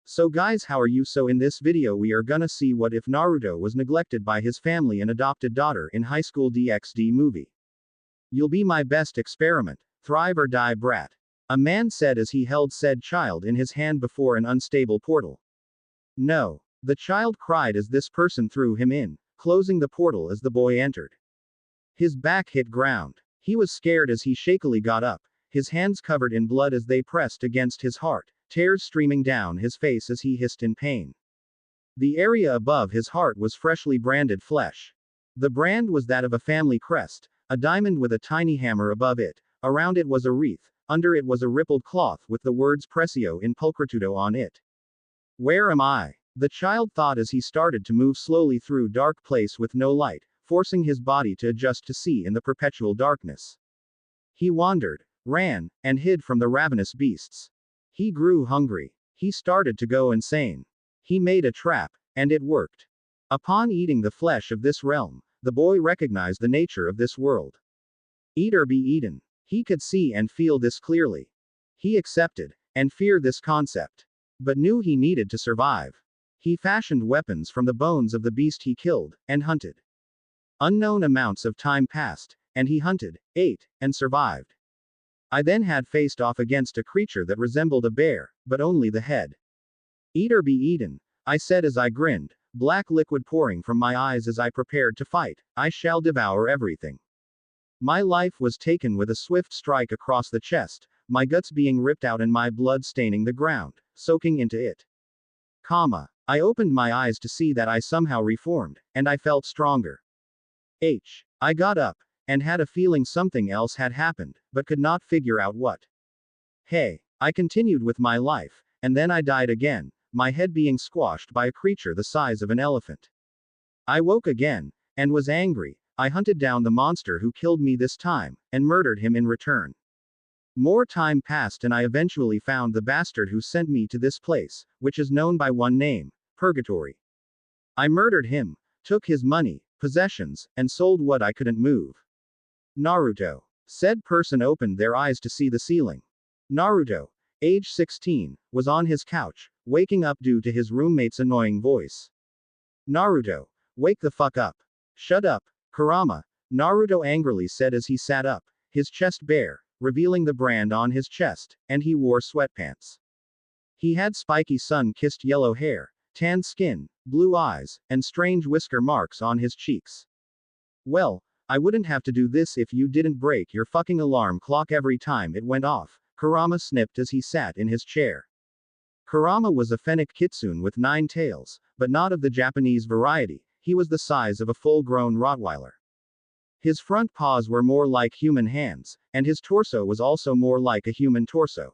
So guys, how are you? So in this video we are gonna see what if Naruto was neglected by his family and adopted daughter in Highschool DxD movie. You'll be my best experiment, thrive or die brat. A man said as he held said child in his hand before an unstable portal. No. The child cried as this person threw him in, closing the portal as the boy entered. His back hit ground. He was scared as he shakily got up, his hands covered in blood as they pressed against his heart, tears streaming down his face as he hissed in pain. The area above his heart was freshly branded flesh. The brand was that of a family crest, a diamond with a tiny hammer above it, around it was a wreath, under it was a rippled cloth with the words Prezio in pulchritudo on it. Where am I? The child thought as he started to move slowly through dark place with no light, forcing his body to adjust to see in the perpetual darkness. He wandered, ran, and hid from the ravenous beasts. He grew hungry. He started to go insane. He made a trap, and it worked. Upon eating the flesh of this realm, the boy recognized the nature of this world. Eat or be eaten. He could see and feel this clearly. He accepted, and feared this concept. But knew he needed to survive. He fashioned weapons from the bones of the beast he killed, and hunted. Unknown amounts of time passed, and he hunted, ate, and survived. I then had faced off against a creature that resembled a bear, but only the head. Eat or be eaten, I said as I grinned, black liquid pouring from my eyes as I prepared to fight. I shall devour everything. My life was taken with a swift strike across the chest, my guts being ripped out and my blood staining the ground, soaking into it. I opened my eyes to see that I somehow reformed, and I felt stronger. I got up, and had a feeling something else had happened, but could not figure out what. I continued with my life, and then I died again, my head being squashed by a creature the size of an elephant. I woke again, and was angry. I hunted down the monster who killed me this time, and murdered him in return. More time passed and I eventually found the bastard who sent me to this place, which is known by one name, Purgatory. I murdered him, took his money, possessions, and sold what I couldn't move. Naruto. Said person opened their eyes to see the ceiling. Naruto, age 16, was on his couch, waking up due to his roommate's annoying voice. Naruto, wake the fuck up. Shut up, Kurama, Naruto angrily said as he sat up, his chest bare, revealing the brand on his chest, and he wore sweatpants. He had spiky sun-kissed yellow hair, tan skin, blue eyes, and strange whisker marks on his cheeks. Well, I wouldn't have to do this if you didn't break your fucking alarm clock every time it went off, Kurama snipped as he sat in his chair. Kurama was a fennec kitsune with 9 tails, but not of the Japanese variety, he was the size of a full-grown Rottweiler. His front paws were more like human hands, and his torso was also more like a human torso.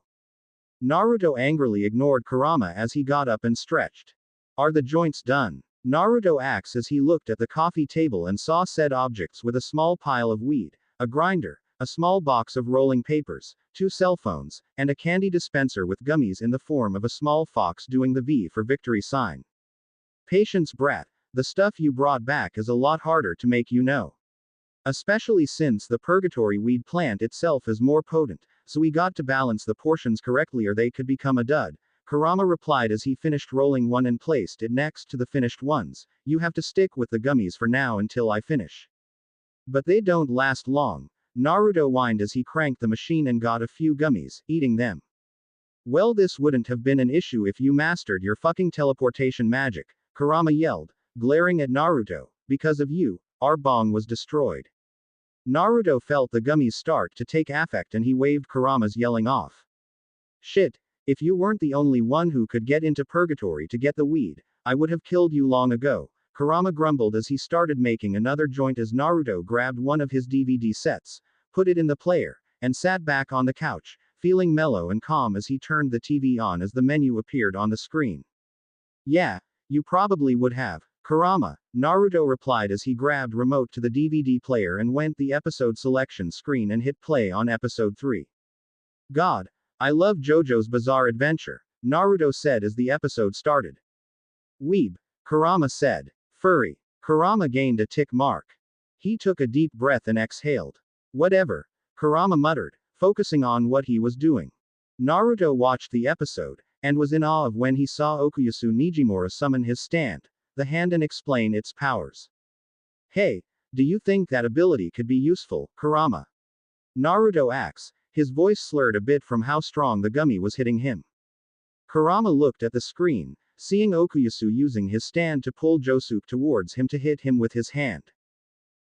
Naruto angrily ignored Kurama as he got up and stretched. Are the joints done? Naruto asked as he looked at the coffee table and saw said objects with a small pile of weed, a grinder, a small box of rolling papers, 2 cell phones, and a candy dispenser with gummies in the form of a small fox doing the V for victory sign. Patience brat, the stuff you brought back is a lot harder to make, you know. Especially since the purgatory weed plant itself is more potent, so we got to balance the portions correctly or they could become a dud. Kurama replied as he finished rolling one and placed it next to the finished ones. You have to stick with the gummies for now until I finish. But they don't last long. Naruto whined as he cranked the machine and got a few gummies, eating them. Well, this wouldn't have been an issue if you mastered your fucking teleportation magic, Kurama yelled, glaring at Naruto. Because of you, our bong was destroyed. Naruto felt the gummies start to take effect and he waved Kurama's yelling off. Shit, if you weren't the only one who could get into purgatory to get the weed, I would have killed you long ago, Kurama grumbled as he started making another joint as Naruto grabbed one of his DVD sets, put it in the player, and sat back on the couch, feeling mellow and calm as he turned the TV on as the menu appeared on the screen. Yeah, you probably would have, Kurama, Naruto replied as he grabbed remote to the DVD player and went the episode selection screen and hit play on episode 3. God, I love JoJo's Bizarre Adventure, Naruto said as the episode started. Weeb, Kurama said. Furry, Kurama gained a tick mark. He took a deep breath and exhaled. Whatever, Kurama muttered, focusing on what he was doing. Naruto watched the episode, and was in awe of when he saw Okuyasu Nijimura summon his stand, the hand, and explain its powers. Hey, do you think that ability could be useful, Kurama? Naruto asks, his voice slurred a bit from how strong the gummy was hitting him. Kurama looked at the screen, seeing Okuyasu using his stand to pull Josuke towards him to hit him with his hand.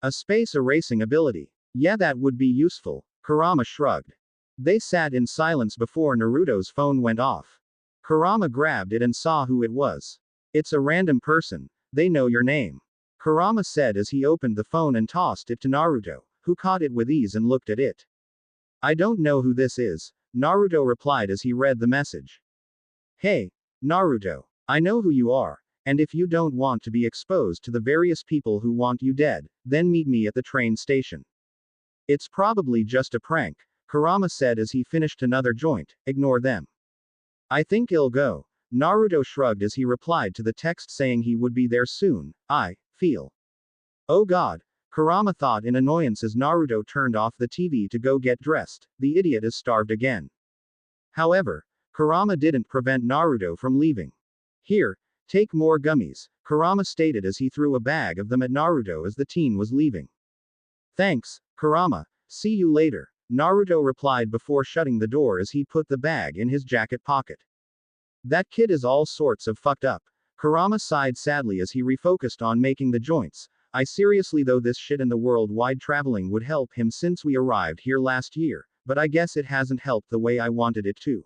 A space erasing ability. Yeah, that would be useful, Kurama shrugged. They sat in silence before Naruto's phone went off. Kurama grabbed it and saw who it was. It's a random person, they know your name, Kurama said as he opened the phone and tossed it to Naruto, who caught it with ease and looked at it. I don't know who this is, Naruto replied as he read the message. Hey, Naruto, I know who you are, and if you don't want to be exposed to the various people who want you dead, then meet me at the train station. It's probably just a prank, Kurama said as he finished another joint, ignore them. I think I'll go, Naruto shrugged as he replied to the text saying he would be there soon, I feel. Oh god, Kurama thought in annoyance as Naruto turned off the TV to go get dressed, the idiot is starved again. However, Kurama didn't prevent Naruto from leaving. Here, take more gummies, Kurama stated as he threw a bag of them at Naruto as the teen was leaving. Thanks, Kurama, see you later, Naruto replied before shutting the door as he put the bag in his jacket pocket. That kid is all sorts of fucked up, Kurama sighed sadly as he refocused on making the joints. I seriously though this shit in the worldwide traveling would help him since we arrived here last year, but I guess it hasn't helped the way I wanted it to.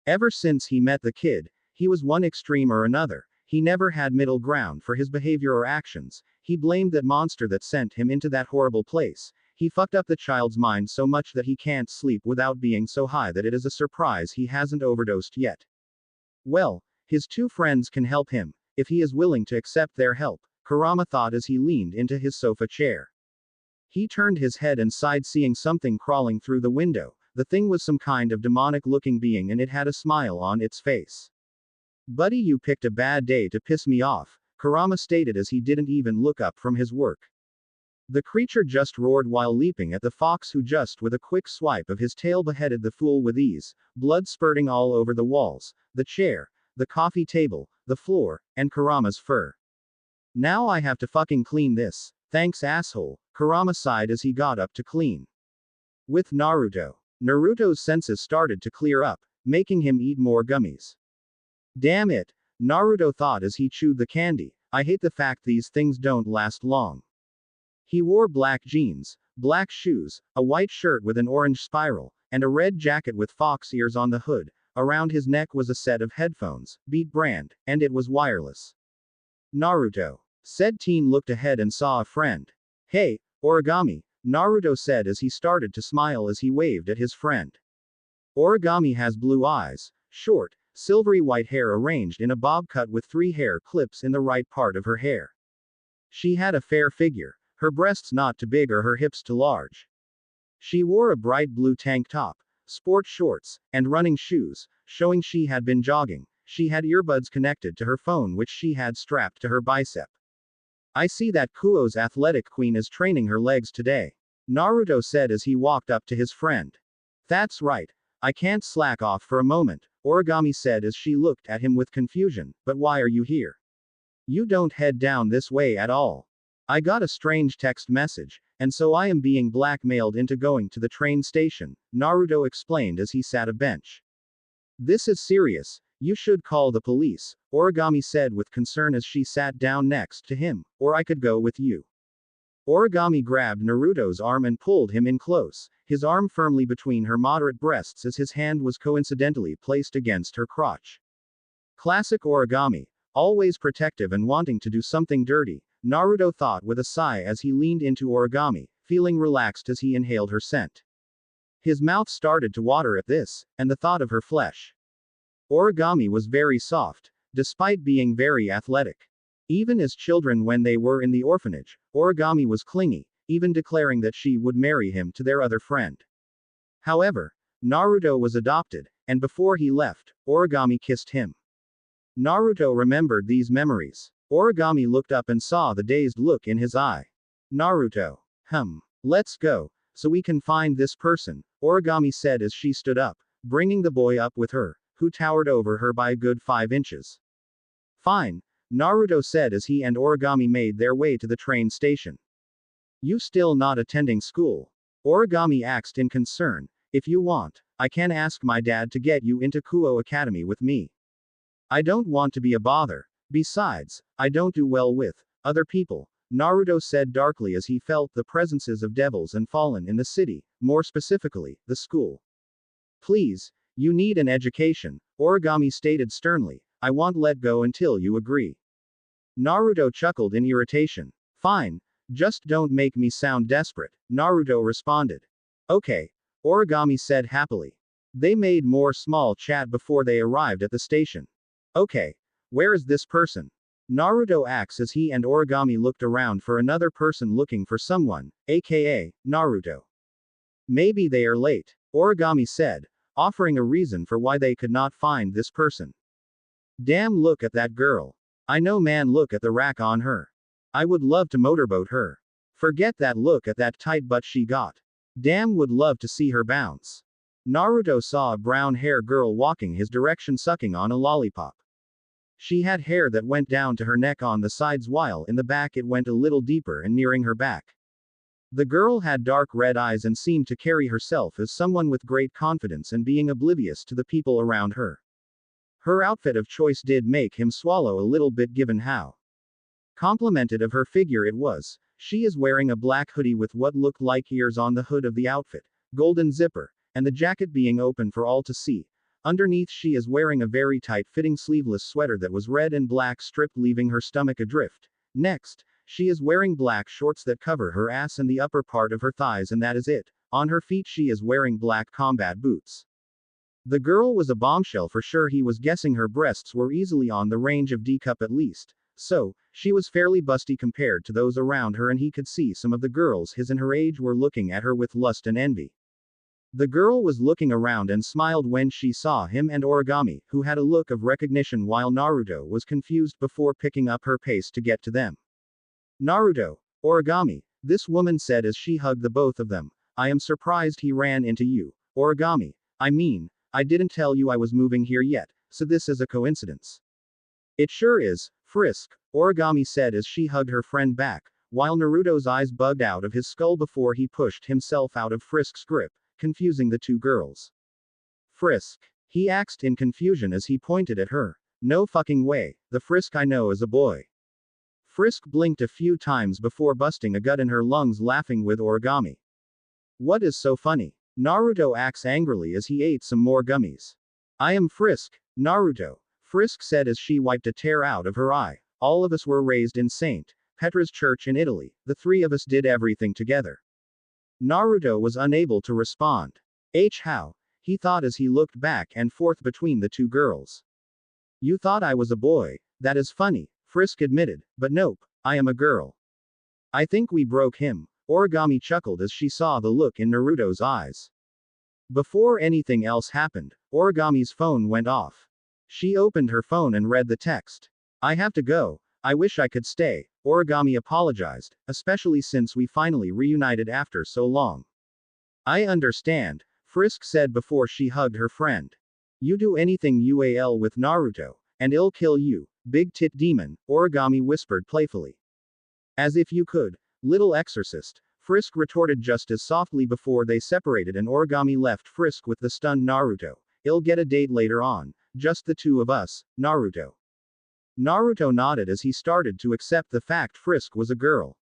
Ever since he met the kid, he was one extreme or another, he never had middle ground for his behavior or actions, he blamed that monster that sent him into that horrible place, he fucked up the child's mind so much that he can't sleep without being so high that it is a surprise he hasn't overdosed yet. Well, his two friends can help him, if he is willing to accept their help, Kurama thought as he leaned into his sofa chair. He turned his head and sighed seeing something crawling through the window, the thing was some kind of demonic-looking being and it had a smile on its face. Buddy, you picked a bad day to piss me off, Kurama stated as he didn't even look up from his work. The creature just roared while leaping at the fox who just with a quick swipe of his tail beheaded the fool with ease, blood spurting all over the walls, the chair, the coffee table, the floor, and Kurama's fur. Now I have to fucking clean this, thanks asshole, Kurama sighed as he got up to clean. With Naruto's senses started to clear up, making him eat more gummies. Damn it, Naruto thought as he chewed the candy, I hate the fact these things don't last long. He wore black jeans, black shoes, a white shirt with an orange spiral, and a red jacket with fox ears on the hood. Around his neck was a set of headphones, Beat brand, and it was wireless. Naruto. Said teen looked ahead and saw a friend. Hey, Origami, Naruto said as he started to smile as he waved at his friend. Origami has blue eyes, short, silvery white hair arranged in a bob cut with 3 hair clips in the right part of her hair. She had a fair figure, her breasts not too big or her hips too large. She wore a bright blue tank top, sport shorts, and running shoes, showing she had been jogging. She had earbuds connected to her phone which she had strapped to her bicep. I see that Kuo's athletic queen is training her legs today, Naruto said as he walked up to his friend. That's right. I can't slack off for a moment, Origami said as she looked at him with confusion, but why are you here? You don't head down this way at all. I got a strange text message, and so I am being blackmailed into going to the train station, Naruto explained as he sat a bench. This is serious, you should call the police, Origami said with concern as she sat down next to him, or I could go with you. Origami grabbed Naruto's arm and pulled him in close, his arm firmly between her moderate breasts as his hand was coincidentally placed against her crotch. Classic Origami, always protective and wanting to do something dirty, Naruto thought with a sigh as he leaned into Origami, feeling relaxed as he inhaled her scent. His mouth started to water at this, and the thought of her flesh. Origami was very soft, despite being very athletic. Even as children when they were in the orphanage, Origami was clingy, even declaring that she would marry him to their other friend. However, Naruto was adopted, and before he left, Origami kissed him. Naruto remembered these memories. Origami looked up and saw the dazed look in his eye. Naruto. Let's go, so we can find this person, Origami said as she stood up, bringing the boy up with her, who towered over her by a good 5 inches. Fine, Naruto said as he and Origami made their way to the train station. You still not attending school? Origami asked in concern. If you want, I can ask my dad to get you into Kuo Academy with me. I don't want to be a bother. Besides, I don't do well with other people, Naruto said darkly as he felt the presences of devils and fallen in the city, more specifically, the school. Please, you need an education, Origami stated sternly. I won't let go until you agree. Naruto chuckled in irritation. Fine, just don't make me sound desperate, Naruto responded. Okay, Origami said happily. They made more small chat before they arrived at the station. Okay, where is this person? Naruto asked as he and Origami looked around for another person looking for someone, aka Naruto. Maybe they are late, Origami said, offering a reason for why they could not find this person. Damn, look at that girl. I know, man, look at the rack on her. I would love to motorboat her. Forget that, look at that tight butt she got. Damn, would love to see her bounce. Naruto saw a brown hair girl walking his direction sucking on a lollipop. She had hair that went down to her neck on the sides while in the back it went a little deeper and nearing her back. The girl had dark red eyes and seemed to carry herself as someone with great confidence and being oblivious to the people around her. Her outfit of choice did make him swallow a little bit given how complimented of her figure it was. She is wearing a black hoodie with what looked like ears on the hood of the outfit, golden zipper, and the jacket being open for all to see. Underneath she is wearing a very tight-fitting sleeveless sweater that was red and black stripped leaving her stomach adrift. Next, she is wearing black shorts that cover her ass and the upper part of her thighs, and that is it. On her feet she is wearing black combat boots. The girl was a bombshell for sure. He was guessing her breasts were easily on the range of D cup at least. So, she was fairly busty compared to those around her, and he could see some of the girls his and her age were looking at her with lust and envy. The girl was looking around and smiled when she saw him and Origami, who had a look of recognition while Naruto was confused before picking up her pace to get to them. Naruto, Origami, this woman said as she hugged the both of them. I am surprised he ran into you, Origami. I mean, I didn't tell you I was moving here yet, so this is a coincidence. It sure is, Frisk, Origami said as she hugged her friend back, while Naruto's eyes bugged out of his skull before he pushed himself out of Frisk's grip, confusing the two girls. Frisk, he asked in confusion as he pointed at her. No fucking way, the Frisk I know is a boy. Frisk blinked a few times before busting a gut in her lungs laughing with Origami. What is so funny? Naruto asked angrily as he ate some more gummies. I am Frisk, Naruto, Frisk said as she wiped a tear out of her eye. All of us were raised in St. Petra's church in Italy. The three of us did everything together. Naruto was unable to respond. How? He thought as he looked back and forth between the two girls. You thought I was a boy? That is funny, Frisk admitted, but nope, I am a girl. I think we broke him, Origami chuckled as she saw the look in Naruto's eyes. Before anything else happened, Origami's phone went off. She opened her phone and read the text. I have to go. I wish I could stay, Origami apologized, especially since we finally reunited after so long. I understand, Frisk said before she hugged her friend. You do anything ual with Naruto, and it'll kill you, big tit demon, Origami whispered playfully. As if you could, little exorcist, Frisk retorted just as softly before they separated and Origami left Frisk with the stunned Naruto. I'll get a date later on, just the two of us, Naruto. Naruto nodded as he started to accept the fact Frisk was a girl.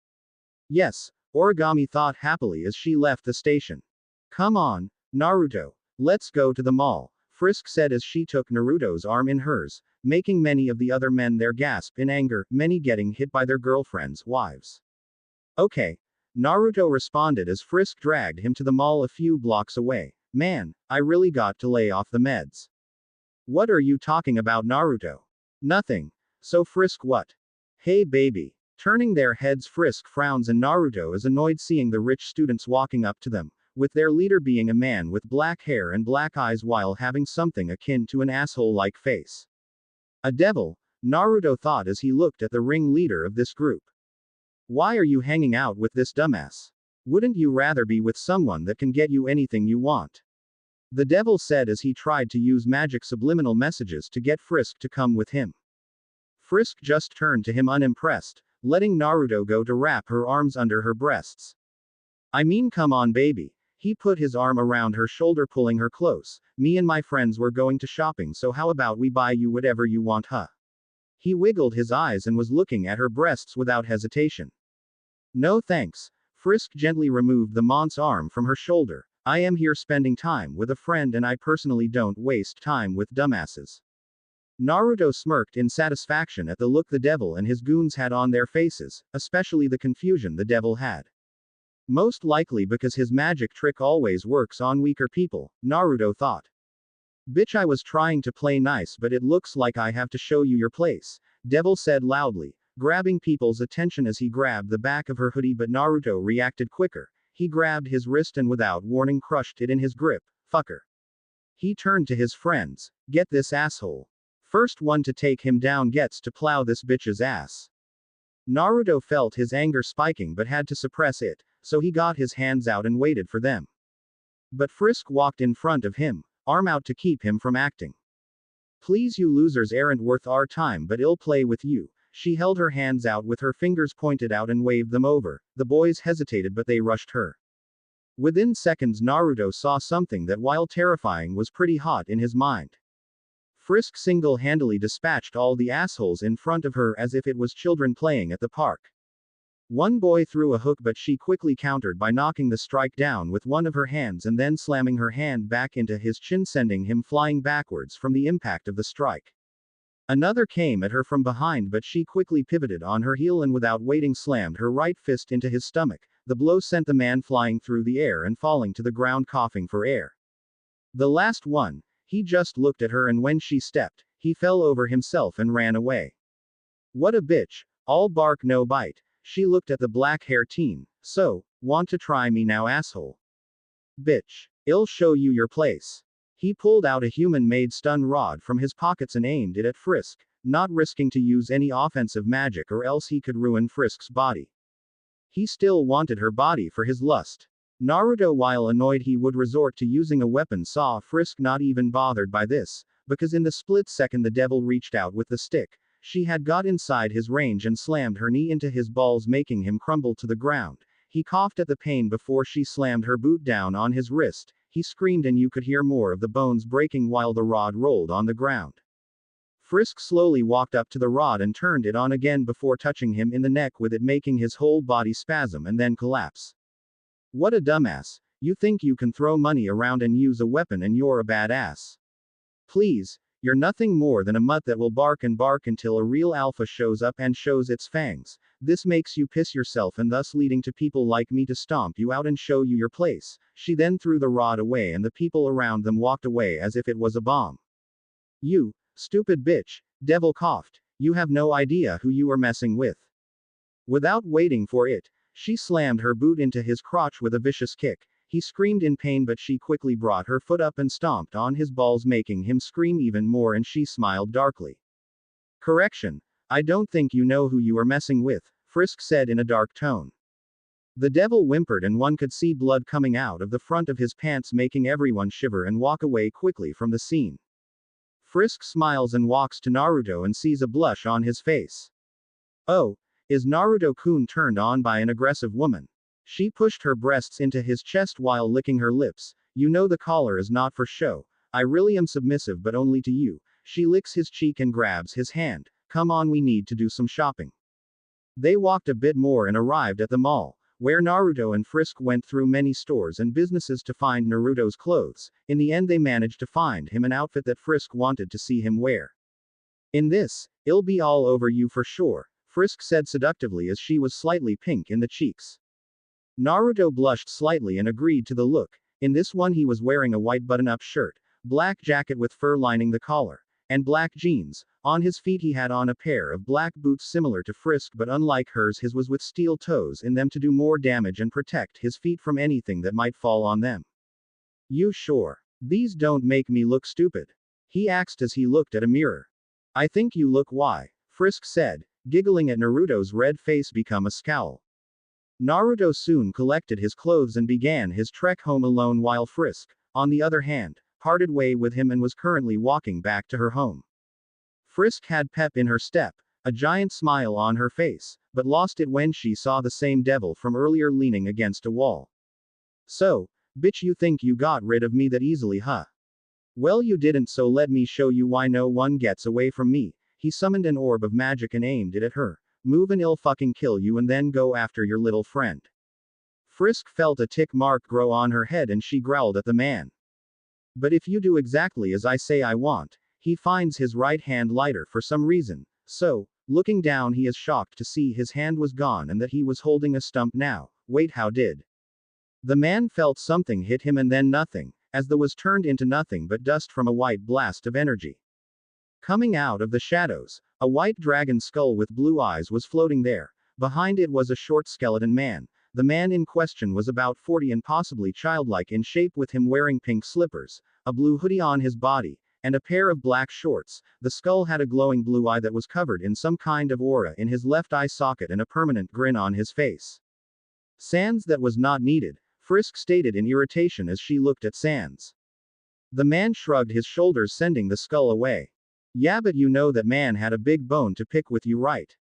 Yes, Origami thought happily as she left the station. Come on, Naruto, let's go to the mall, Frisk said as she took Naruto's arm in hers, making many of the other men there gasp in anger, many getting hit by their girlfriends' wives. Okay, Naruto responded as Frisk dragged him to the mall a few blocks away. Man, I really got to lay off the meds. What are you talking about, Naruto? Nothing. So Frisk what? Hey baby. Turning their heads, Frisk frowns and Naruto is annoyed seeing the rich students walking up to them, with their leader being a man with black hair and black eyes while having something akin to an asshole-like face. A devil, Naruto thought as he looked at the ringleader of this group. Why are you hanging out with this dumbass? Wouldn't you rather be with someone that can get you anything you want? the devil said as he tried to use magic subliminal messages to get Frisk to come with him. Frisk just turned to him unimpressed, letting Naruto go to wrap her arms under her breasts. I mean, come on, baby. He put his arm around her shoulder, pulling her close. Me and my friends were going to shopping, so how about we buy you whatever you want, huh? He wiggled his eyes and was looking at her breasts without hesitation. No thanks. Frisk gently removed the monk's arm from her shoulder. I am here spending time with a friend and I personally don't waste time with dumbasses. Naruto smirked in satisfaction at the look the devil and his goons had on their faces, especially the confusion the devil had. Most likely because his magic trick always works on weaker people, Naruto thought. Bitch, I was trying to play nice, but it looks like I have to show you your place, devil said loudly, grabbing people's attention as he grabbed the back of her hoodie, but Naruto reacted quicker. He grabbed his wrist and without warning crushed it in his grip. Fucker. He turned to his friends. Get this asshole. First one to take him down gets to plow this bitch's ass. Naruto felt his anger spiking but had to suppress it, so he got his hands out and waited for them. But Frisk walked in front of him, arm out to keep him from acting. Please, you losers aren't worth our time, but I'll play with you. She held her hands out with her fingers pointed out and waved them over. The boys hesitated, but they rushed her. Within seconds, Naruto saw something that, while terrifying, was pretty hot in his mind. Frisk single-handedly dispatched all the assholes in front of her as if it was children playing at the park. One boy threw a hook, but she quickly countered by knocking the strike down with one of her hands and then slamming her hand back into his chin, sending him flying backwards from the impact of the strike. Another came at her from behind, but she quickly pivoted on her heel and without waiting slammed her right fist into his stomach. The blow sent the man flying through the air and falling to the ground, coughing for air. The last one, he just looked at her, and when she stepped, he fell over himself and ran away. What a bitch. All bark no bite. She looked at the black-haired teen. So, want to try me now, asshole? Bitch. I'll show you your place. He pulled out a human-made stun rod from his pockets and aimed it at Frisk, not risking to use any offensive magic or else he could ruin Frisk's body. He still wanted her body for his lust. Naruto, while annoyed he would resort to using a weapon, saw Frisk not even bothered by this, because in the split second the devil reached out with the stick. She had got inside his range and slammed her knee into his balls, making him crumble to the ground. He coughed at the pain before she slammed her boot down on his wrist. He screamed and you could hear more of the bones breaking while the rod rolled on the ground. Frisk slowly walked up to the rod and turned it on again before touching him in the neck with it, making his whole body spasm and then collapse. What a dumbass. You think you can throw money around and use a weapon and you're a badass. Please. You're nothing more than a mutt that will bark and bark until a real alpha shows up and shows its fangs. This makes you piss yourself and thus leading to people like me to stomp you out and show you your place. She then threw the rod away and the people around them walked away as if it was a bomb. You stupid bitch, devil coughed. You have no idea who you are messing with. Without waiting for it, she slammed her boot into his crotch with a vicious kick. He screamed in pain, but she quickly brought her foot up and stomped on his balls, making him scream even more, and she smiled darkly. Correction. I don't think you know who you are messing with, Frisk said in a dark tone. The devil whimpered and one could see blood coming out of the front of his pants, making everyone shiver and walk away quickly from the scene. Frisk smiles and walks to Naruto and sees a blush on his face. Oh, is Naruto-kun turned on by an aggressive woman? She pushed her breasts into his chest while licking her lips. You know the collar is not for show. I really am submissive, but only to you. She licks his cheek and grabs his hand. Come on, we need to do some shopping. They walked a bit more and arrived at the mall, where Naruto and Frisk went through many stores and businesses to find Naruto's clothes. In the end they managed to find him an outfit that Frisk wanted to see him wear. In this, it'll be all over you for sure, Frisk said seductively as she was slightly pink in the cheeks. Naruto blushed slightly and agreed to the look. In this one he was wearing a white button-up shirt, black jacket with fur lining the collar, and black jeans. On his feet he had on a pair of black boots similar to Frisk, but unlike hers his was with steel toes in them to do more damage and protect his feet from anything that might fall on them. You sure? These don't make me look stupid? He asked as he looked at a mirror. I think you look why, Frisk said, giggling at Naruto's red face become a scowl. Naruto soon collected his clothes and began his trek home alone, while Frisk, on the other hand, parted way with him and was currently walking back to her home. Frisk had pep in her step, a giant smile on her face, but lost it when she saw the same devil from earlier leaning against a wall. So, bitch, you think you got rid of me that easily, huh? Well, you didn't, so let me show you why no one gets away from me. He summoned an orb of magic and aimed it at her. Move and I'll fucking kill you and then go after your little friend. Frisk felt a tick mark grow on her head and she growled at the man. But if you do exactly as I say I want, he finds his right hand lighter for some reason, so, looking down he is shocked to see his hand was gone and that he was holding a stump now. Wait, how did? The man felt something hit him and then nothing, as the was turned into nothing but dust from a white blast of energy. Coming out of the shadows, a white dragon skull with blue eyes was floating there. Behind it was a short skeleton man. The man in question was about 40 and possibly childlike in shape, with him wearing pink slippers, a blue hoodie on his body, and a pair of black shorts. The skull had a glowing blue eye that was covered in some kind of aura in his left eye socket and a permanent grin on his face. Sans, that was not needed, Frisk stated in irritation as she looked at Sans. The man shrugged his shoulders, sending the skull away. Yeah, but you know that man had a big bone to pick with you, right?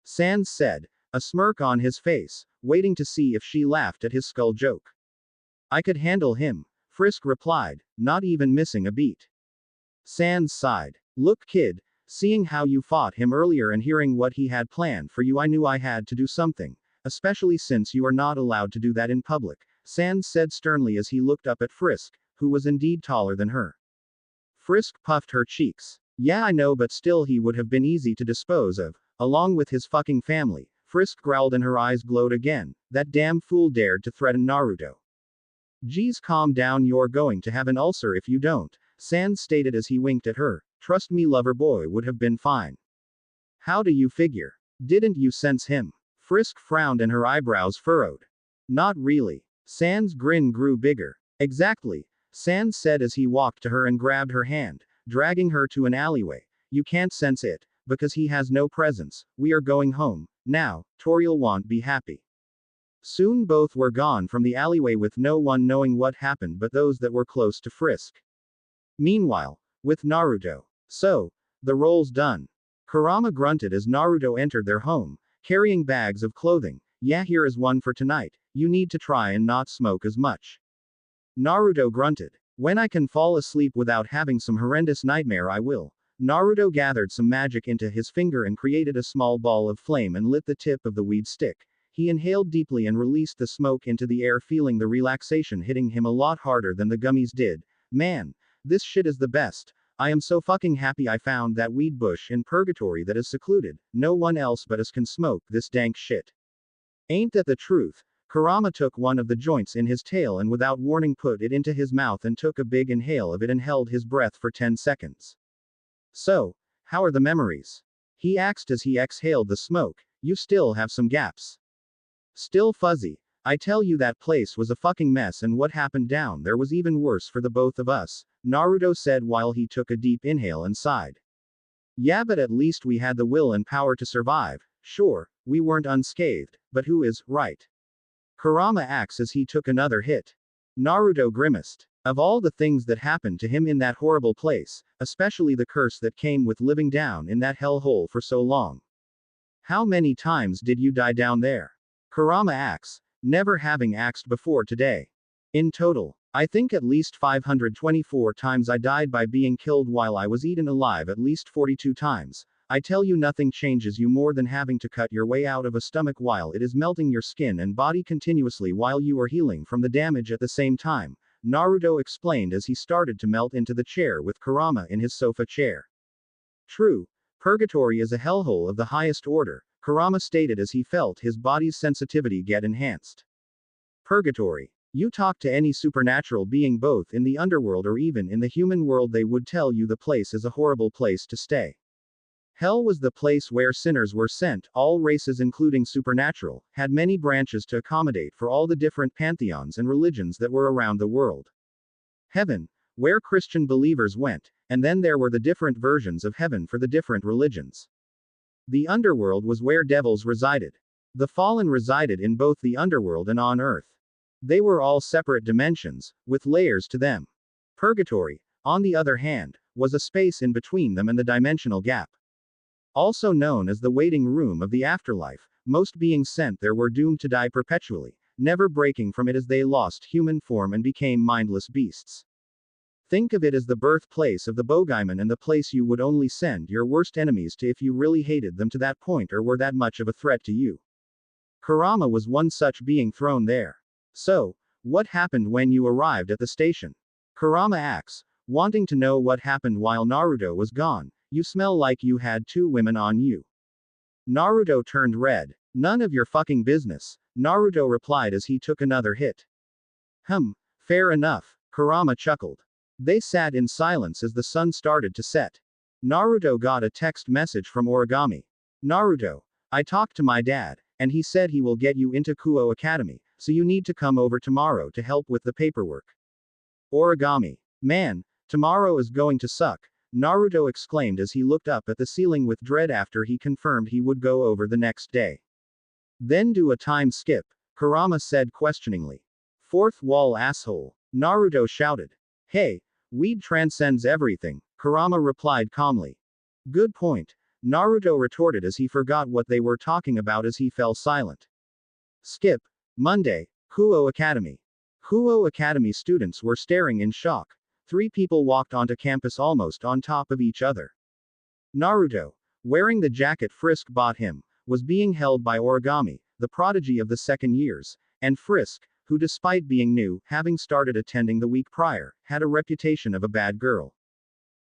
Sans said, a smirk on his face, waiting to see if she laughed at his skull joke. I could handle him, Frisk replied, not even missing a beat. Sans sighed. Look, kid, seeing how you fought him earlier and hearing what he had planned for you, I knew I had to do something, especially since you are not allowed to do that in public, Sans said sternly as he looked up at Frisk, who was indeed taller than her. Frisk puffed her cheeks. Yeah, I know, but still he would have been easy to dispose of, along with his fucking family, Frisk growled and her eyes glowed again. That damn fool dared to threaten Naruto. Geez, calm down, you're going to have an ulcer if you don't, Sans stated as he winked at her. Trust me, lover boy would have been fine. How do you figure? Didn't you sense him? Frisk frowned and her eyebrows furrowed. Not really. Sans' grin grew bigger. Exactly, Sans said as he walked to her and grabbed her hand, dragging her to an alleyway. You can't sense it, because he has no presence. We are going home. Now, Toriel won't be happy. Soon both were gone from the alleyway with no one knowing what happened but those that were close to Frisk. Meanwhile, with Naruto. So, the role's done. Kurama grunted as Naruto entered their home, carrying bags of clothing. Yeah, here is one for tonight. You need to try and not smoke as much. Naruto grunted. When I can fall asleep without having some horrendous nightmare, I will. Naruto gathered some magic into his finger and created a small ball of flame and lit the tip of the weed stick. He inhaled deeply and released the smoke into the air, feeling the relaxation hitting him a lot harder than the gummies did. Man, this shit is the best. I am so fucking happy I found that weed bush in purgatory that is secluded. No one else but us can smoke this dank shit. Ain't that the truth? Kurama took one of the joints in his tail and without warning put it into his mouth and took a big inhale of it and held his breath for 10 seconds. So, how are the memories? He asked as he exhaled the smoke. You still have some gaps. Still fuzzy. I tell you, that place was a fucking mess, and what happened down there was even worse for the both of us, Naruto said while he took a deep inhale and sighed. Yeah, but at least we had the will and power to survive. Sure, we weren't unscathed, but who is, right? Kurama asked as he took another hit. Naruto grimaced. Of all the things that happened to him in that horrible place, especially the curse that came with living down in that hellhole for so long. How many times did you die down there? Kurama asked, never having asked before today. In total, I think at least 524 times. I died by being killed while I was eaten alive at least 42 times. I tell you, nothing changes you more than having to cut your way out of a stomach while it is melting your skin and body continuously while you are healing from the damage at the same time, Naruto explained as he started to melt into the chair with Kurama in his sofa chair. True, purgatory is a hellhole of the highest order, Kurama stated as he felt his body's sensitivity get enhanced. Purgatory. You talk to any supernatural being both in the underworld or even in the human world, they would tell you the place is a horrible place to stay. Hell was the place where sinners were sent. All races, including supernatural, had many branches to accommodate for all the different pantheons and religions that were around the world. Heaven, where Christian believers went, and then there were the different versions of heaven for the different religions. The underworld was where devils resided. The fallen resided in both the underworld and on earth. They were all separate dimensions, with layers to them. Purgatory, on the other hand, was a space in between them and the dimensional gap. Also known as the waiting room of the afterlife, most beings sent there were doomed to die perpetually, never breaking from it as they lost human form and became mindless beasts. Think of it as the birthplace of the bogeyman and the place you would only send your worst enemies to if you really hated them to that point or were that much of a threat to you. Kurama was one such being thrown there. So, what happened when you arrived at the station? Kurama asks, wanting to know what happened while Naruto was gone. You smell like you had two women on you. Naruto turned red. None of your fucking business, Naruto replied as he took another hit. Fair enough, Kurama chuckled. They sat in silence as the sun started to set. Naruto got a text message from Origami. Naruto, I talked to my dad, and he said he will get you into Kuo Academy, so you need to come over tomorrow to help with the paperwork. Origami. Man, tomorrow is going to suck, Naruto exclaimed as he looked up at the ceiling with dread after he confirmed he would go over the next day. Then do a time skip, Kurama said questioningly. Fourth wall asshole, Naruto shouted. Hey, weed transcends everything, Kurama replied calmly. Good point, Naruto retorted as he forgot what they were talking about as he fell silent. Skip. Monday, Kuo Academy. Kuo Academy students were staring in shock. 3 people walked onto campus almost on top of each other. Naruto, wearing the jacket Frisk bought him, was being held by Origami, the prodigy of the second years, and Frisk, who despite being new, having started attending the week prior, had a reputation of a bad girl.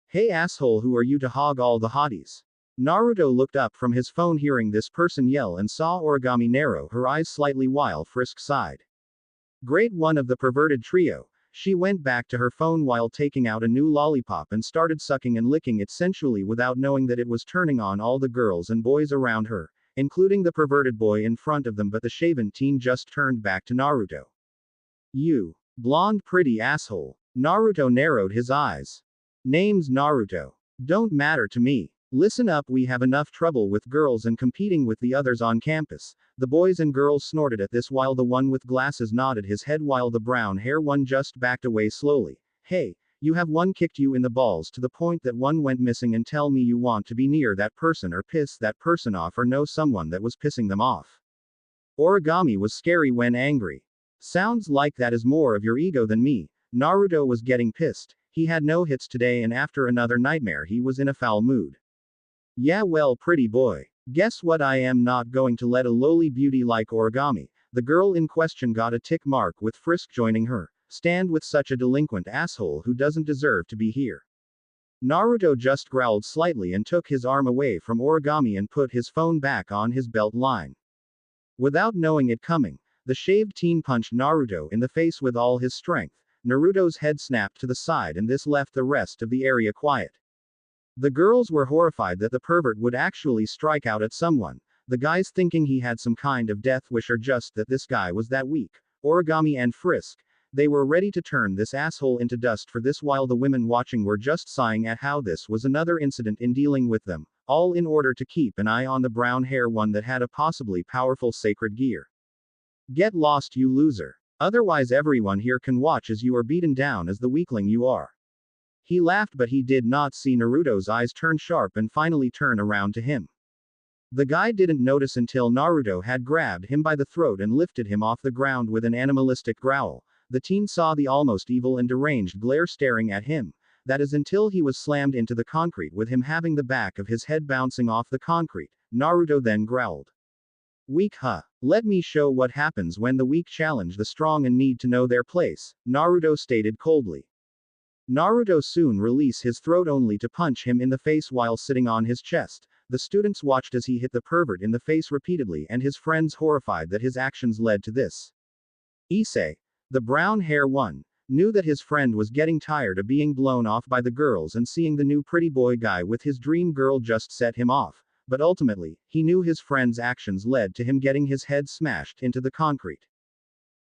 Hey asshole, who are you to hog all the hotties? Naruto looked up from his phone hearing this person yell and saw Origami narrow her eyes slightly while Frisk sighed. Great one of the perverted trio. She went back to her phone while taking out a new lollipop and started sucking and licking it sensually without knowing that it was turning on all the girls and boys around her, including the perverted boy in front of them, but the shaven teen just turned back to Naruto. You. Blonde pretty asshole. Naruto narrowed his eyes. Name's Naruto. Don't matter to me. Listen up, we have enough trouble with girls and competing with the others on campus. The boys and girls snorted at this while the one with glasses nodded his head while the brown hair one just backed away slowly. Hey, you have one kicked you in the balls to the point that one went missing and tell me you want to be near that person or piss that person off or know someone that was pissing them off. Origami was scary when angry. Sounds like that is more of your ego than me. Naruto was getting pissed. He had no hits today and after another nightmare he was in a foul mood. Yeah well pretty boy. Guess what, I am not going to let a lowly beauty like Origami, the girl in question got a tick mark with Frisk joining her, stand with such a delinquent asshole who doesn't deserve to be here. Naruto just growled slightly and took his arm away from Origami and put his phone back on his belt line. Without knowing it coming, the shaved teen punched Naruto in the face with all his strength. Naruto's head snapped to the side and this left the rest of the area quiet. The girls were horrified that the pervert would actually strike out at someone, the guys thinking he had some kind of death wish or just that this guy was that weak. Origami and Frisk, they were ready to turn this asshole into dust for this, while the women watching were just sighing at how this was another incident in dealing with them, all in order to keep an eye on the brown hair one that had a possibly powerful sacred gear. Get lost you loser. Otherwise everyone here can watch as you are beaten down as the weakling you are. He laughed, but he did not see Naruto's eyes turn sharp and finally turn around to him. The guy didn't notice until Naruto had grabbed him by the throat and lifted him off the ground with an animalistic growl. The teen saw the almost evil and deranged glare staring at him. That is until he was slammed into the concrete with him having the back of his head bouncing off the concrete. Naruto then growled. Weak huh? Let me show what happens when the weak challenge the strong and need to know their place, Naruto stated coldly. Naruto soon released his throat only to punch him in the face while sitting on his chest. The students watched as he hit the pervert in the face repeatedly and his friends horrified that his actions led to this. Issei, the brown hair one, knew that his friend was getting tired of being blown off by the girls and seeing the new pretty boy guy with his dream girl just set him off, but ultimately, he knew his friend's actions led to him getting his head smashed into the concrete.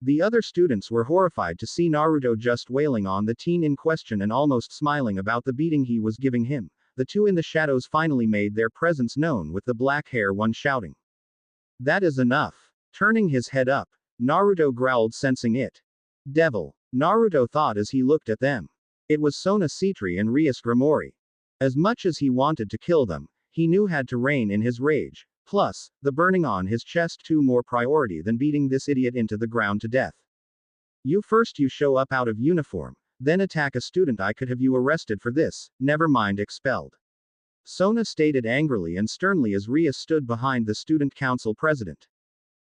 The other students were horrified to see Naruto just wailing on the teen in question and almost smiling about the beating he was giving him. The two in the shadows finally made their presence known with the black hair one shouting. That is enough. Turning his head up, Naruto growled, sensing it. Devil, Naruto thought as he looked at them. It was Sona Citri and Rias Grimori. As much as he wanted to kill them, he knew had to rein in his rage. Plus, the burning on his chest too more priority than beating this idiot into the ground to death. You show up out of uniform, then attack a student. I could have you arrested for this, never mind expelled. Sona stated angrily and sternly as Rias stood behind the student council president.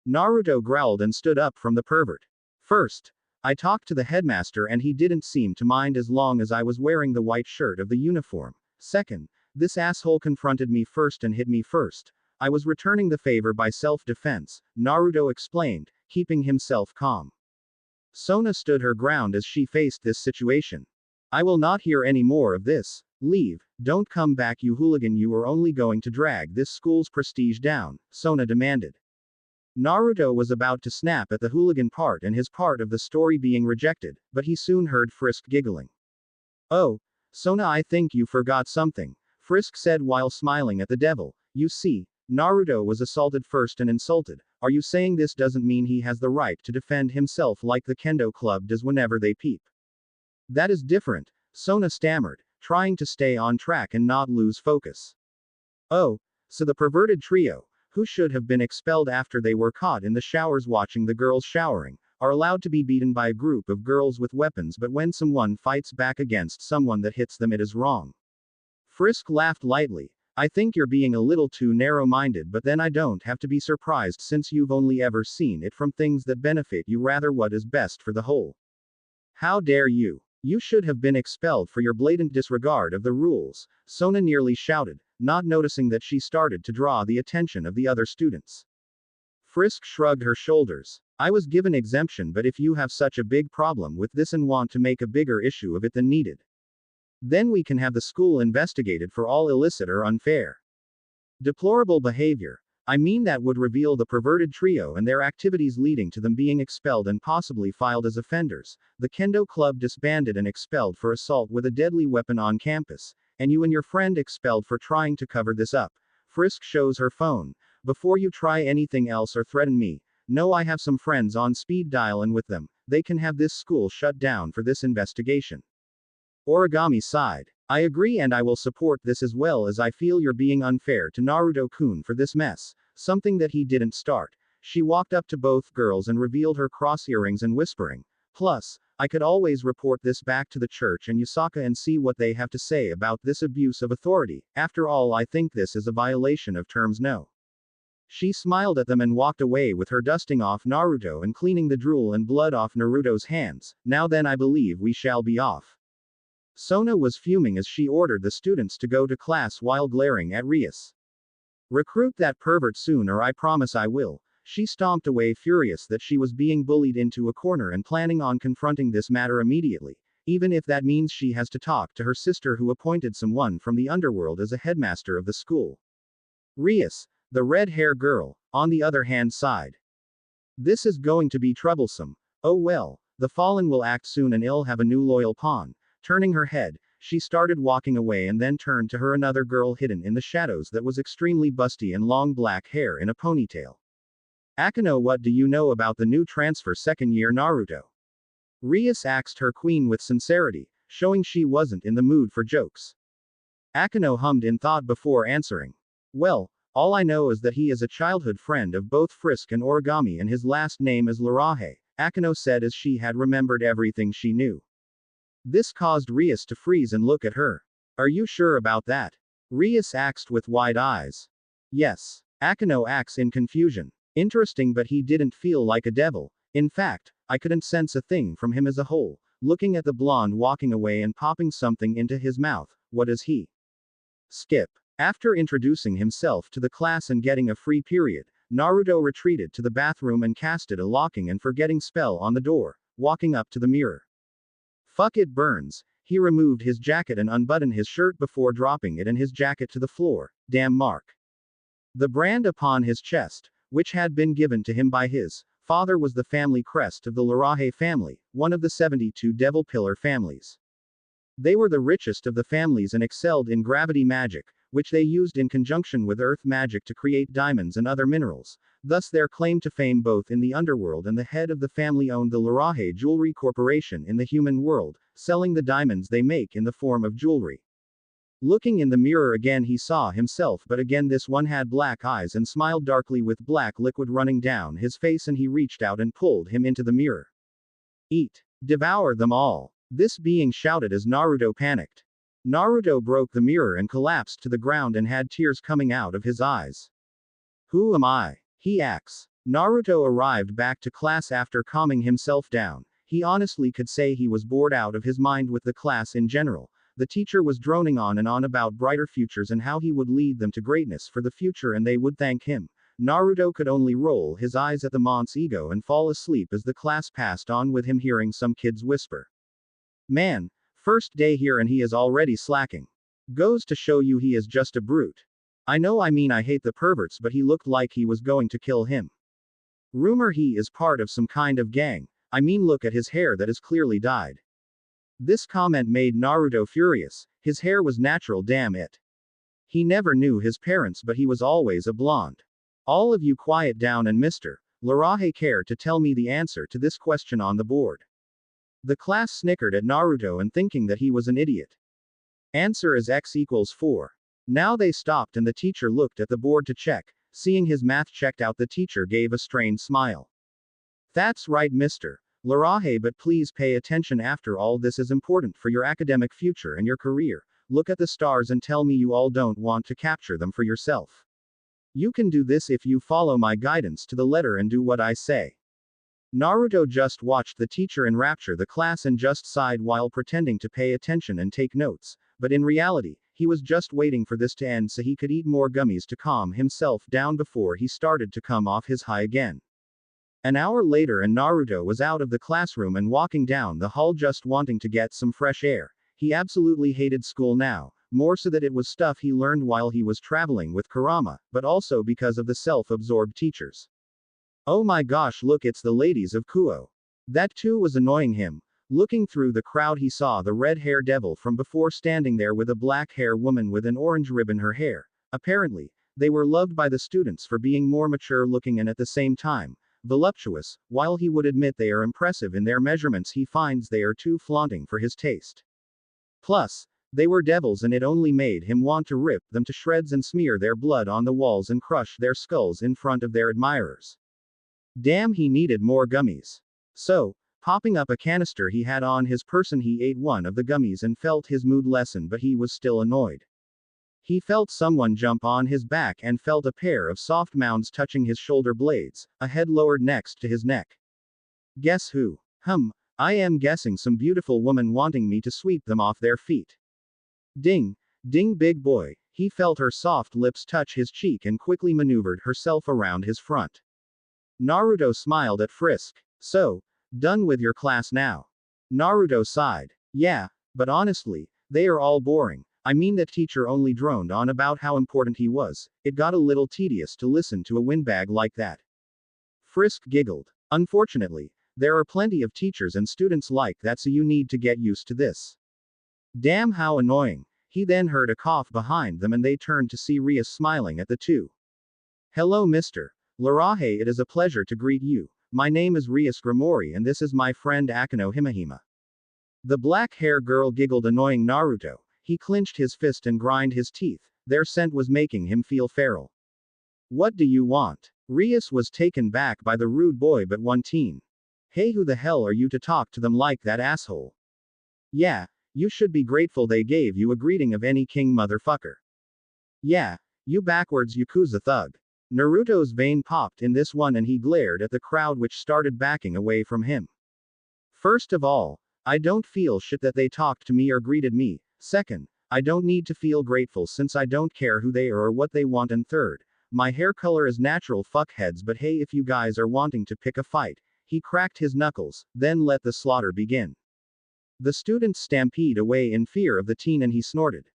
Naruto growled and stood up from the pervert. First, I talked to the headmaster and he didn't seem to mind as long as I was wearing the white shirt of the uniform. Second, this asshole confronted me first and hit me first. I was returning the favor by self-defense, Naruto explained, keeping himself calm. Sona stood her ground as she faced this situation. I will not hear any more of this. Leave, don't come back you hooligan, you are only going to drag this school's prestige down, Sona demanded. Naruto was about to snap at the hooligan part and his part of the story being rejected, but he soon heard Frisk giggling. Oh, Sona, I think you forgot something, Frisk said while smiling at the devil. You see, Naruto was assaulted first and insulted. Are you saying this doesn't mean he has the right to defend himself like the Kendo Club does whenever they peep? That is different, Sona stammered, trying to stay on track and not lose focus. Oh, so the perverted trio, who should have been expelled after they were caught in the showers watching the girls showering, are allowed to be beaten by a group of girls with weapons, but when someone fights back against someone that hits them, it is wrong. Frisk laughed lightly. I think you're being a little too narrow-minded, but then I don't have to be surprised since you've only ever seen it from things that benefit you, rather what is best for the whole. How dare you? You should have been expelled for your blatant disregard of the rules, Sona nearly shouted, not noticing that she started to draw the attention of the other students. Frisk shrugged her shoulders. I was given exemption, but if you have such a big problem with this and want to make a bigger issue of it than needed, then we can have the school investigated for all illicit or unfair, deplorable behavior. I mean, that would reveal the perverted trio and their activities leading to them being expelled and possibly filed as offenders. The Kendo Club disbanded and expelled for assault with a deadly weapon on campus, and you and your friend expelled for trying to cover this up. Frisk shows her phone. Before you try anything else or threaten me, no, I have some friends on speed dial and with them, they can have this school shut down for this investigation. Origami sighed. I agree, and I will support this as well, as I feel you're being unfair to Naruto-kun for this mess, something that he didn't start. She walked up to both girls and revealed her cross earrings and whispering, plus, I could always report this back to the church and Yusaka and see what they have to say about this abuse of authority. After all, I think this is a violation of terms, no? She smiled at them and walked away with her, dusting off Naruto and cleaning the drool and blood off Naruto's hands. Now then, I believe we shall be off. Sona was fuming as she ordered the students to go to class while glaring at Rias. Recruit that pervert soon, or I promise I will. She stomped away, furious that she was being bullied into a corner and planning on confronting this matter immediately, even if that means she has to talk to her sister who appointed someone from the underworld as a headmaster of the school. Rias, the red-hair girl, on the other hand, sighed. This is going to be troublesome. Oh well, the fallen will act soon and I'll have a new loyal pawn. Turning her head, she started walking away and then turned to her another girl hidden in the shadows that was extremely busty and long black hair in a ponytail. Akano, what do you know about the new transfer second year Naruto? Rias asked her queen with sincerity, showing she wasn't in the mood for jokes. Akano hummed in thought before answering. Well, all I know is that he is a childhood friend of both Frisk and Origami and his last name is Larahe, Akano said as she had remembered everything she knew. This caused Rias to freeze and look at her. Are you sure about that? Rias asked with wide eyes. Yes. Akano acts in confusion. Interesting, but he didn't feel like a devil. In fact, I couldn't sense a thing from him as a whole. Looking at the blonde walking away and popping something into his mouth, what does he skip? After introducing himself to the class and getting a free period, Naruto retreated to the bathroom and casted a locking and forgetting spell on the door, walking up to the mirror. Fuck, it burns. He removed his jacket and unbuttoned his shirt before dropping it and his jacket to the floor. Damn mark. The brand upon his chest, which had been given to him by his father, was the family crest of the Larahe family, one of the 72 Devil Pillar families. They were the richest of the families and excelled in gravity magic, which they used in conjunction with earth magic to create diamonds and other minerals. Thus their claim to fame both in the underworld, and the head of the family owned the Larahe Jewelry Corporation in the human world, selling the diamonds they make in the form of jewelry. Looking in the mirror again, he saw himself, but again this one had black eyes and smiled darkly with black liquid running down his face, and he reached out and pulled him into the mirror. Eat. Devour them all. This being shouted as Naruto panicked. Naruto broke the mirror and collapsed to the ground and had tears coming out of his eyes. Who am I? He asks. Naruto arrived back to class after calming himself down. He honestly could say he was bored out of his mind with the class in general. The teacher was droning on and on about brighter futures and how he would lead them to greatness for the future and they would thank him. Naruto could only roll his eyes at the monk's ego and fall asleep as the class passed on, with him hearing some kids whisper. Man, first day here and he is already slacking. Goes to show you he is just a brute. I hate the perverts, but he looked like he was going to kill him. Rumor he is part of some kind of gang. Look at his hair, that is clearly dyed. This comment made Naruto furious. His hair was natural, damn it. He never knew his parents, but he was always a blonde. All of you quiet down and Mr. Larahe care to tell me the answer to this question on the board. The class snickered at Naruto and thinking that he was an idiot. Answer is x equals 4. Now they stopped and the teacher looked at the board to check. Seeing his math checked out, the teacher gave a strained smile. That's right, Mr. Larahe, but please pay attention. After all, this is important for your academic future and your career. Look at the stars and tell me you all don't want to capture them for yourself. You can do this if you follow my guidance to the letter and do what I say. Naruto just watched the teacher enrapture the class and just sighed while pretending to pay attention and take notes, but in reality, he was just waiting for this to end so he could eat more gummies to calm himself down before he started to come off his high again. An hour later and Naruto was out of the classroom and walking down the hall just wanting to get some fresh air. He absolutely hated school now, more so that it was stuff he learned while he was traveling with Kurama, but also because of the self-absorbed teachers. Oh my gosh, look, it's the ladies of Kuo. That too was annoying him. Looking through the crowd, he saw the red-hair devil from before standing there with a black-hair woman with an orange rib in her hair. Apparently, they were loved by the students for being more mature-looking and at the same time voluptuous. While he would admit they are impressive in their measurements, he finds they are too flaunting for his taste. Plus, they were devils and it only made him want to rip them to shreds and smear their blood on the walls and crush their skulls in front of their admirers. Damn, he needed more gummies. So, popping up a canister he had on his person, he ate one of the gummies and felt his mood lessen, but he was still annoyed. He felt someone jump on his back and felt a pair of soft mounds touching his shoulder blades, a head lowered next to his neck. Guess who? I am guessing some beautiful woman wanting me to sweep them off their feet. Ding, ding, big boy. He felt her soft lips touch his cheek and quickly maneuvered herself around his front. Naruto smiled at Frisk. So, done with your class now? Naruto sighed. Yeah, but honestly, they are all boring. That teacher only droned on about how important he was. It got a little tedious to listen to a windbag like that. Frisk giggled. Unfortunately, there are plenty of teachers and students like that, so you need to get used to this. Damn, how annoying. He then heard a cough behind them and they turned to see Rias smiling at the two. Hello, Mr. Larahe, it is a pleasure to greet you. My name is Rias Grimori and this is my friend Akano Himahima. The black-hair girl giggled, annoying Naruto. He clenched his fist and grind his teeth. Their scent was making him feel feral. What do you want? Rias was taken back by the rude boy but one teen. Hey, who the hell are you to talk to them like that, asshole? Yeah, you should be grateful they gave you a greeting of any king, motherfucker. Yeah, you backwards Yakuza thug. Naruto's vein popped in this one and he glared at the crowd which started backing away from him. First of all, I don't feel shit that they talked to me or greeted me. Second, I don't need to feel grateful since I don't care who they are or what they want. And third, my hair color is natural, fuckheads, but hey, if you guys are wanting to pick a fight. He cracked his knuckles, then let the slaughter begin. The students stampede away in fear of the teen and he snorted.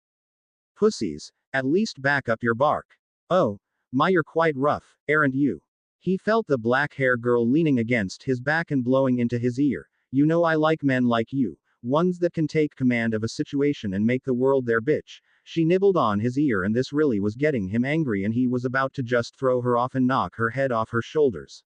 Pussies, at least back up your bark. Oh, my, you're quite rough, aren't you? He felt the black-hair girl leaning against his back and blowing into his ear. You know I like men like you. Ones that can take command of a situation and make the world their bitch. She nibbled on his ear and this really was getting him angry and he was about to just throw her off and knock her head off her shoulders.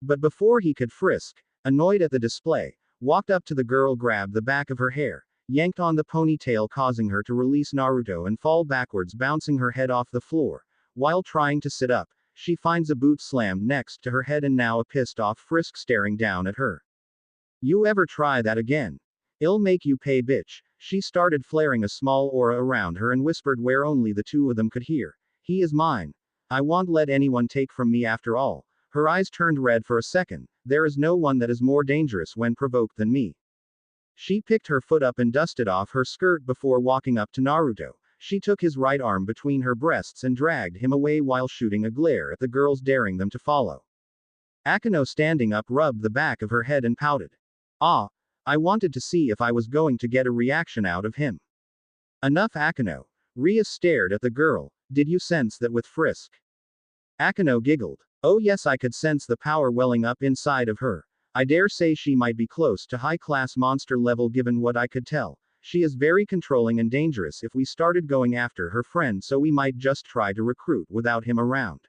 But before he could frisk, annoyed at the display, walked up to the girl, grabbed the back of her hair, yanked on the ponytail, causing her to release Naruto and fall backwards, bouncing her head off the floor. While trying to sit up, she finds a boot slammed next to her head and now a pissed off Frisk staring down at her. "You ever try that again? I'll make you pay, bitch." She started flaring a small aura around her and whispered where only the two of them could hear. "He is mine. I won't let anyone take from me after all." Her eyes turned red for a second. "There is no one that is more dangerous when provoked than me." She picked her foot up and dusted off her skirt before walking up to Naruto. She took his right arm between her breasts and dragged him away while shooting a glare at the girls, daring them to follow. Akeno, standing up, rubbed the back of her head and pouted. "Ah, I wanted to see if I was going to get a reaction out of him." "Enough, Akeno." Ria stared at the girl. "Did you sense that with Frisk?" Akeno giggled. "Oh yes, I could sense the power welling up inside of her. I dare say she might be close to high-class monster level given what I could tell. She is very controlling and dangerous if we started going after her friend, so we might just try to recruit without him around."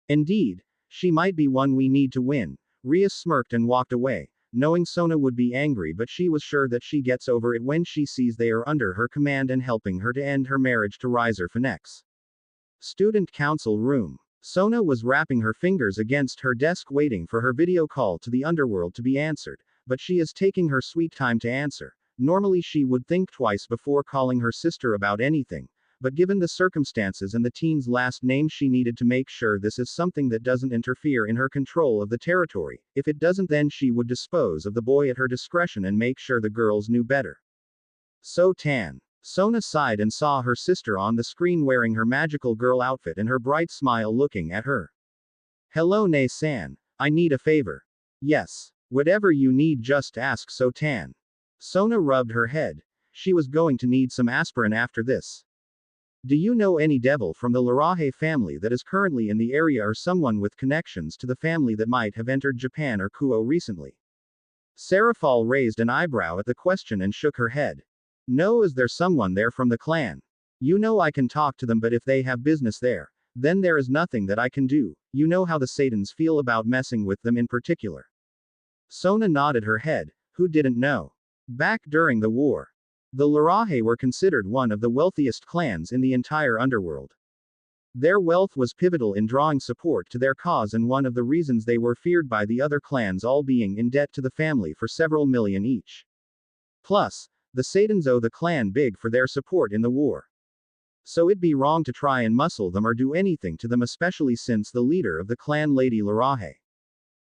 "Indeed. She might be one we need to win." Ria smirked and walked away, knowing Sona would be angry, but she was sure that she gets over it when she sees they are under her command and helping her to end her marriage to Riser Phoenix. Student council room. Sona was wrapping her fingers against her desk waiting for her video call to the underworld to be answered, but she is taking her sweet time to answer. Normally she would think twice before calling her sister about anything, but given the circumstances and the teen's last name, she needed to make sure this is something that doesn't interfere in her control of the territory. If it doesn't, then she would dispose of the boy at her discretion and make sure the girls knew better. "So Tan." Sona sighed and saw her sister on the screen wearing her magical girl outfit and her bright smile looking at her. "Hello, Ne-san. I need a favor." "Yes. Whatever you need, just ask." So Tan. Sona rubbed her head. She was going to need some aspirin after this. "Do you know any devil from the Larahe family that is currently in the area, or someone with connections to the family that might have entered Japan or Kuo recently?" Serafal raised an eyebrow at the question and shook her head. "No. Is there someone there from the clan? You know, I can talk to them, but if they have business there, then there is nothing that I can do. You know how the Satans feel about messing with them in particular." Sona nodded her head. Who didn't know? Back during the war, the Larahe were considered one of the wealthiest clans in the entire underworld. Their wealth was pivotal in drawing support to their cause and one of the reasons they were feared by the other clans, all being in debt to the family for several million each. Plus, the Satans owe the clan big for their support in the war. So it'd be wrong to try and muscle them or do anything to them, especially since the leader of the clan, Lady Larahe,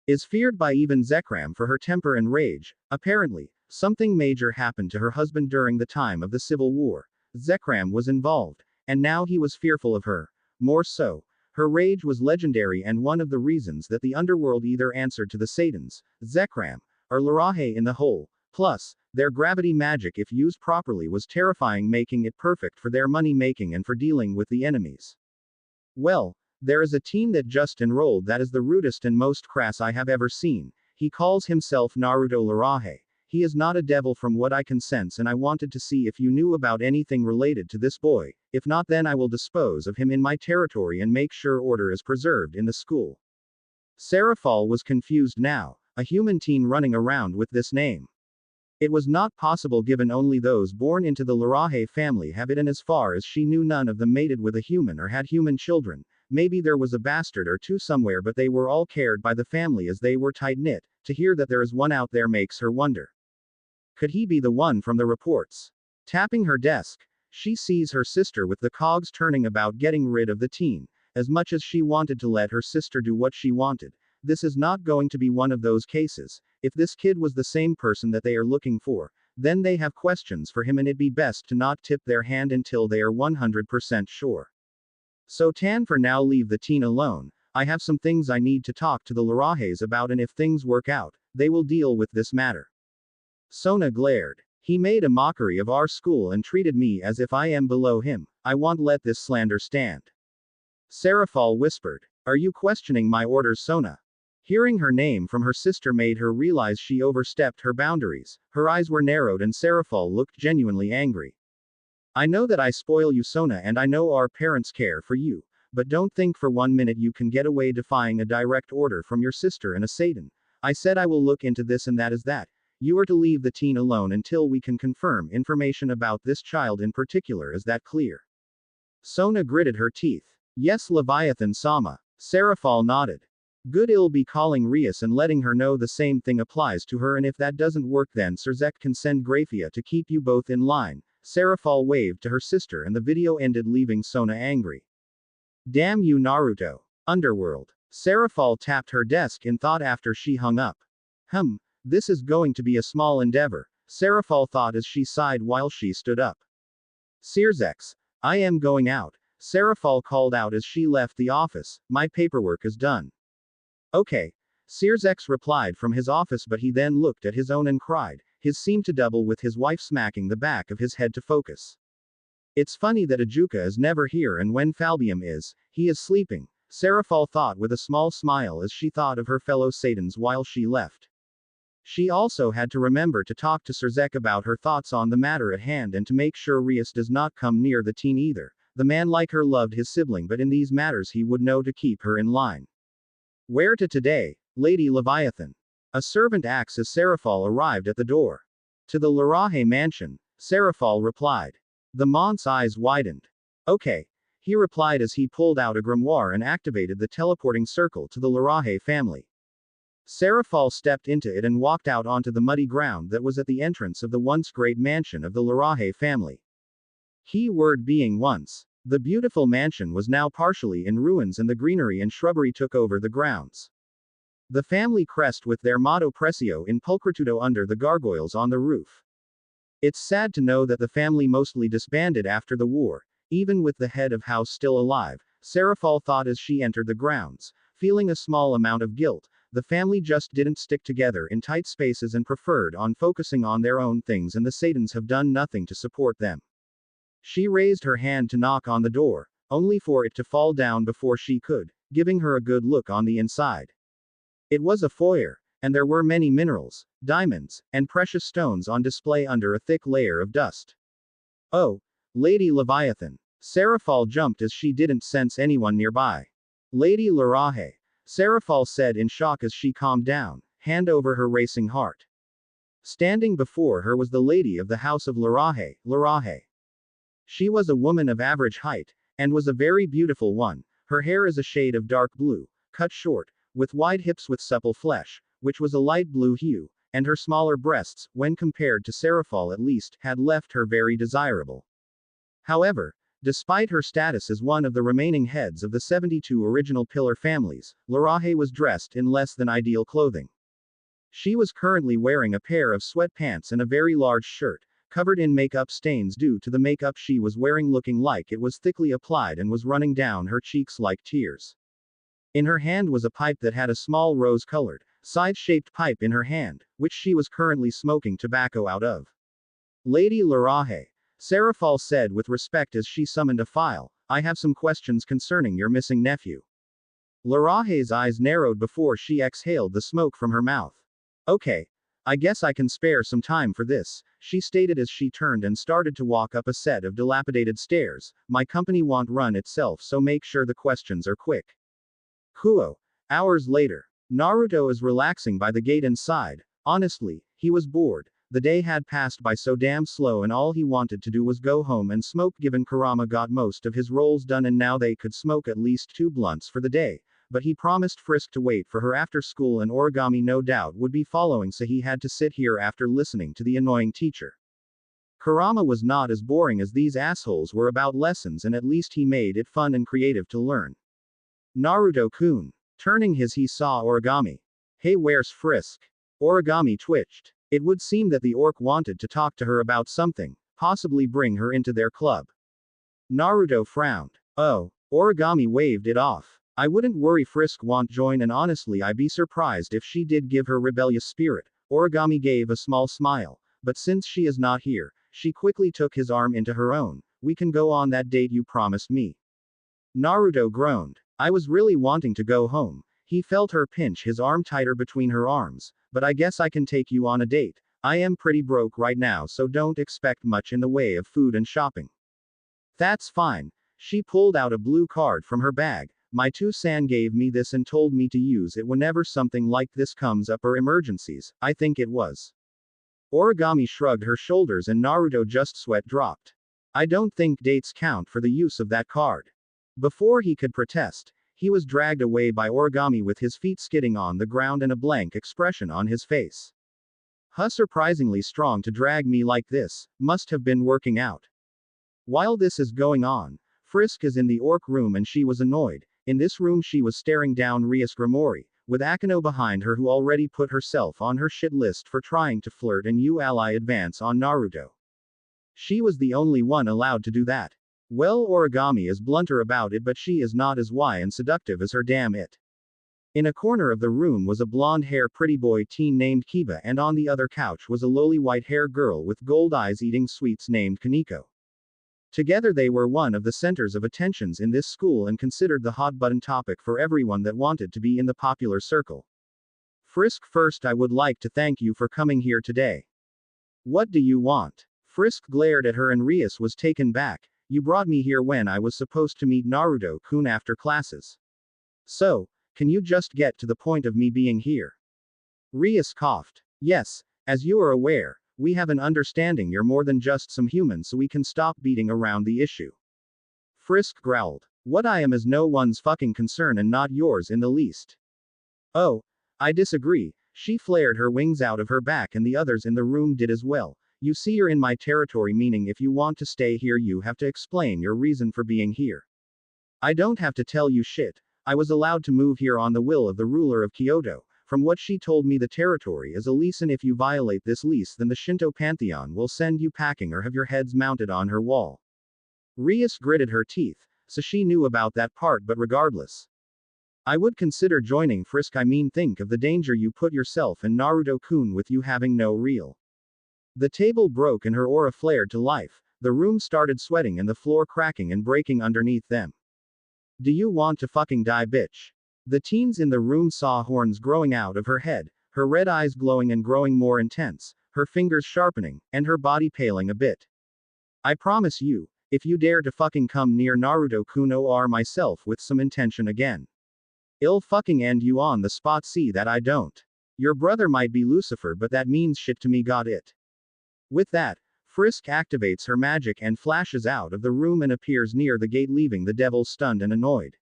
is feared by even Zekram for her temper and rage. Apparently, something major happened to her husband during the time of the Civil War. Zekram was involved, and now he was fearful of her. More so, her rage was legendary and one of the reasons that the underworld either answered to the Satans, Zekram, or Larahe in the whole. Plus, their gravity magic, if used properly, was terrifying, making it perfect for their money making and for dealing with the enemies. "Well, there is a teen that just enrolled that is the rudest and most crass I have ever seen. He calls himself Naruto Larahe. He is not a devil from what I can sense, and I wanted to see if you knew about anything related to this boy. If not, then I will dispose of him in my territory and make sure order is preserved in the school." Serafal was confused now. A human teen running around with this name. It was not possible, given only those born into the Larahe family have it, and as far as she knew, none of them mated with a human or had human children. Maybe there was a bastard or two somewhere, but they were all cared by the family as they were tight-knit. To hear that there is one out there makes her wonder. Could he be the one from the reports? Tapping her desk, she sees her sister with the cogs turning about getting rid of the teen. As much as she wanted to let her sister do what she wanted, this is not going to be one of those cases. If this kid was the same person that they are looking for, then they have questions for him, and it'd be best to not tip their hand until they are 100% sure. So Tan, for now leave the teen alone. I have some things I need to talk to the Larahes about, and if things work out, they will deal with this matter. Sona glared. He made a mockery of our school and treated me as if I am below him. I won't let this slander stand. Serafal whispered. Are you questioning my orders, Sona? Hearing her name from her sister made her realize she overstepped her boundaries. Her eyes were narrowed and Serafal looked genuinely angry. I know that I spoil you, Sona, and I know our parents care for you, but don't think for 1 minute you can get away defying a direct order from your sister and a Satan. I said I will look into this, and that is that. You are to leave the teen alone until we can confirm information about this child in particular. Is that clear? Sona gritted her teeth. Yes, Leviathan Sama. Seraphal nodded. Good, I'll be calling Rias and letting her know the same thing applies to her, and if that doesn't work then Serzek can send Grafia to keep you both in line. Seraphal waved to her sister and the video ended, leaving Sona angry. Damn you, Naruto. Underworld. Seraphal tapped her desk in thought after she hung up. This is going to be a small endeavor, Seraphal thought as she sighed while she stood up. Serzek, I am going out, Seraphal called out as she left the office. My paperwork is done. Okay. Serzek replied from his office, but he then looked at his own and cried. His seemed to double with his wife smacking the back of his head to focus. It's funny that Ajuka is never here, and when Falbium is, he is sleeping, Seraphal thought with a small smile as she thought of her fellow Satans while she left. She also had to remember to talk to Serzek about her thoughts on the matter at hand and to make sure Rias does not come near the teen either. The man like her loved his sibling, but in these matters he would know to keep her in line. Where to today, Lady Leviathan? A servant asked as Seraphal arrived at the door. To the Larahe mansion, Seraphal replied. The mont's eyes widened. Okay, he replied as he pulled out a grimoire and activated the teleporting circle to the Larahe family. Seraphal stepped into it and walked out onto the muddy ground that was at the entrance of the once great mansion of the Larahe family. Key word being once. The beautiful mansion was now partially in ruins and the greenery and shrubbery took over the grounds. The family crest with their motto Precio in pulchritudo under the gargoyles on the roof. It's sad to know that the family mostly disbanded after the war, even with the head of house still alive, Seraphal thought as she entered the grounds. Feeling a small amount of guilt, the family just didn't stick together in tight spaces and preferred on focusing on their own things, and the Satans have done nothing to support them. She raised her hand to knock on the door, only for it to fall down before she could, giving her a good look on the inside. It was a foyer, and there were many minerals, diamonds, and precious stones on display under a thick layer of dust. Oh, Lady Leviathan. Seraphal jumped as she didn't sense anyone nearby. Lady Larahe. Seraphal said in shock as she calmed down, hand over her racing heart. Standing before her was the lady of the house of Larahe, Larahe. She was a woman of average height, and was a very beautiful one. Her hair is a shade of dark blue, cut short, with wide hips with supple flesh, which was a light blue hue, and her smaller breasts, when compared to Seraphal at least, had left her very desirable. However, despite her status as one of the remaining heads of the 72 original pillar families, Larahe was dressed in less than ideal clothing. She was currently wearing a pair of sweatpants and a very large shirt, covered in makeup stains due to the makeup she was wearing, looking like it was thickly applied and was running down her cheeks like tears. In her hand was a pipe that had a small rose-colored, side-shaped pipe in her hand, which she was currently smoking tobacco out of. Lady Larahe. Seraphal said with respect as she summoned a file, I have some questions concerning your missing nephew. Larahe's eyes narrowed before she exhaled the smoke from her mouth. Okay. I guess I can spare some time for this, she stated as she turned and started to walk up a set of dilapidated stairs. My company won't run itself, so make sure the questions are quick. Kuo. Hours later. Naruto is relaxing by the gate inside. Honestly, he was bored. The day had passed by so damn slow and all he wanted to do was go home and smoke, given Kurama got most of his roles done and now they could smoke at least 2 blunts for the day. But he promised Frisk to wait for her after school and Origami no doubt would be following, so he had to sit here after listening to the annoying teacher. Kurama was not as boring as these assholes were about lessons, and at least he made it fun and creative to learn. Naruto-kun. Turning he saw Origami. Hey, where's Frisk? Origami twitched. It would seem that the orc wanted to talk to her about something, possibly bring her into their club. Naruto frowned. Oh. Origami waved it off. I wouldn't worry, Frisk won't join, and honestly I'd be surprised if she did give her rebellious spirit. Origami gave a small smile, but since she is not here, she quickly took his arm into her own. We can go on that date you promised me. Naruto groaned. I was really wanting to go home. He felt her pinch his arm tighter between her arms. But I guess I can take you on a date. I am pretty broke right now, so don't expect much in the way of food and shopping. That's fine. She pulled out a blue card from her bag. My two-san gave me this and told me to use it whenever something like this comes up or emergencies, I think it was. Origami shrugged her shoulders and Naruto just sweat dropped. I don't think dates count for the use of that card. Before he could protest, he was dragged away by Origami with his feet skidding on the ground and a blank expression on his face. Huh, surprisingly strong to drag me like this, must have been working out. While this is going on, Frisk is in the orc room and she was annoyed. In this room she was staring down Rias Grimori, with Akano behind her who already put herself on her shit list for trying to flirt and ally advance on Naruto. She was the only one allowed to do that. Well, Origami is blunter about it, but she is not as wise and seductive as her damn it. In a corner of the room was a blonde-hair pretty boy teen named Kiba, and on the other couch was a lowly white-haired girl with gold eyes eating sweets named Kaneko. Together they were one of the centers of attentions in this school and considered the hot-button topic for everyone that wanted to be in the popular circle. Frisk, first I would like to thank you for coming here today. What do you want? Frisk glared at her and Rias was taken back. You brought me here when I was supposed to meet Naruto-kun after classes. So, can you just get to the point of me being here? Rias coughed. Yes, as you are aware, we have an understanding you're more than just some human, so we can stop beating around the issue. Frisk growled. What I am is no one's fucking concern and not yours in the least. Oh, I disagree. She flared her wings out of her back and the others in the room did as well. You see, you're in my territory, meaning if you want to stay here you have to explain your reason for being here. I don't have to tell you shit. I was allowed to move here on the will of the ruler of Kyoto. From what she told me, the territory is a lease, and if you violate this lease then the Shinto pantheon will send you packing or have your heads mounted on her wall. Rias gritted her teeth, so she knew about that part, but regardless. I would consider joining Frisk. I mean, think of the danger you put yourself and Naruto-kun with you having no real. The table broke and her aura flared to life. The room started sweating and the floor cracking and breaking underneath them. Do you want to fucking die, bitch? The teens in the room saw horns growing out of her head, her red eyes glowing and growing more intense, her fingers sharpening, and her body paling a bit. I promise you, if you dare to fucking come near Naruto-kun or myself with some intention again, I'll fucking end you on the spot. See that I don't. Your brother might be Lucifer, but that means shit to me, got it? With that, Frisk activates her magic and flashes out of the room and appears near the gate, leaving the devils stunned and annoyed.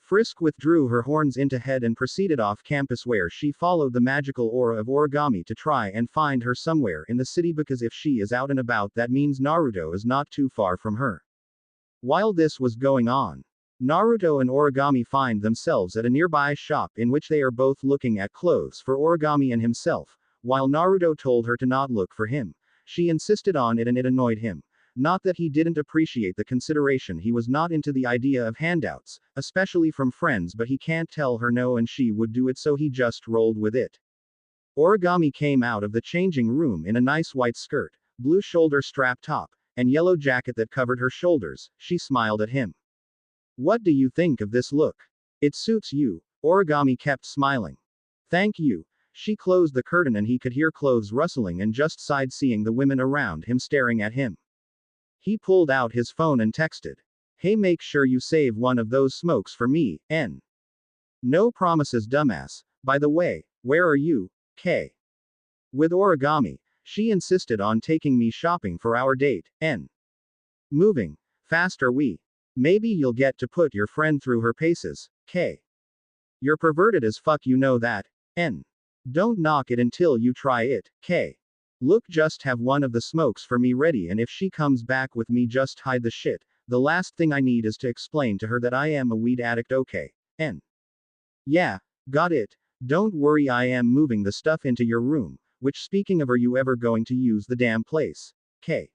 Frisk withdrew her horns into head and proceeded off campus, where she followed the magical aura of Origami to try and find her somewhere in the city, because if she is out and about that means Naruto is not too far from her. While this was going on, Naruto and Origami find themselves at a nearby shop in which they are both looking at clothes for Origami and himself. While Naruto told her to not look for him, she insisted on it and it annoyed him. Not that he didn't appreciate the consideration, he was not into the idea of handouts, especially from friends, but he can't tell her no and she would do it, so he just rolled with it. Origami came out of the changing room in a nice white skirt, blue shoulder strap top, and yellow jacket that covered her shoulders. She smiled at him. What do you think of this look? It suits you. Origami kept smiling. Thank you. She closed the curtain and he could hear clothes rustling and just sighed, seeing the women around him staring at him. He pulled out his phone and texted. Hey, make sure you save one of those smokes for me, N. No promises, dumbass. By the way, where are you, K? With Origami. She insisted on taking me shopping for our date, N. Moving fast are we? Maybe you'll get to put your friend through her paces, K. You're perverted as fuck, you know that, N. Don't knock it until you try it, K. Look, just have one of the smokes for me ready, and if she comes back with me just hide the shit. The last thing I need is to explain to her that I am a weed addict, okay? N. Yeah, got it. Don't worry, I am moving the stuff into your room, which, speaking of, are you ever going to use the damn place? K.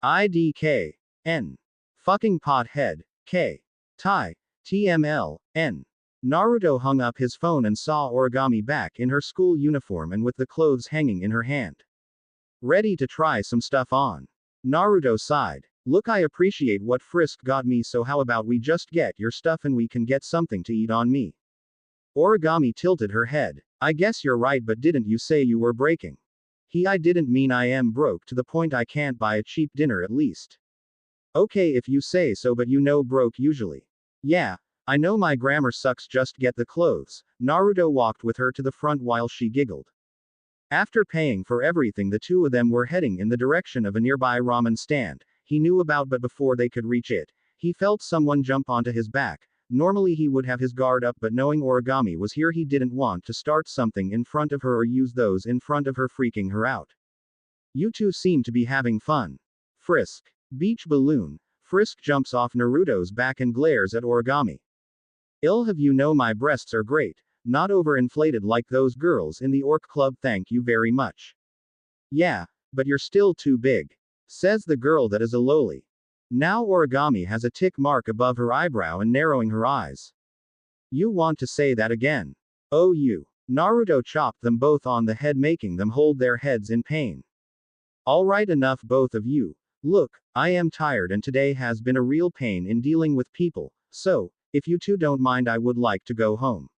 IDK. N. Fucking pothead, K. Tie. TML, N. Naruto hung up his phone and saw Origami back in her school uniform and with the clothes hanging in her hand. Ready to try some stuff on. Naruto sighed. Look, I appreciate what Frisk got me, so how about we just get your stuff and we can get something to eat on me? Origami tilted her head. I guess you're right, but didn't you say you were breaking? I didn't mean I am broke to the point I can't buy a cheap dinner at least. Okay if you say so, but you know broke usually. Yeah, I know my grammar sucks, just get the clothes. Naruto walked with her to the front while she giggled. After paying for everything, the two of them were heading in the direction of a nearby ramen stand he knew about, but before they could reach it, he felt someone jump onto his back. Normally he would have his guard up, but knowing Origami was here, he didn't want to start something in front of her or use those in front of her, freaking her out. You two seem to be having fun. Frisk. Beach balloon. Frisk jumps off Naruto's back and glares at Origami. I'll have you know my breasts are great, not overinflated like those girls in the orc club, thank you very much. Yeah, but you're still too big, says the girl that is a loli. Now Origami has a tick mark above her eyebrow and narrowing her eyes. You want to say that again? Oh you. Naruto chopped them both on the head, making them hold their heads in pain. Alright, enough both of you. Look, I am tired and today has been a real pain in dealing with people, so, if you two don't mind, I would like to go home.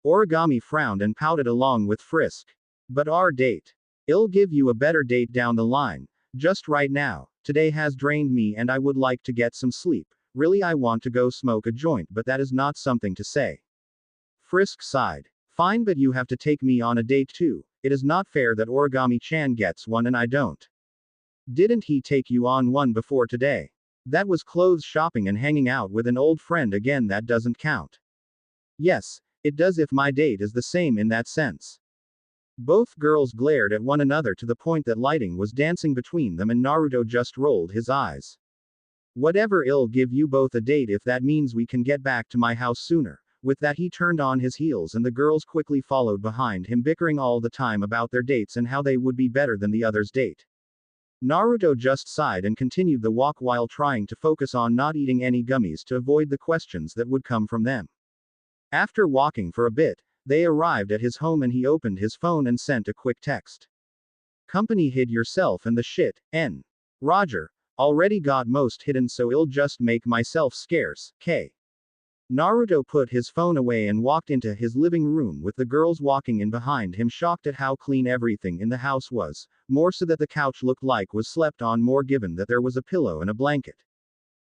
Origami frowned and pouted along with Frisk. But our date. I'll give you a better date down the line. Just right now, today has drained me and I would like to get some sleep. Really, I want to go smoke a joint, but that is not something to say. Frisk sighed. Fine, but you have to take me on a date too. It is not fair that Origami-chan gets one and I don't. Didn't he take you on one before today? That was clothes shopping and hanging out with an old friend again, that doesn't count. Yes, it does if my date is the same in that sense. Both girls glared at one another to the point that lighting was dancing between them, and Naruto just rolled his eyes. Whatever, I'll give you both a date if that means we can get back to my house sooner. With that he turned on his heels and the girls quickly followed behind him, bickering all the time about their dates and how they would be better than the other's date. Naruto just sighed and continued the walk while trying to focus on not eating any gummies to avoid the questions that would come from them. After walking for a bit, they arrived at his home and he opened his phone and sent a quick text. Company hid yourself and the shit, N. Roger. Already got most hidden, so I'll just make myself scarce, K. Naruto put his phone away and walked into his living room with the girls walking in behind him, shocked at how clean everything in the house was, more so that the couch looked like was slept on more given that there was a pillow and a blanket.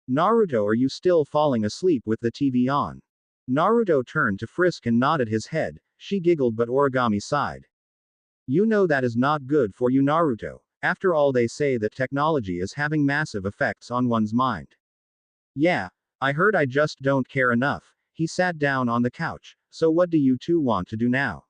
Naruto, are you still falling asleep with the TV on? Naruto turned to Frisk and nodded his head. She giggled, but Origami sighed. You know that is not good for you, Naruto. After all, they say that technology is having massive effects on one's mind. Yeah, I heard, I just don't care enough. He sat down on the couch. So what do you two want to do now?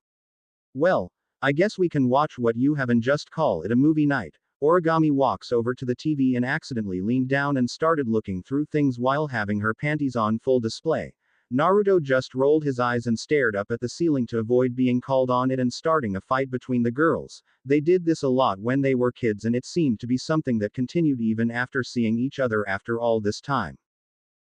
Well, I guess we can watch what you have and just call it a movie night. Origami walks over to the TV and accidentally leaned down and started looking through things while having her panties on full display. Naruto just rolled his eyes and stared up at the ceiling to avoid being called on it and starting a fight between the girls. They did this a lot when they were kids and it seemed to be something that continued even after seeing each other after all this time.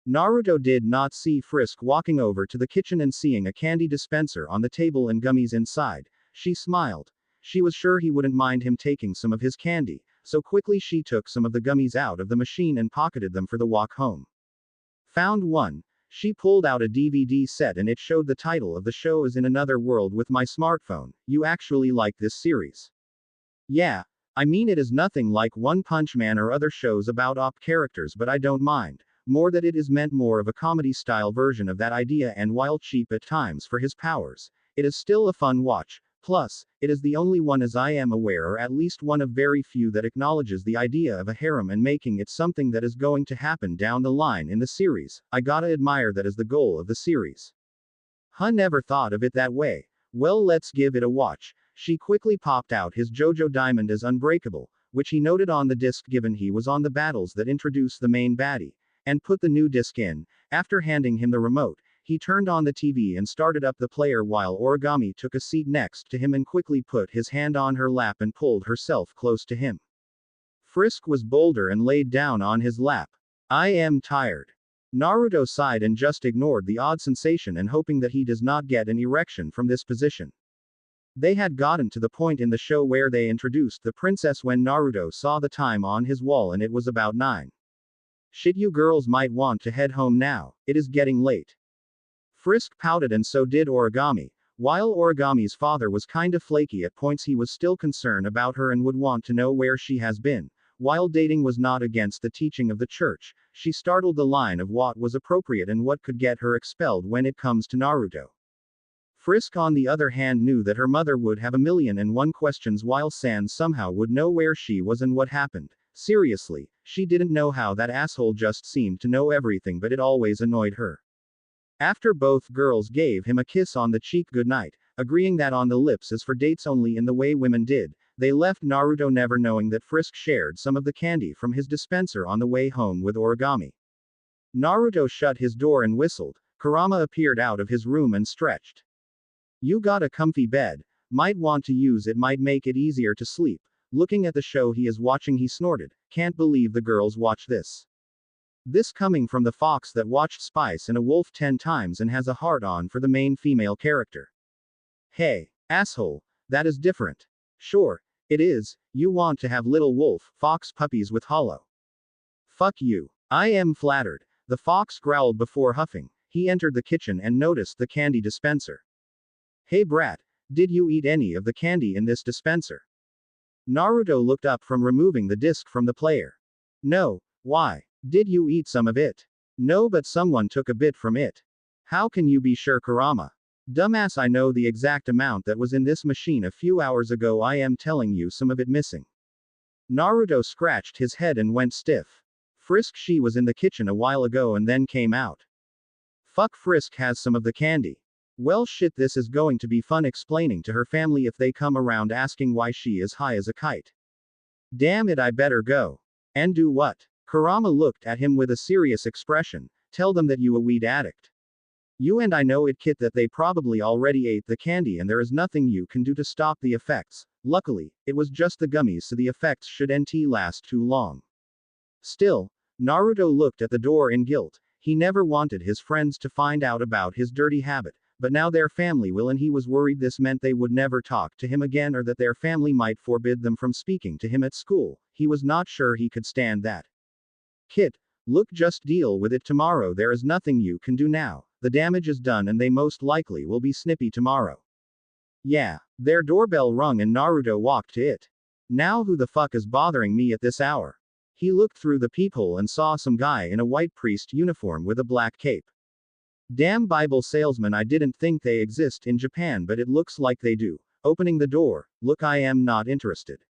Naruto did not see Frisk walking over to the kitchen and seeing a candy dispenser on the table and gummies inside. She smiled. She was sure he wouldn't mind him taking some of his candy, so quickly she took some of the gummies out of the machine and pocketed them for the walk home. Found one. She pulled out a DVD set and it showed the title of the show is In Another World with my smartphone. You actually like this series? Yeah. I mean, it is nothing like One Punch Man or other shows about op characters, but I don't mind. More that it is meant more of a comedy-style version of that idea, and while cheap at times for his powers, it is still a fun watch. Plus, it is the only one as I am aware, or at least one of very few, that acknowledges the idea of a harem and making it something that is going to happen down the line in the series. I gotta admire that as the goal of the series. Huh, never thought of it that way. Well, let's give it a watch. She quickly popped out his JoJo Diamond as Unbreakable, which he noted on the disc given he was on the battles that introduce the main baddie, and put the new disc in. After handing him the remote, he turned on the TV and started up the player while Origami took a seat next to him and quickly put his hand on her lap and pulled herself close to him. Frisk was bolder and laid down on his lap. I am tired. Naruto sighed and just ignored the odd sensation and hoping that he does not get an erection from this position. They had gotten to the point in the show where they introduced the princess when Naruto saw the time on his wall and it was about 9. Shit, you girls might want to head home now. It is getting late. Frisk pouted and so did Origami. While Origami's father was kinda flaky at points, he was still concerned about her and would want to know where she has been. While dating was not against the teaching of the church, she startled the line of what was appropriate and what could get her expelled when it comes to Naruto. Frisk on the other hand knew that her mother would have a million and one questions while San somehow would know where she was and what happened. Seriously, she didn't know how that asshole just seemed to know everything, but it always annoyed her. After both girls gave him a kiss on the cheek goodnight, agreeing that on the lips is for dates only in the way women did, they left Naruto never knowing that Frisk shared some of the candy from his dispenser on the way home with Origami. Naruto shut his door and whistled. Kurama appeared out of his room and stretched. "You got a comfy bed. Might want to use it, might make it easier to sleep." Looking at the show he is watching, he snorted. "Can't believe the girls watch this." This coming from the fox that watched Spice and a Wolf 10 times and has a heart-on for the main female character. "Hey, asshole, that is different." "Sure, it is, you want to have little wolf, fox puppies with hollow." "Fuck you. I am flattered." The fox growled before huffing. He entered the kitchen and noticed the candy dispenser. "Hey brat, did you eat any of the candy in this dispenser?" Naruto looked up from removing the disc from the player. "No, why? Did you eat some of it?" "No, but someone took a bit from it." "How can you be sure, Kurama?" "Dumbass, I know the exact amount that was in this machine a few hours ago. I am telling you some of it missing." Naruto scratched his head and went stiff. "Frisk, she was in the kitchen a while ago and then came out." "Fuck, Frisk has some of the candy." "Well shit, this is going to be fun explaining to her family if they come around asking why she is high as a kite." "Damn it, I better go." "And do what?" Kurama looked at him with a serious expression. "Tell them that you a weed addict. You and I know it, Kit, that they probably already ate the candy and there is nothing you can do to stop the effects. Luckily, it was just the gummies, so the effects shouldn't last too long." Still, Naruto looked at the door in guilt. He never wanted his friends to find out about his dirty habit, but now their family will, and he was worried this meant they would never talk to him again or that their family might forbid them from speaking to him at school. He was not sure he could stand that. "Kid, look, just deal with it tomorrow. There is nothing you can do now. The damage is done and they most likely will be snippy tomorrow." "Yeah." Their doorbell rung and Naruto walked to it. "Now who the fuck is bothering me at this hour?" He looked through the peephole and saw some guy in a white priest uniform with a black cape. "Damn Bible salesman, I didn't think they exist in Japan, but it looks like they do." Opening the door, "Look, I am not interested."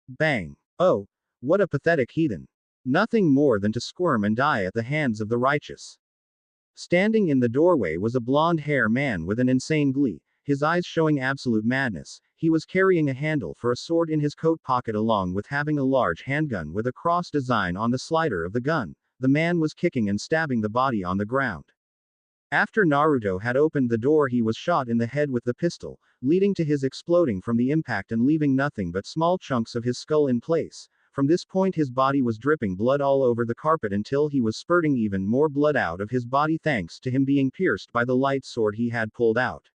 Bang. "Oh, what a pathetic heathen. Nothing more than to squirm and die at the hands of the righteous." Standing in the doorway was a blonde-haired man with an insane glee, his eyes showing absolute madness. He was carrying a handle for a sword in his coat pocket along with having a large handgun with a cross design on the slider of the gun. The man was kicking and stabbing the body on the ground. After Naruto had opened the door, he was shot in the head with the pistol, leading to his exploding from the impact and leaving nothing but small chunks of his skull in place. From this point his body was dripping blood all over the carpet until he was spurting even more blood out of his body thanks to him being pierced by the light sword he had pulled out.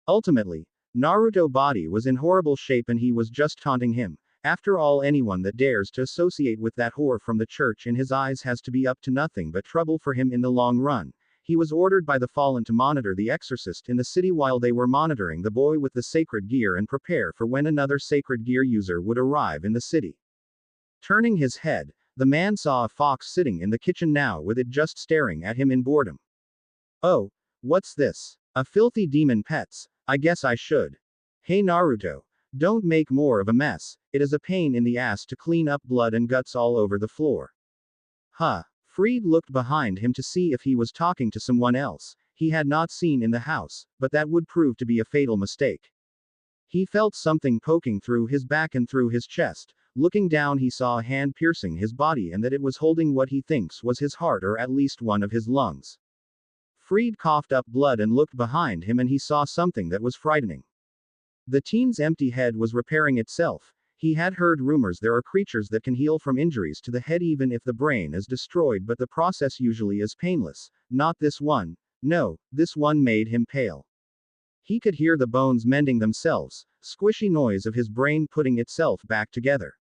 Ultimately, Naruto's body was in horrible shape and he was just taunting him. After all, anyone that dares to associate with that whore from the church in his eyes has to be up to nothing but trouble for him in the long run. He was ordered by the Fallen to monitor the exorcist in the city while they were monitoring the boy with the sacred gear and prepare for when another sacred gear user would arrive in the city. Turning his head, the man saw a fox sitting in the kitchen now with it just staring at him in boredom. "Oh, what's this? A filthy demon pets. I guess I should. Hey Naruto, don't make more of a mess. It is a pain in the ass to clean up blood and guts all over the floor." Huh. Fried looked behind him to see if he was talking to someone else he had not seen in the house, but that would prove to be a fatal mistake. He felt something poking through his back and through his chest. Looking down, he saw a hand piercing his body and that it was holding what he thinks was his heart or at least one of his lungs. Fried coughed up blood and looked behind him and he saw something that was frightening. The teen's empty head was repairing itself. He had heard rumors there are creatures that can heal from injuries to the head even if the brain is destroyed, but the process usually is painless. Not this one. No, this one made him pale. He could hear the bones mending themselves, squishy noise of his brain putting itself back together.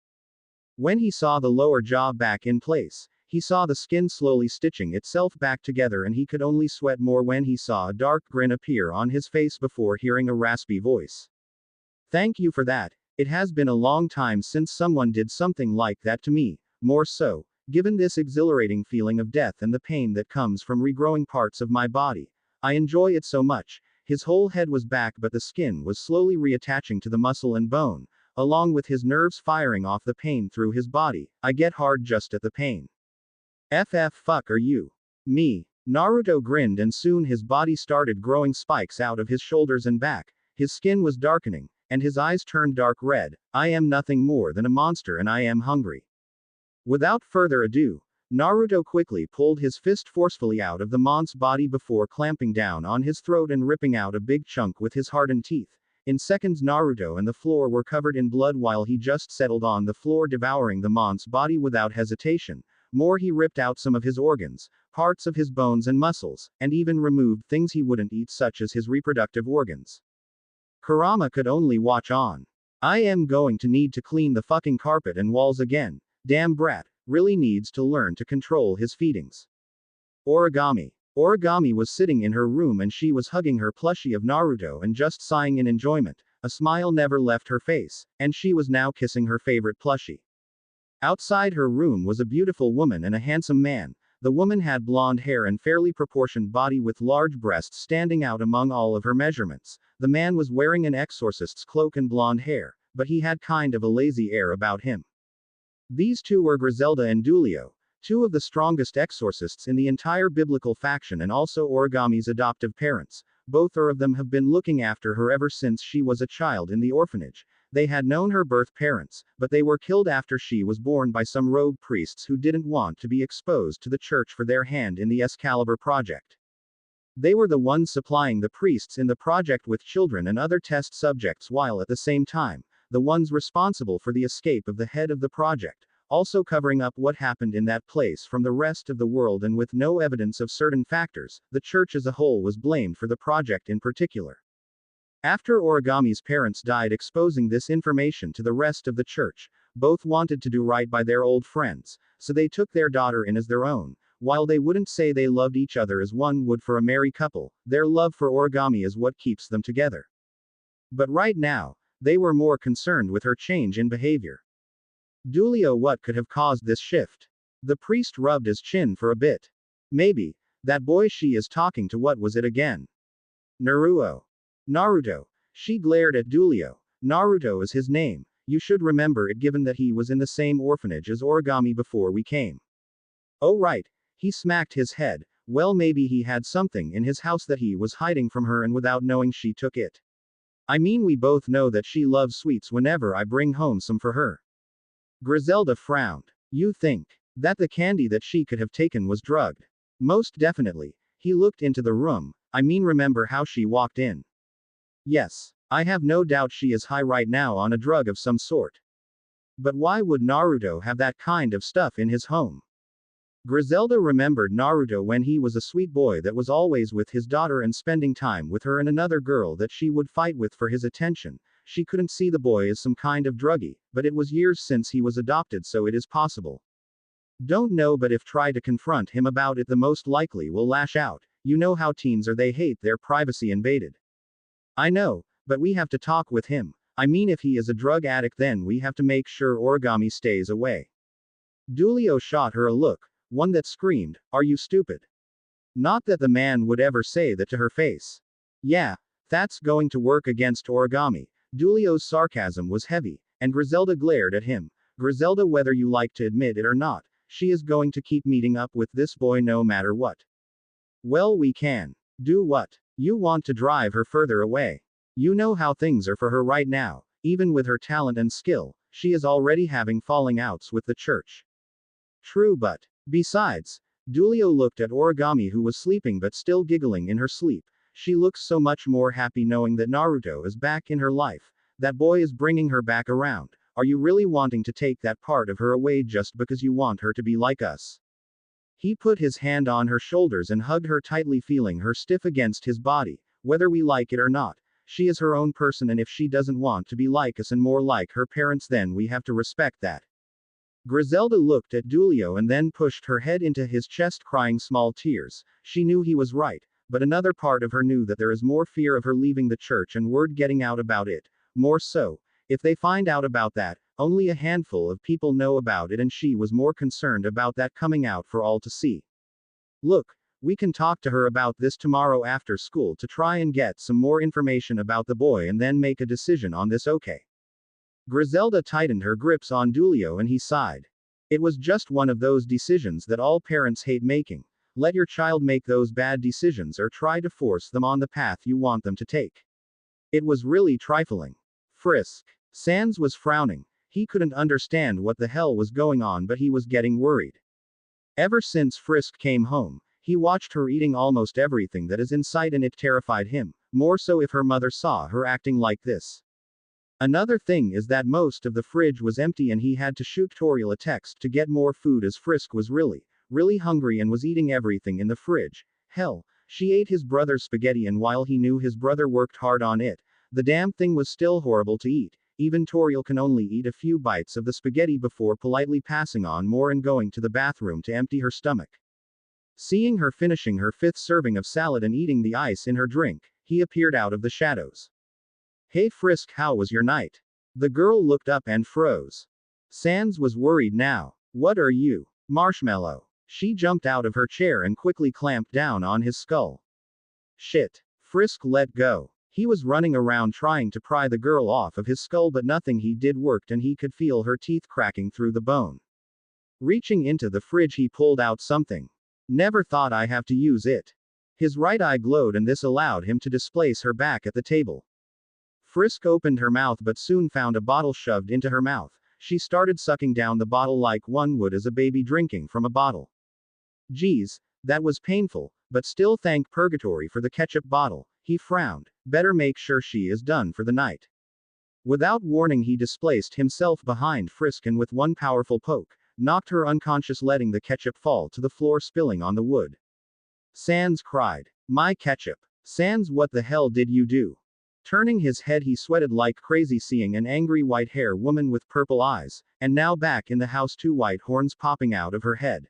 When he saw the lower jaw back in place, he saw the skin slowly stitching itself back together and he could only sweat more when he saw a dark grin appear on his face before hearing a raspy voice. "Thank you for that. It has been a long time since someone did something like that to me, more so, given this exhilarating feeling of death and the pain that comes from regrowing parts of my body. I enjoy it so much. His whole head was back, but the skin was slowly reattaching to the muscle and bone, along with his nerves firing off the pain through his body. I get hard just at the pain. Fuck are you? Me. Naruto grinned, and soon his body started growing spikes out of his shoulders and back. His skin was darkening, and his eyes turned dark red. I am nothing more than a monster, and I am hungry. Without further ado, Naruto quickly pulled his fist forcefully out of the monk's body before clamping down on his throat and ripping out a big chunk with his hardened teeth. In seconds, Naruto and the floor were covered in blood while he just settled on the floor, devouring the monk's body without hesitation. More, he ripped out some of his organs, parts of his bones and muscles, and even removed things he wouldn't eat, such as his reproductive organs. Kurama could only watch on. I am going to need to clean the fucking carpet and walls again. Damn brat, really needs to learn to control his feedings. Origami. Origami was sitting in her room and she was hugging her plushie of Naruto and just sighing in enjoyment. A smile never left her face, and she was now kissing her favorite plushie. Outside her room was a beautiful woman and a handsome man. The woman had blonde hair and fairly proportioned body with large breasts standing out among all of her measurements. The man was wearing an exorcist's cloak and blonde hair, but he had kind of a lazy air about him. These two were Griselda and Dulio, two of the strongest exorcists in the entire biblical faction and also Origami's adoptive parents. Both of them have been looking after her ever since she was a child in the orphanage. They had known her birth parents, but they were killed after she was born by some rogue priests who didn't want to be exposed to the church for their hand in the Excalibur project. They were the ones supplying the priests in the project with children and other test subjects, while at the same time, the ones responsible for the escape of the head of the project, also covering up what happened in that place from the rest of the world. And with no evidence of certain factors, the church as a whole was blamed for the project in particular. After Origami's parents died, exposing this information to the rest of the church, both wanted to do right by their old friends, so they took their daughter in as their own. While they wouldn't say they loved each other as one would for a married couple, their love for Origami is what keeps them together. But right now, they were more concerned with her change in behavior. Dulio, what could have caused this shift? The priest rubbed his chin for a bit. Maybe, that boy she is talking to, what was it again? Naruto. She glared at Dulio. Naruto is his name. You should remember it, given that he was in the same orphanage as Origami before we came. Oh right. He smacked his head. Well, maybe he had something in his house that he was hiding from her, and without knowing she took it. I mean, we both know that she loves sweets whenever I bring home some for her. Griselda frowned. You think that the candy that she could have taken was drugged? Most definitely. He looked into the room. I mean, remember how she walked in? Yes. I have no doubt she is high right now on a drug of some sort. But why would Naruto have that kind of stuff in his home? Griselda remembered Naruto when he was a sweet boy that was always with his daughter and spending time with her and another girl that she would fight with for his attention. She couldn't see the boy as some kind of druggie, but it was years since he was adopted, so it is possible. Don't know, but if try to confront him about it, the most likely will lash out. You know how teens are, they hate their privacy invaded. I know, but we have to talk with him. I mean, if he is a drug addict, then we have to make sure Origami stays away. Dulio shot her a look, one that screamed, "Are you stupid?" Not that the man would ever say that to her face. Yeah, that's going to work against Origami. Dulio's sarcasm was heavy, and Griselda glared at him. Griselda, whether you like to admit it or not, she is going to keep meeting up with this boy no matter what. Well, we can. Do what? You want to drive her further away. You know how things are for her right now. Even with her talent and skill, she is already having falling outs with the church. True, but besides, Dulio looked at Origami, who was sleeping but still giggling in her sleep. She looks so much more happy knowing that Naruto is back in her life. That boy is bringing her back around. Are you really wanting to take that part of her away just because you want her to be like us? He put his hand on her shoulders and hugged her tightly, feeling her stiff against his body. Whether we like it or not, she is her own person, and if she doesn't want to be like us and more like her parents, then we have to respect that. Griselda looked at Dulio and then pushed her head into his chest, crying small tears. She knew he was right, but another part of her knew that there is more fear of her leaving the church and word getting out about it. More so, If they find out about that, only a handful of people know about it, and she was more concerned about that coming out for all to see. Look, we can talk to her about this tomorrow after school to try and get some more information about the boy and then make a decision on this, okay? Griselda tightened her grips on Dulio and he sighed. It was just one of those decisions that all parents hate making. Let your child make those bad decisions or try to force them on the path you want them to take. It was really trifling. Frisk. Sans was frowning. He couldn't understand what the hell was going on, but he was getting worried. Ever since Frisk came home, he watched her eating almost everything that is in sight, and it terrified him, more so if her mother saw her acting like this. Another thing is that most of the fridge was empty and he had to shoot Toriel a text to get more food, as Frisk was really hungry and was eating everything in the fridge. Hell, she ate his brother's spaghetti, and while he knew his brother worked hard on it, the damn thing was still horrible to eat. Even Toriel can only eat a few bites of the spaghetti before politely passing on more and going to the bathroom to empty her stomach. Seeing her finishing her 5th serving of salad and eating the ice in her drink, he appeared out of the shadows. Hey Frisk, how was your night? The girl looked up and froze. Sans was worried now. What are you? Marshmallow. She jumped out of her chair and quickly clamped down on his skull. Shit. Frisk let go. He was running around trying to pry the girl off of his skull, but nothing he did worked and he could feel her teeth cracking through the bone. Reaching into the fridge, he pulled out something. Never thought I have to use it. His right eye glowed and this allowed him to displace her back at the table. Frisk opened her mouth but soon found a bottle shoved into her mouth. She started sucking down the bottle like one would as a baby drinking from a bottle. Geez, that was painful, but still thank purgatory for the ketchup bottle. He frowned. Better make sure she is done for the night. Without warning, he displaced himself behind Frisk and with one powerful poke, knocked her unconscious, letting the ketchup fall to the floor, spilling on the wood. Sans cried. My ketchup. Sans, what the hell did you do? Turning his head, he sweated like crazy, seeing an angry white-haired woman with purple eyes, and now back in the house, 2 white horns popping out of her head.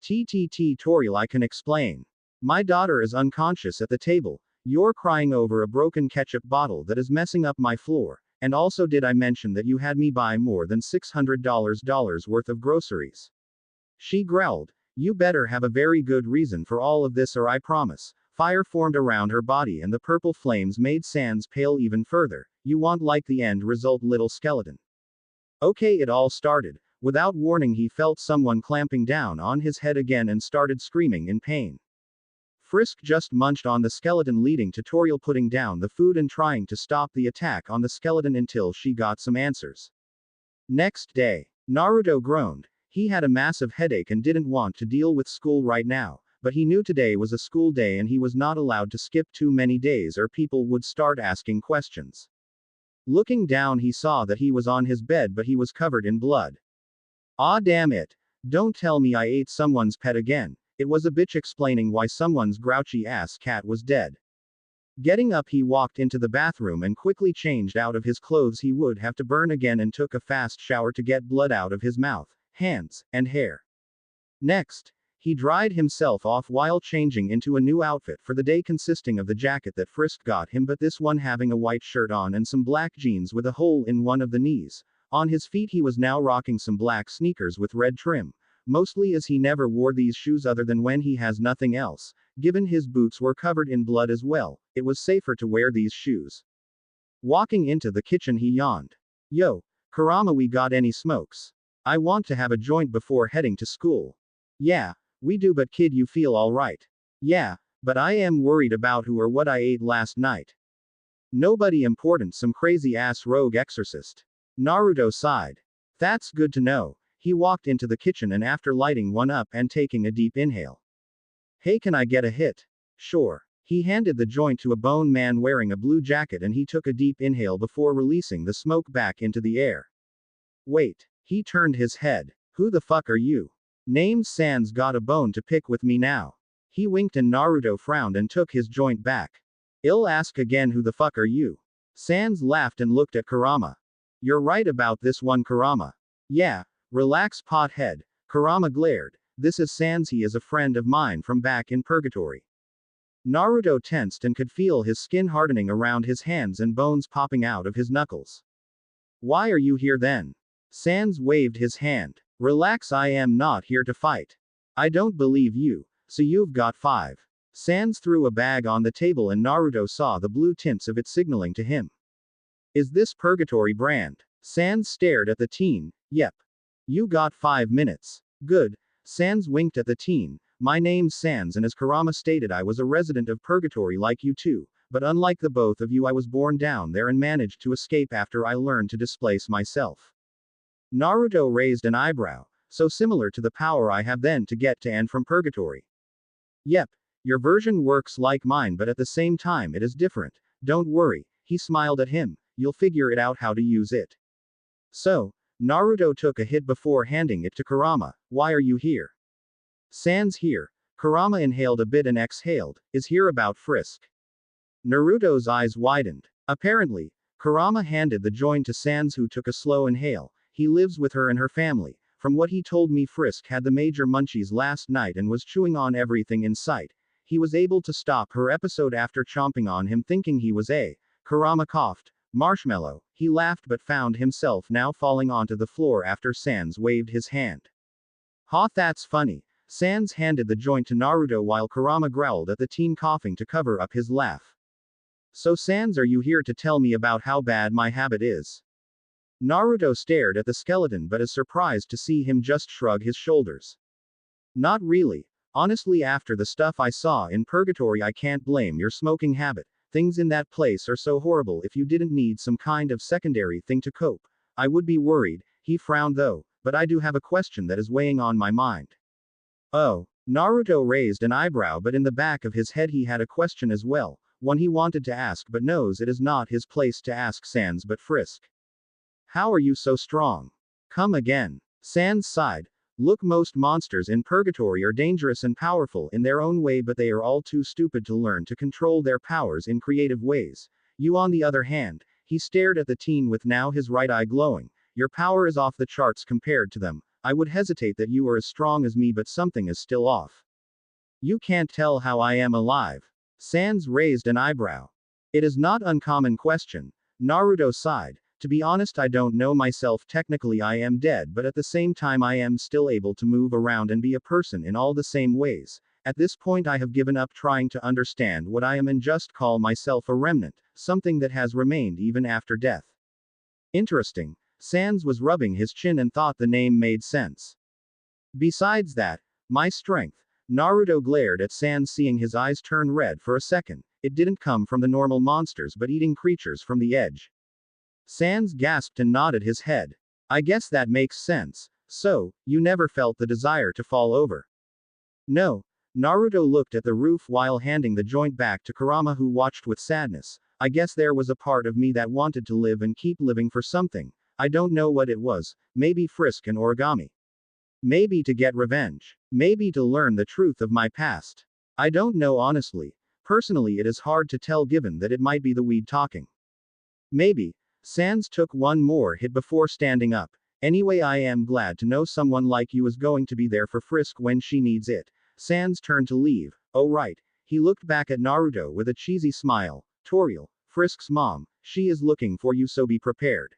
Toriel, I can explain. My daughter is unconscious at the table. You're crying over a broken ketchup bottle that is messing up my floor, and also did I mention that you had me buy more than $600 worth of groceries? She growled. You better have a very good reason for all of this, or I promise. Fire formed around her body and the purple flames made Sans pale even further. You want like the end result, little skeleton? Okay, it all started. Without warning, he felt someone clamping down on his head again and started screaming in pain. Frisk just munched on the skeleton, leading to Toriel putting down the food and trying to stop the attack on the skeleton until she got some answers. Next day, Naruto groaned. He had a massive headache and didn't want to deal with school right now, but he knew today was a school day and he was not allowed to skip too many days or people would start asking questions. Looking down, he saw that he was on his bed, but he was covered in blood. Ah, damn it. Don't tell me I ate someone's pet again. It was a bitch explaining why someone's grouchy ass cat was dead. Getting up, he walked into the bathroom and quickly changed out of his clothes he would have to burn again and took a fast shower to get blood out of his mouth, hands, and hair. Next, he dried himself off while changing into a new outfit for the day, consisting of the jacket that Frisk got him, but this one having a white shirt on and some black jeans with a hole in one of the knees. On his feet he was now rocking some black sneakers with red trim. Mostly as he never wore these shoes other than when he has nothing else. Given his boots were covered in blood as well, it was safer to wear these shoes. Walking into the kitchen, he yawned. Yo, Kurama, we got any smokes? I want to have a joint before heading to school. Yeah, we do, but kid, you feel alright? Yeah, but I am worried about who or what I ate last night. Nobody important, some crazy ass rogue exorcist. Naruto sighed. That's good to know. He walked into the kitchen and after lighting one up and taking a deep inhale. Hey, can I get a hit? Sure. He handed the joint to a bone man wearing a blue jacket and he took a deep inhale before releasing the smoke back into the air. Wait. He turned his head. Who the fuck are you? Name's Sans, got a bone to pick with me now? He winked and Naruto frowned and took his joint back. I'll ask again, who the fuck are you? Sans laughed and looked at Kurama. You're right about this one, Kurama. Yeah. Relax, pothead. Kurama glared. This is Sans, he is a friend of mine from back in purgatory. Naruto tensed and could feel his skin hardening around his hands and bones popping out of his knuckles. Why are you here then? Sans waved his hand. Relax, I am not here to fight. I don't believe you, so you've got 5. Sans threw a bag on the table and Naruto saw the blue tints of it signaling to him. Is this purgatory brand? Sans stared at the teen. Yep. You got 5 minutes. Good. Sans winked at the teen. My name's Sans, and as Kurama stated, I was a resident of purgatory like you too, but unlike the both of you, I was born down there and managed to escape after I learned to displace myself. Naruto raised an eyebrow. So similar to the power I have then to get to and from purgatory. Yep. Your version works like mine, but at the same time it is different. Don't worry. He smiled at him. You'll figure it out how to use it. So, Naruto took a hit before handing it to Kurama. Why are you here? Sans here. Kurama inhaled a bit and exhaled. Is here about Frisk? Naruto's eyes widened. Apparently, Kurama handed the joint to Sans, who took a slow inhale. He lives with her and her family. From what he told me, Frisk had the major munchies last night and was chewing on everything in sight. He was able to stop her episode after chomping on him, thinking he was a Kurama coughed. Marshmallow. He laughed but found himself now falling onto the floor after Sans waved his hand. Ha, that's funny. Sans handed the joint to Naruto while Kurama growled at the teen, coughing to cover up his laugh. So Sans, are you here to tell me about how bad my habit is? Naruto stared at the skeleton but is surprised to see him just shrug his shoulders. Not really. Honestly, after the stuff I saw in purgatory, I can't blame your smoking habit. Things in that place are so horrible. If you didn't need some kind of secondary thing to cope, I would be worried. He frowned though, but I do have a question that is weighing on my mind. Oh, Naruto raised an eyebrow, but in the back of his head he had a question as well, one he wanted to ask but knows it is not his place to ask Sans but Frisk. How are you so strong? Come again. Sans sighed. Look, most monsters in purgatory are dangerous and powerful in their own way, but they are all too stupid to learn to control their powers in creative ways. You, on the other hand, he stared at the teen with now his right eye glowing. Your power is off the charts compared to them. I would hesitate that you are as strong as me, but something is still off. You can't tell how I am alive. Sans raised an eyebrow. It is not uncommon question. Naruto sighed. To be honest, I don't know myself. Technically I am dead, but at the same time I am still able to move around and be a person in all the same ways. At this point I have given up trying to understand what I am and just call myself a remnant, something that has remained even after death. Interesting. Sans was rubbing his chin and thought the name made sense. Besides that, my strength. Naruto glared at Sans, seeing his eyes turn red for a second. It didn't come from the normal monsters but eating creatures from the edge. Sans gasped and nodded his head. I guess that makes sense. So, you never felt the desire to fall over? No. Naruto looked at the roof while handing the joint back to Kurama, who watched with sadness. I guess there was a part of me that wanted to live and keep living for something. I don't know what it was. Maybe Frisk and origami. Maybe to get revenge. Maybe to learn the truth of my past. I don't know honestly. Personally it is hard to tell given that it might be the weed talking. Maybe. Sans took one more hit before standing up. Anyway, I am glad to know someone like you is going to be there for Frisk when she needs it. Sans turned to leave. Oh right. He looked back at Naruto with a cheesy smile. Toriel, Frisk's mom, she is looking for you, so be prepared.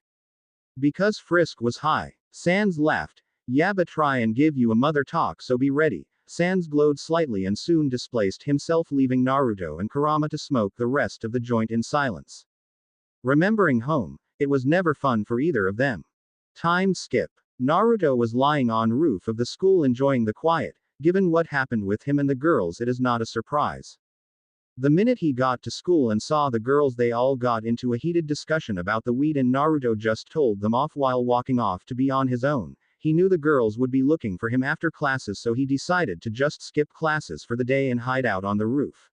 Because Frisk was high. Sans laughed. Yeah, but try and give you a mother talk, so be ready. Sans glowed slightly and soon displaced himself, leaving Naruto and Kurama to smoke the rest of the joint in silence. Remembering home, it was never fun for either of them. Time skip. Naruto was lying on roof of the school enjoying the quiet. Given what happened with him and the girls, it is not a surprise. The minute he got to school and saw the girls, they all got into a heated discussion about the weed, and Naruto just told them off while walking off to be on his own. He knew the girls would be looking for him after classes, so he decided to just skip classes for the day and hide out on the roof.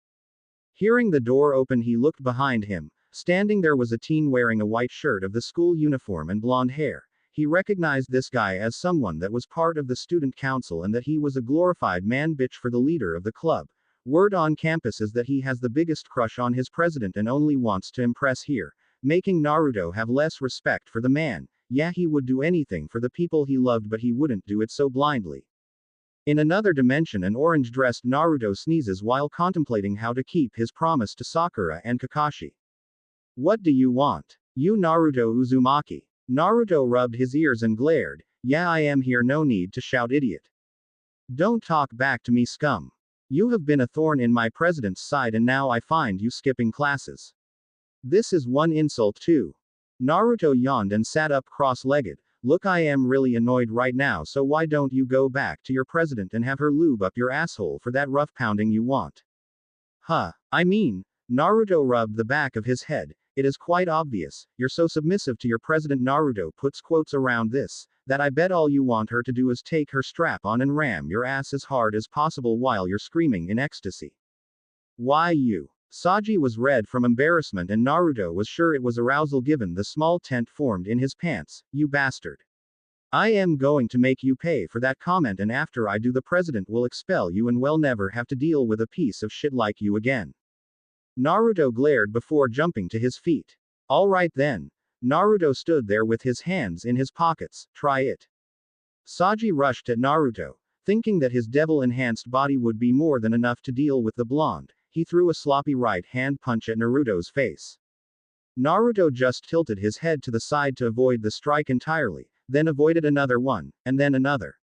Hearing the door open, he looked behind him. Standing there was a teen wearing a white shirt of the school uniform and blonde hair. He recognized this guy as someone that was part of the student council and that he was a glorified man bitch for the leader of the club. Word on campus is that he has the biggest crush on his president and only wants to impress here, making Naruto have less respect for the man. Yeah, he would do anything for the people he loved, but he wouldn't do it so blindly. In another dimension, an orange-dressed Naruto sneezes while contemplating how to keep his promise to Sakura and Kakashi. What do you want? You Naruto Uzumaki. Naruto rubbed his ears and glared. Yeah, I am here, no need to shout, idiot. Don't talk back to me, scum. You have been a thorn in my president's side and now I find you skipping classes. This is one insult too. Naruto yawned and sat up cross-legged. Look, I am really annoyed right now, so why don't you go back to your president and have her lube up your asshole for that rough pounding you want? Huh. I mean, Naruto rubbed the back of his head. It is quite obvious. You're so submissive to your president. Naruto puts quotes around this, that I bet all you want her to do is take her strap on and ram your ass as hard as possible while you're screaming in ecstasy. Why you? Saji was red from embarrassment and Naruto was sure it was arousal given the small tent formed in his pants. You bastard. I am going to make you pay for that comment, and after I do, the president will expel you and will never have to deal with a piece of shit like you again. Naruto glared before jumping to his feet. All right then. Naruto stood there with his hands in his pockets. Try it. Saji rushed at Naruto, thinking that his devil-enhanced body would be more than enough to deal with the blonde. He threw a sloppy right-hand punch at Naruto's face. Naruto just tilted his head to the side to avoid the strike entirely, then avoided another one, and then another.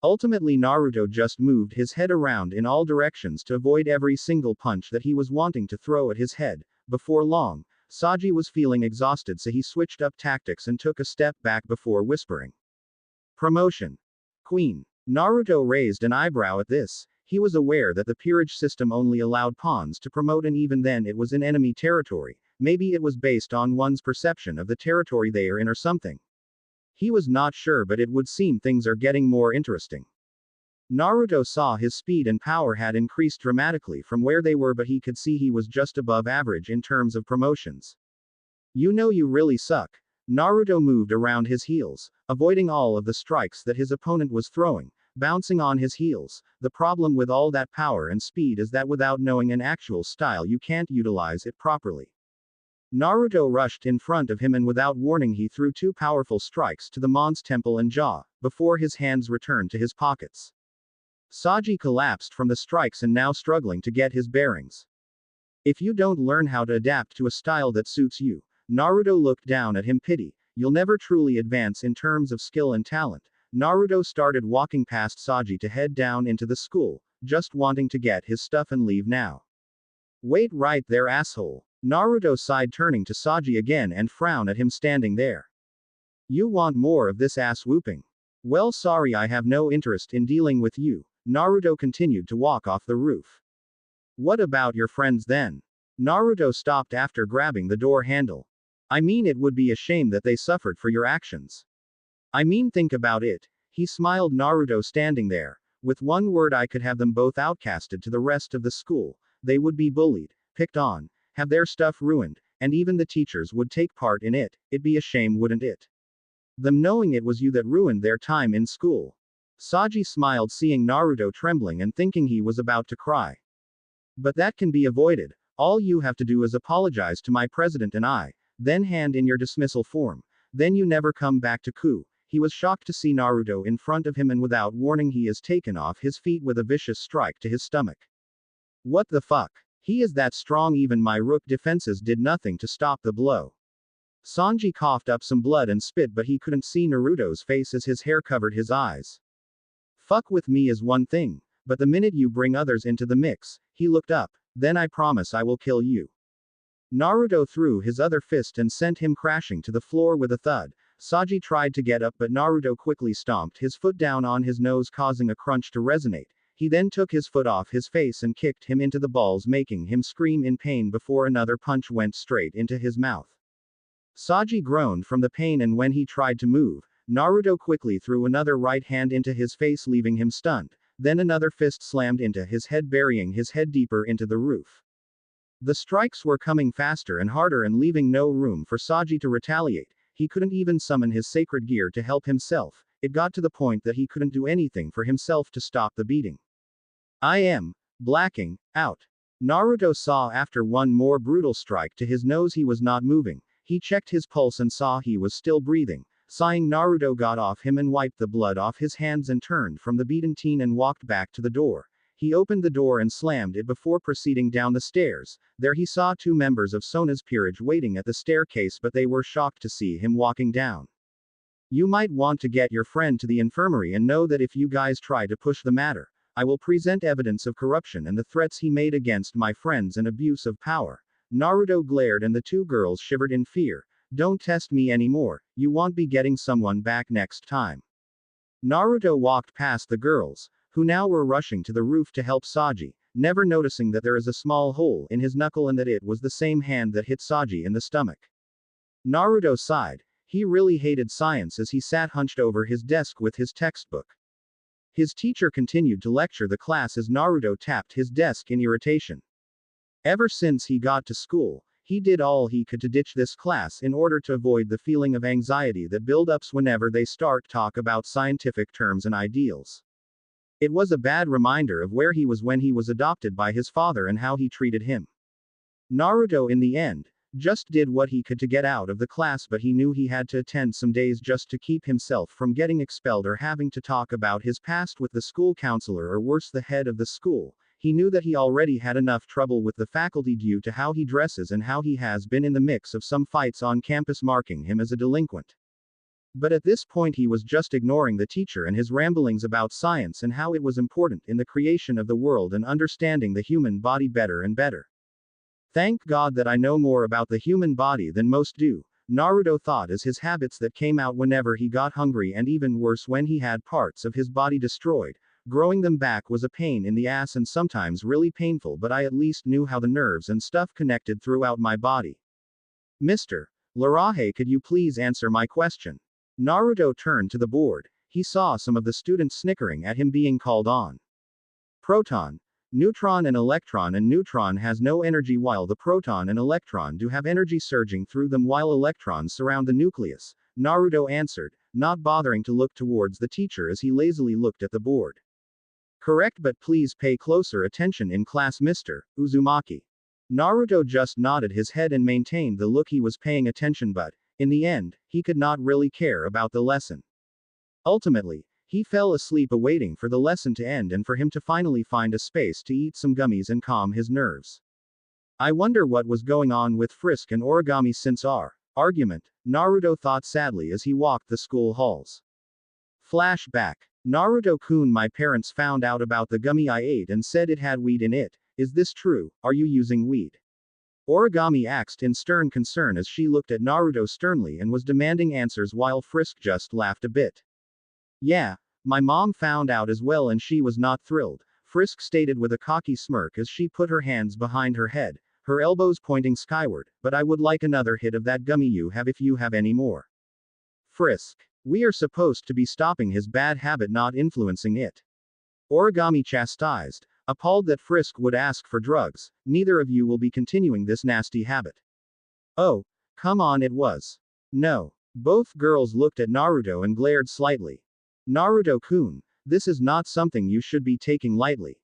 Ultimately, Naruto just moved his head around in all directions to avoid every single punch that he was wanting to throw at his head. Before long, Saji was feeling exhausted, so he switched up tactics and took a step back before whispering. Promotion. Queen. Naruto raised an eyebrow at this. He was aware that the peerage system only allowed pawns to promote, and even then it was in enemy territory. Maybe it was based on one's perception of the territory they are in or something. He was not sure, but it would seem things are getting more interesting. Naruto saw his speed and power had increased dramatically from where they were, but he could see he was just above average in terms of promotions. You know, you really suck. Naruto moved around his heels, avoiding all of the strikes that his opponent was throwing, bouncing on his heels. The problem with all that power and speed is that without knowing an actual style, you can't utilize it properly. Naruto rushed in front of him and without warning he threw two powerful strikes to the Mons temple and jaw, before his hands returned to his pockets. Saji collapsed from the strikes and now struggling to get his bearings. If you don't learn how to adapt to a style that suits you, Naruto looked down at him. Pity, you'll never truly advance in terms of skill and talent. Naruto started walking past Saji to head down into the school, just wanting to get his stuff and leave now. Wait right there, asshole. Naruto sighed, turning to Saji again and frowned at him standing there. You want more of this ass whooping? Well, sorry, I have no interest in dealing with you. Naruto continued to walk off the roof. What about your friends then? Naruto stopped after grabbing the door handle. I mean, it would be a shame that they suffered for your actions. I mean, think about it. He smiled. Naruto standing there. With one word, I could have them both outcasted to the rest of the school. They would be bullied, picked on, have their stuff ruined, and even the teachers would take part in it. It'd be a shame, wouldn't it? Them knowing it was you that ruined their time in school. Saji smiled, seeing Naruto trembling and thinking he was about to cry. But that can be avoided. All you have to do is apologize to my president and I, then hand in your dismissal form. Then you never come back to Ku. He was shocked to see Naruto in front of him, and without warning he is taken off his feet with a vicious strike to his stomach. What the fuck? He is that strong? Even my rook defenses did nothing to stop the blow. Sanji coughed up some blood and spit, but he couldn't see Naruto's face as his hair covered his eyes. Fuck with me is one thing, but the minute you bring others into the mix, he looked up, then I promise I will kill you. Naruto threw his other fist and sent him crashing to the floor with a thud. Saji tried to get up, but Naruto quickly stomped his foot down on his nose, causing a crunch to resonate. He then took his foot off his face and kicked him into the balls, making him scream in pain before another punch went straight into his mouth. Saji groaned from the pain, and when he tried to move, Naruto quickly threw another right hand into his face, leaving him stunned. Then another fist slammed into his head, burying his head deeper into the roof. The strikes were coming faster and harder and leaving no room for Saji to retaliate. He couldn't even summon his sacred gear to help himself. It got to the point that he couldn't do anything for himself to stop the beating. I am blacking out. Naruto saw after one more brutal strike to his nose he was not moving. He checked his pulse and saw he was still breathing. Sighing, Naruto got off him and wiped the blood off his hands and turned from the beaten teen and walked back to the door. he opened the door and slammed it before proceeding down the stairs. There he saw two members of Sona's peerage waiting at the staircase, but they were shocked to see him walking down. You might want to get your friend to the infirmary and know that if you guys try to push the matter, I will present evidence of corruption and the threats he made against my friends and abuse of power. Naruto glared and the two girls shivered in fear. Don't test me anymore, you won't be getting someone back next time. Naruto walked past the girls, who now were rushing to the roof to help Saji, never noticing that there is a small hole in his knuckle and that it was the same hand that hit Saji in the stomach. Naruto sighed. He really hated science as he sat hunched over his desk with his textbook. His teacher continued to lecture the class as Naruto tapped his desk in irritation. Ever since he got to school, he did all he could to ditch this class in order to avoid the feeling of anxiety that builds-ups whenever they start talk about scientific terms and ideals. It was a bad reminder of where he was when he was adopted by his father and how he treated him. Naruto in the end, just did what he could to get out of the class, but he knew he had to attend some days just to keep himself from getting expelled or having to talk about his past with the school counselor or worse the head of the school. He knew that he already had enough trouble with the faculty due to how he dresses and how he has been in the mix of some fights on campus marking him as a delinquent. But at this point he was just ignoring the teacher and his ramblings about science and how it was important in the creation of the world and understanding the human body better and better. Thank God that I know more about the human body than most do, Naruto thought as his habits that came out whenever he got hungry and even worse when he had parts of his body destroyed. Growing them back was a pain in the ass and sometimes really painful, but I at least knew how the nerves and stuff connected throughout my body. Mr. Larahe, could you please answer my question? Naruto turned to the board. He saw some of the students snickering at him being called on. Proton, neutron and electron, and neutron has no energy while the proton and electron do have energy surging through them while electrons surround the nucleus, Naruto answered, not bothering to look towards the teacher as he lazily looked at the board. Correct, but please pay closer attention in class, Mr. Uzumaki. Naruto just nodded his head and maintained the look he was paying attention, but, in the end, he could not really care about the lesson. Ultimately, he fell asleep awaiting for the lesson to end and for him to finally find a space to eat some gummies and calm his nerves. I wonder what was going on with Frisk and Origami since our argument, Naruto thought sadly as he walked the school halls. Flashback. Naruto-kun, my parents found out about the gummy I ate and said it had weed in it. Is this true? Are you using weed? Origami asked in stern concern as she looked at Naruto sternly and was demanding answers while Frisk just laughed a bit. Yeah, my mom found out as well and she was not thrilled, Frisk stated with a cocky smirk as she put her hands behind her head, her elbows pointing skyward, but I would like another hit of that gummy you have if you have any more. Frisk. We are supposed to be stopping his bad habit, not influencing it. Origami chastised, appalled that Frisk would ask for drugs. Neither of you will be continuing this nasty habit. Oh, come on, it was. No. Both girls looked at Naruto and glared slightly. Naruto-kun, this is not something you should be taking lightly.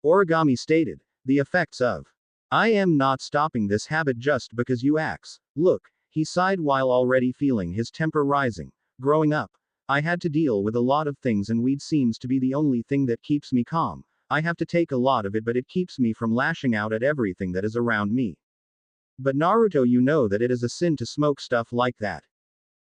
Origami stated, the effects of. I am not stopping this habit just because you ask. Look, he sighed while already feeling his temper rising. Growing up, I had to deal with a lot of things and weed seems to be the only thing that keeps me calm. I have to take a lot of it, but it keeps me from lashing out at everything that is around me. But Naruto, you know that it is a sin to smoke stuff like that.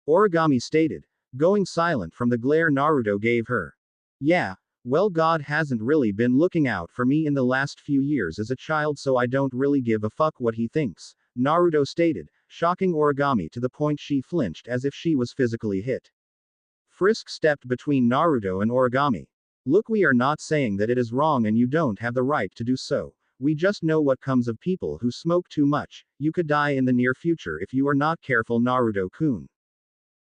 Origami stated, going silent from the glare Naruto gave her. Yeah, well, God hasn't really been looking out for me in the last few years as a child, so I don't really give a fuck what he thinks, Naruto stated, shocking Origami to the point she flinched as if she was physically hit. Frisk stepped between Naruto and Origami. Look, we are not saying that it is wrong and you don't have the right to do so. We just know what comes of people who smoke too much. You could die in the near future if you are not careful, Naruto-kun.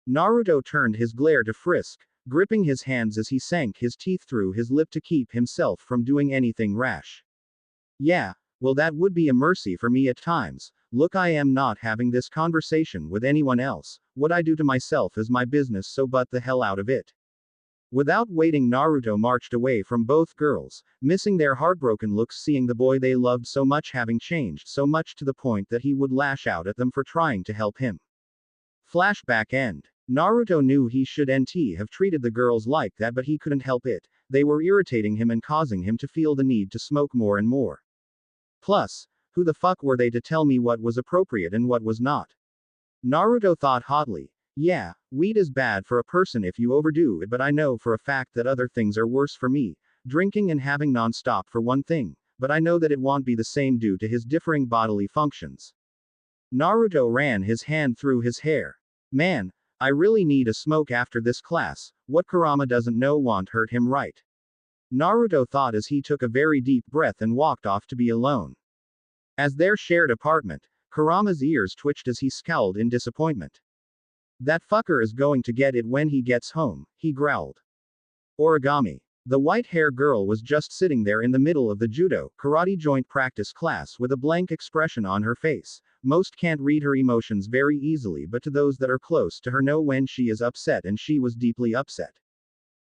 Naruto turned his glare to Frisk, gripping his hands as he sank his teeth through his lip to keep himself from doing anything rash. Yeah, well, that would be a mercy for me at times. Look, I am not having this conversation with anyone else. What I do to myself is my business, so butt the hell out of it. Without waiting, Naruto marched away from both girls, missing their heartbroken looks seeing the boy they loved so much having changed so much to the point that he would lash out at them for trying to help him. Flashback end. Naruto knew he should have treated the girls like that, but he couldn't help it. they were irritating him and causing him to feel the need to smoke more and more. Plus, who the fuck were they to tell me what was appropriate and what was not? Naruto thought hotly. Yeah, weed is bad for a person if you overdo it, but I know for a fact that other things are worse for me. Drinking and having non-stop for one thing, but I know that it won't be the same due to his differing bodily functions. Naruto ran his hand through his hair. Man, I really need a smoke after this class. What Kurama doesn't know won't hurt him, right? Naruto thought as he took a very deep breath and walked off to be alone. As their shared apartment, Kurama's ears twitched as he scowled in disappointment. That fucker is going to get it when he gets home, he growled. Origami. The white-hair girl was just sitting there in the middle of the judo karate joint practice class with a blank expression on her face. Most can't read her emotions very easily, but to those that are close to her know when she is upset, and she was deeply upset.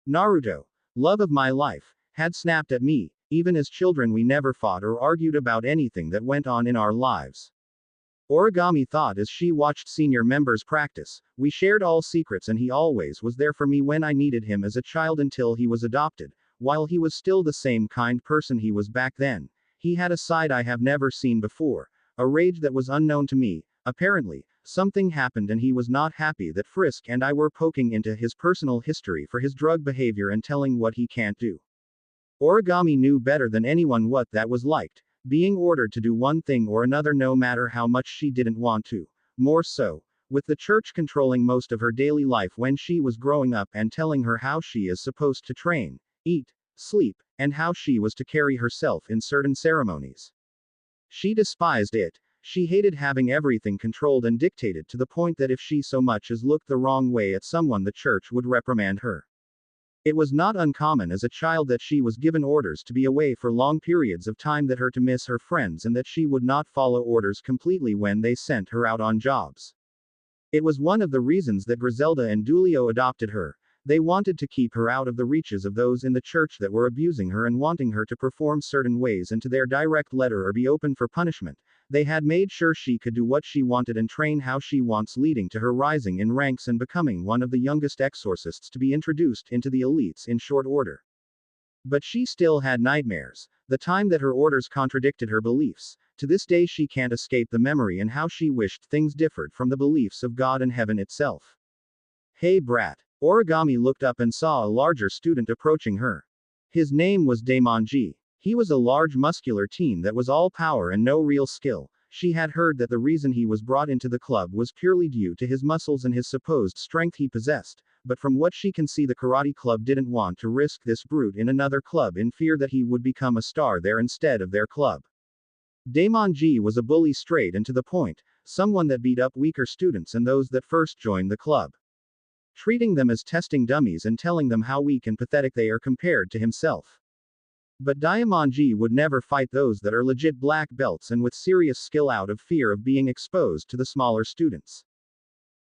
Naruto, love of my life, had snapped at me. Even as children we never fought or argued about anything that went on in our lives. Origami thought as she watched senior members practice. We shared all secrets and he always was there for me when I needed him as a child until he was adopted. While he was still the same kind person he was back then, he had a side I have never seen before, a rage that was unknown to me. Apparently, something happened and he was not happy that Frisk and I were poking into his personal history for his drug behavior and telling what he can't do. Origami knew better than anyone what that was like. Being ordered to do one thing or another no matter how much she didn't want to. More so, with the church controlling most of her daily life when she was growing up and telling her how she is supposed to train, eat, sleep, and how she was to carry herself in certain ceremonies. She despised it. She hated having everything controlled and dictated to the point that if she so much as looked the wrong way at someone, the church would reprimand her. It was not uncommon as a child that she was given orders to be away for long periods of time, that her to miss her friends, and that she would not follow orders completely when they sent her out on jobs. It was one of the reasons that Griselda and Dulio adopted her. They wanted to keep her out of the reaches of those in the church that were abusing her and wanting her to perform certain ways and to their direct letter or be open for punishment. They had made sure she could do what she wanted and train how she wants, leading to her rising in ranks and becoming one of the youngest exorcists to be introduced into the elites in short order. But she still had nightmares. The time that her orders contradicted her beliefs. To this day she can't escape the memory and how she wished things differed from the beliefs of God and heaven itself. Hey brat. Origami looked up and saw a larger student approaching her. His name was Daemonji. He was a large muscular teen that was all power and no real skill. She had heard that the reason he was brought into the club was purely due to his muscles and his supposed strength he possessed, but from what she can see the karate club didn't want to risk this brute in another club in fear that he would become a star there instead of their club. Daemonji was a bully straight and to the point, someone that beat up weaker students and those that first joined the club, treating them as testing dummies and telling them how weak and pathetic they are compared to himself. But Daemonji would never fight those that are legit black belts and with serious skill out of fear of being exposed to the smaller students.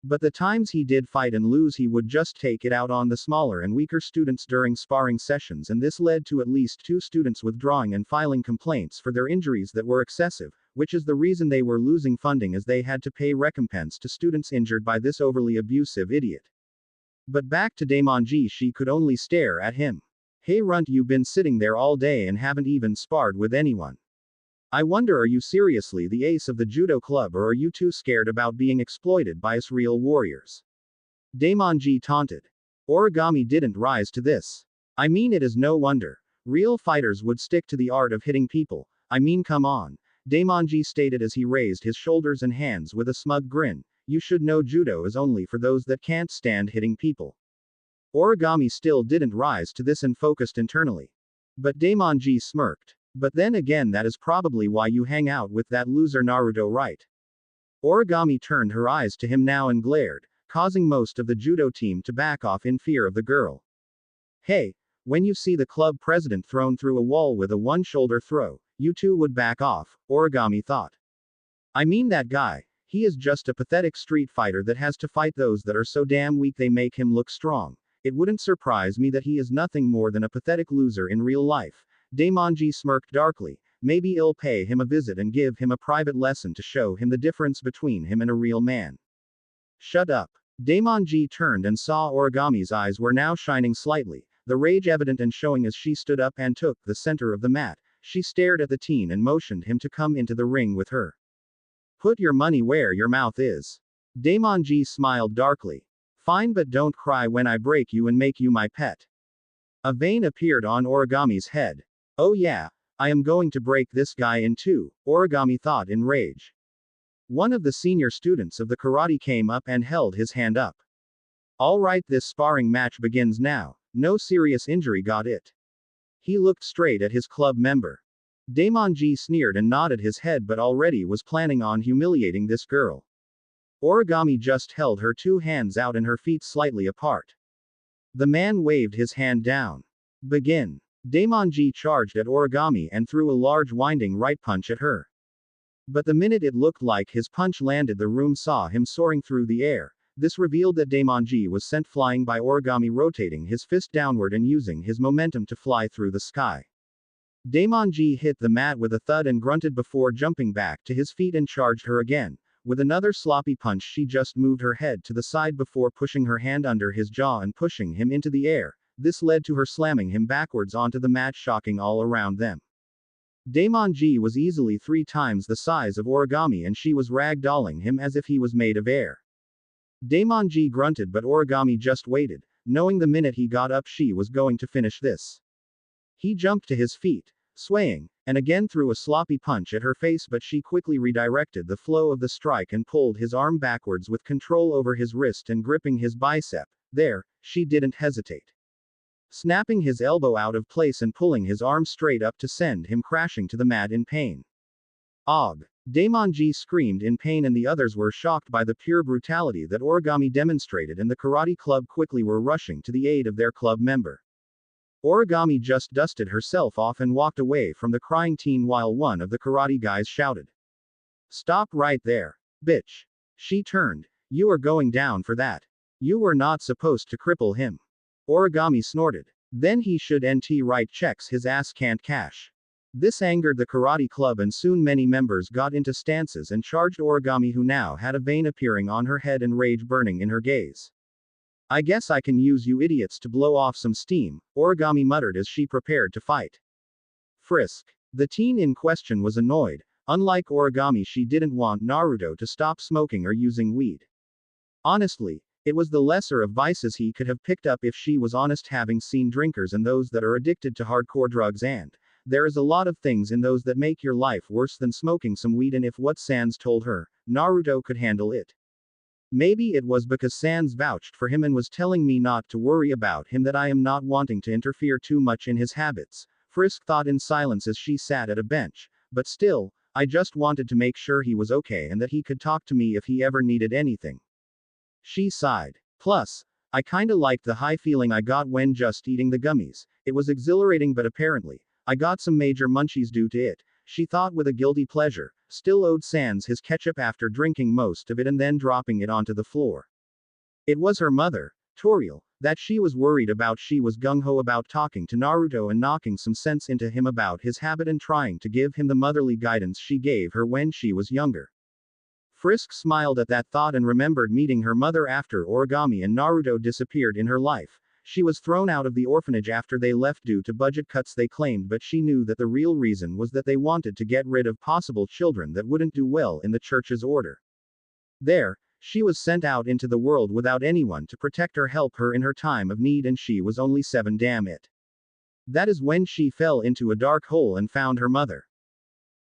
But the times he did fight and lose, he would just take it out on the smaller and weaker students during sparring sessions, and this led to at least 2 students withdrawing and filing complaints for their injuries that were excessive, which is the reason they were losing funding, as they had to pay recompense to students injured by this overly abusive idiot. But back to Daemonji, she could only stare at him. Hey runt, you been sitting there all day and haven't even sparred with anyone. I wonder, are you seriously the ace of the judo club, or are you too scared about being exploited by us real warriors? Daemonji taunted. Origami didn't rise to this. I mean, it is no wonder. Real fighters would stick to the art of hitting people. I mean, come on. Daemonji stated as he raised his shoulders and hands with a smug grin. You should know judo is only for those that can't stand hitting people. Origami still didn't rise to this and focused internally. But Daemonji smirked. But then again, that is probably why you hang out with that loser Naruto, right? Origami turned her eyes to him now and glared, causing most of the judo team to back off in fear of the girl. Hey, when you see the club president thrown through a wall with a one-shoulder throw, you too would back off, Origami thought. I mean, that guy, he is just a pathetic street fighter that has to fight those that are so damn weak they make him look strong. It wouldn't surprise me that he is nothing more than a pathetic loser in real life. Daemonji smirked darkly. Maybe I'll pay him a visit and give him a private lesson to show him the difference between him and a real man. Shut up. Daemonji turned and saw Origami's eyes were now shining slightly. the rage evident and showing as she stood up and took the center of the mat. She stared at the teen and motioned him to come into the ring with her. Put your money where your mouth is. Daemonji smiled darkly. Fine, but don't cry when I break you and make you my pet. A vein appeared on Origami's head. Oh yeah, I am going to break this guy in two, Origami thought in rage. One of the senior students of the karate came up and held his hand up. Alright, this sparring match begins now. No serious injury, got it? He looked straight at his club member. Daemonji sneered and nodded his head, but already was planning on humiliating this girl. Origami just held her two hands out and her feet slightly apart. The man waved his hand down. Begin. Daemonji charged at Origami and threw a large winding right punch at her. But the minute it looked like his punch landed, the room saw him soaring through the air. This revealed that Daemonji was sent flying by Origami, rotating his fist downward and using his momentum to fly through the sky. Daemonji hit the mat with a thud and grunted before jumping back to his feet and charged her again. With another sloppy punch, she just moved her head to the side before pushing her hand under his jaw and pushing him into the air. This led to her slamming him backwards onto the mat, shocking all around them. Daemonji was easily 3 times the size of Origami and she was ragdolling him as if he was made of air. Daemonji grunted, but Origami just waited, knowing the minute he got up she was going to finish this. He jumped to his feet, swaying, and again threw a sloppy punch at her face, but she quickly redirected the flow of the strike and pulled his arm backwards with control over his wrist and gripping his bicep. There, she didn't hesitate. Snapping his elbow out of place and pulling his arm straight up to send him crashing to the mat in pain. Og! Daemonji screamed in pain and the others were shocked by the pure brutality that Origami demonstrated, and the karate club quickly were rushing to the aid of their club member. Origami just dusted herself off and walked away from the crying teen while one of the karate guys shouted. Stop right there. Bitch. She turned. You are going down for that. You were not supposed to cripple him. Origami snorted. Then he should NT write checks his ass can't cash. This angered the karate club and soon many members got into stances and charged Origami, who now had a vein appearing on her head and rage burning in her gaze. I guess I can use you idiots to blow off some steam, Origami muttered as she prepared to fight. Frisk. The teen in question was annoyed. Unlike Origami, she didn't want Naruto to stop smoking or using weed. Honestly, it was the lesser of vices he could have picked up if she was honest, having seen drinkers and those that are addicted to hardcore drugs, and there is a lot of things in those that make your life worse than smoking some weed, and if what Sans told her, Naruto could handle it. Maybe it was because Sans vouched for him and was telling me not to worry about him that I am not wanting to interfere too much in his habits, Frisk thought in silence as she sat at a bench. But still, I just wanted to make sure he was okay and that he could talk to me if he ever needed anything. She sighed. Plus, I kinda liked the high feeling I got when just eating the gummies. It was exhilarating, but apparently, I got some major munchies due to it, she thought with a guilty pleasure. Still owed Sans his ketchup after drinking most of it and then dropping it onto the floor. It was her mother, Toriel, that she was worried about. She was gung-ho about talking to Naruto and knocking some sense into him about his habit and trying to give him the motherly guidance she gave her when she was younger. Frisk smiled at that thought and remembered meeting her mother after Origami and Naruto disappeared in her life. She was thrown out of the orphanage after they left due to budget cuts, they claimed, but she knew that the real reason was that they wanted to get rid of possible children that wouldn't do well in the church's order. There, she was sent out into the world without anyone to protect or help her in her time of need, and she was only 7. Damn it. That is when she fell into a dark hole and found her mother.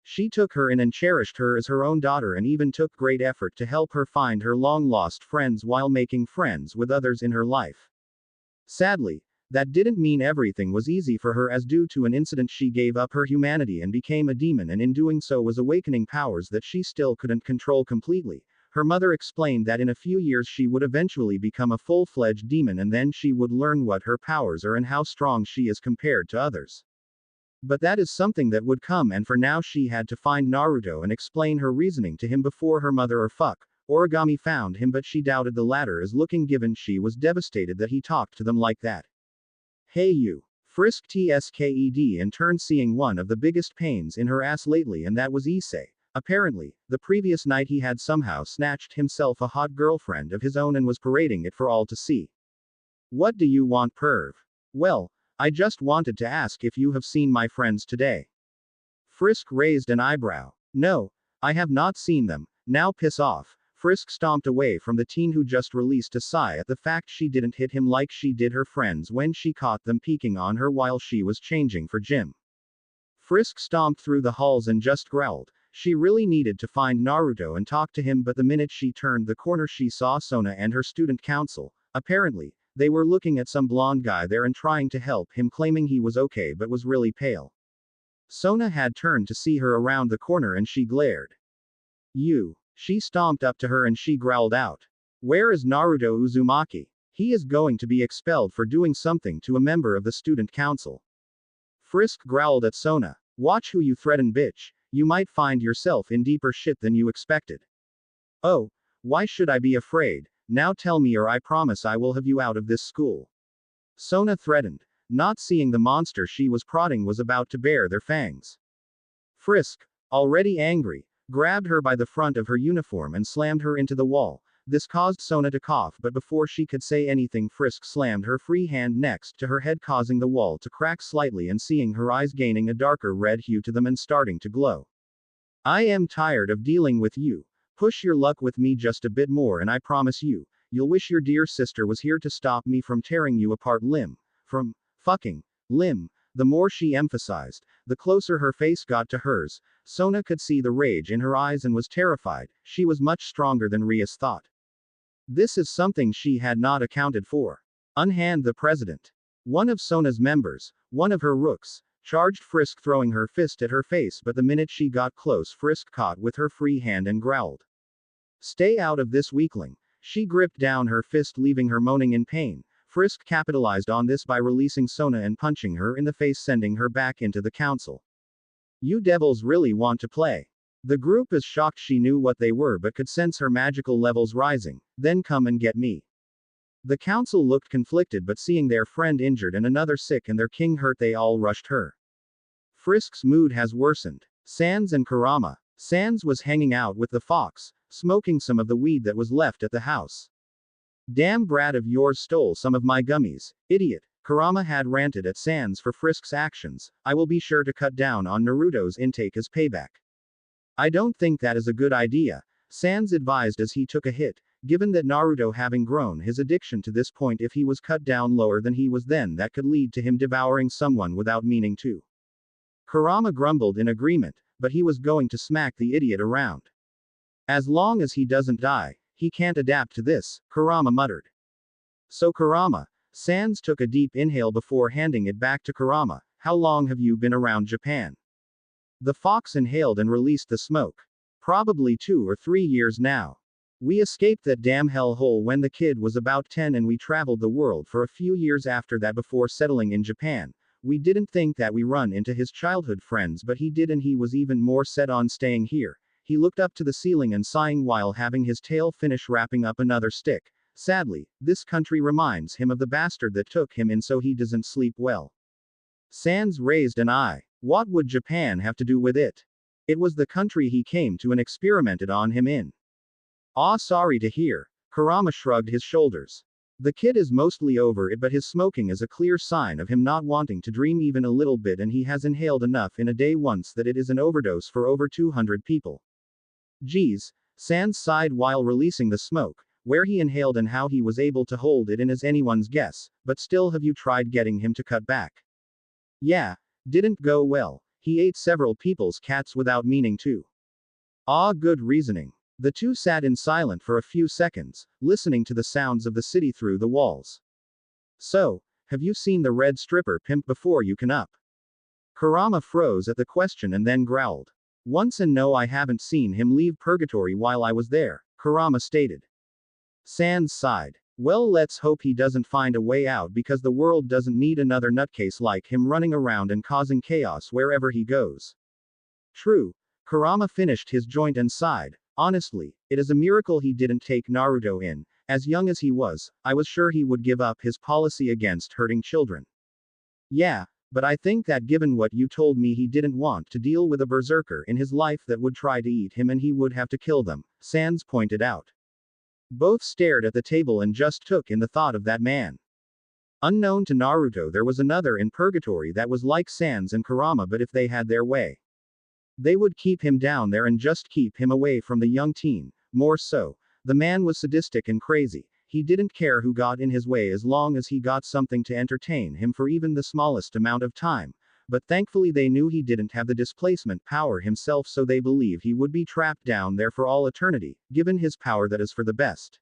She took her in and cherished her as her own daughter and even took great effort to help her find her long-lost friends while making friends with others in her life. Sadly, that didn't mean everything was easy for her, as due to an incident she gave up her humanity and became a demon, and in doing so was awakening powers that she still couldn't control completely. Her mother explained that in a few years she would eventually become a full-fledged demon, and then she would learn what her powers are and how strong she is compared to others. But that is something that would come, and for now she had to find Naruto and explain her reasoning to him before her mother or Origami found him, but she doubted the latter as looking, given she was devastated that he talked to them like that. Hey you. Frisk TSKED and turned, seeing one of the biggest pains in her ass lately, and that was Issei. Apparently, the previous night he had somehow snatched himself a hot girlfriend of his own and was parading it for all to see. What do you want, perv? Well, I just wanted to ask if you have seen my friends today. Frisk raised an eyebrow. No, I have not seen them. Now piss off. Frisk stomped away from the teen who just released a sigh at the fact she didn't hit him like she did her friends when she caught them peeking on her while she was changing for gym. Frisk stomped through the halls and just growled. She really needed to find Naruto and talk to him, but the minute she turned the corner she saw Sona and her student council. Apparently, they were looking at some blonde guy there and trying to help him, claiming he was okay but was really pale. Sona had turned to see her around the corner and she glared. You. She stomped up to her and she growled out. Where is Naruto Uzumaki? He is going to be expelled for doing something to a member of the student council. Frisk growled at Sona. Watch who you threaten, bitch. You might find yourself in deeper shit than you expected. Oh, why should I be afraid? Now tell me or I promise I will have you out of this school. Sona threatened, not seeing the monster she was prodding was about to bare their fangs. Frisk, already angry, grabbed her by the front of her uniform and slammed her into the wall. This caused Sona to cough, but before she could say anything, Frisk slammed her free hand next to her head, causing the wall to crack slightly and seeing her eyes gaining a darker red hue to them and starting to glow. I am tired of dealing with you. Push your luck with me just a bit more and I promise you'll wish your dear sister was here to stop me from tearing you apart limb from fucking limb. The more she emphasized, the closer her face got to hers. Sona could see the rage in her eyes and was terrified. She was much stronger than Rias thought. This is something she had not accounted for. Unhand the president. One of Sona's members, one of her rooks, charged Frisk, throwing her fist at her face, but the minute she got close, Frisk caught with her free hand and growled. Stay out of this, weakling. She gripped down her fist, leaving her moaning in pain. Frisk capitalized on this by releasing Sona and punching her in the face, sending her back into the council. You devils really want to play. The group is shocked. She knew what they were but could sense her magical levels rising. Then come and get me. The council looked conflicted, but seeing their friend injured and another sick and their king hurt, they all rushed her. Frisk's mood has worsened. Sans and Kurama. Sans was hanging out with the fox, smoking some of the weed that was left at the house. Damn brat of yours stole some of my gummies, idiot. Kurama had ranted at Sans for Frisk's actions. I will be sure to cut down on Naruto's intake as payback. I don't think that is a good idea, Sans advised as he took a hit, given that Naruto having grown his addiction to this point, if he was cut down lower than he was then that could lead to him devouring someone without meaning to. Kurama grumbled in agreement, but he was going to smack the idiot around. As long as he doesn't die, he can't adapt to this, Kurama muttered. So Kurama, Sans took a deep inhale before handing it back to Kurama. How long have you been around Japan? The fox inhaled and released the smoke. Probably 2 or 3 years now. We escaped that damn hellhole when the kid was about 10 and we traveled the world for a few years after that before settling in Japan. We didn't think that we run into his childhood friends, but he did, and he was even more set on staying here. He looked up to the ceiling and sighing while having his tail finish wrapping up another stick. Sadly, this country reminds him of the bastard that took him in, so he doesn't sleep well. Sans raised an eye. What would Japan have to do with it? It was the country he came to and experimented on him in. Ah, sorry to hear. Kurama shrugged his shoulders. The kid is mostly over it, but his smoking is a clear sign of him not wanting to dream even a little bit, and he has inhaled enough in a day once that it is an overdose for over 200 people. Geez, Sans sighed while releasing the smoke. Where he inhaled and how he was able to hold it in is anyone's guess, but still, have you tried getting him to cut back? Yeah, didn't go well. He ate several people's cats without meaning to. Ah, good reasoning. The two sat in silence for a few seconds, listening to the sounds of the city through the walls. So, have you seen the red stripper pimp before you can up? Kurama froze at the question and then growled. Once, and no, I haven't seen him leave purgatory while I was there, Kurama stated. Sans sighed. Well, let's hope he doesn't find a way out, because the world doesn't need another nutcase like him running around and causing chaos wherever he goes. True. Kurama finished his joint and sighed. Honestly, it is a miracle he didn't take Naruto in. As young as he was, I was sure he would give up his policy against hurting children. Yeah, but I think that given what you told me, he didn't want to deal with a berserker in his life that would try to eat him and he would have to kill them, Sans pointed out. Both stared at the table and just took in the thought of that man. Unknown to Naruto, there was another in purgatory that was like Sans and Kurama, but if they had their way, they would keep him down there and just keep him away from the young teen. More so, the man was sadistic and crazy. He didn't care who got in his way as long as he got something to entertain him for even the smallest amount of time. But thankfully they knew he didn't have the displacement power himself, so they believe he would be trapped down there for all eternity, given his power that is for the best.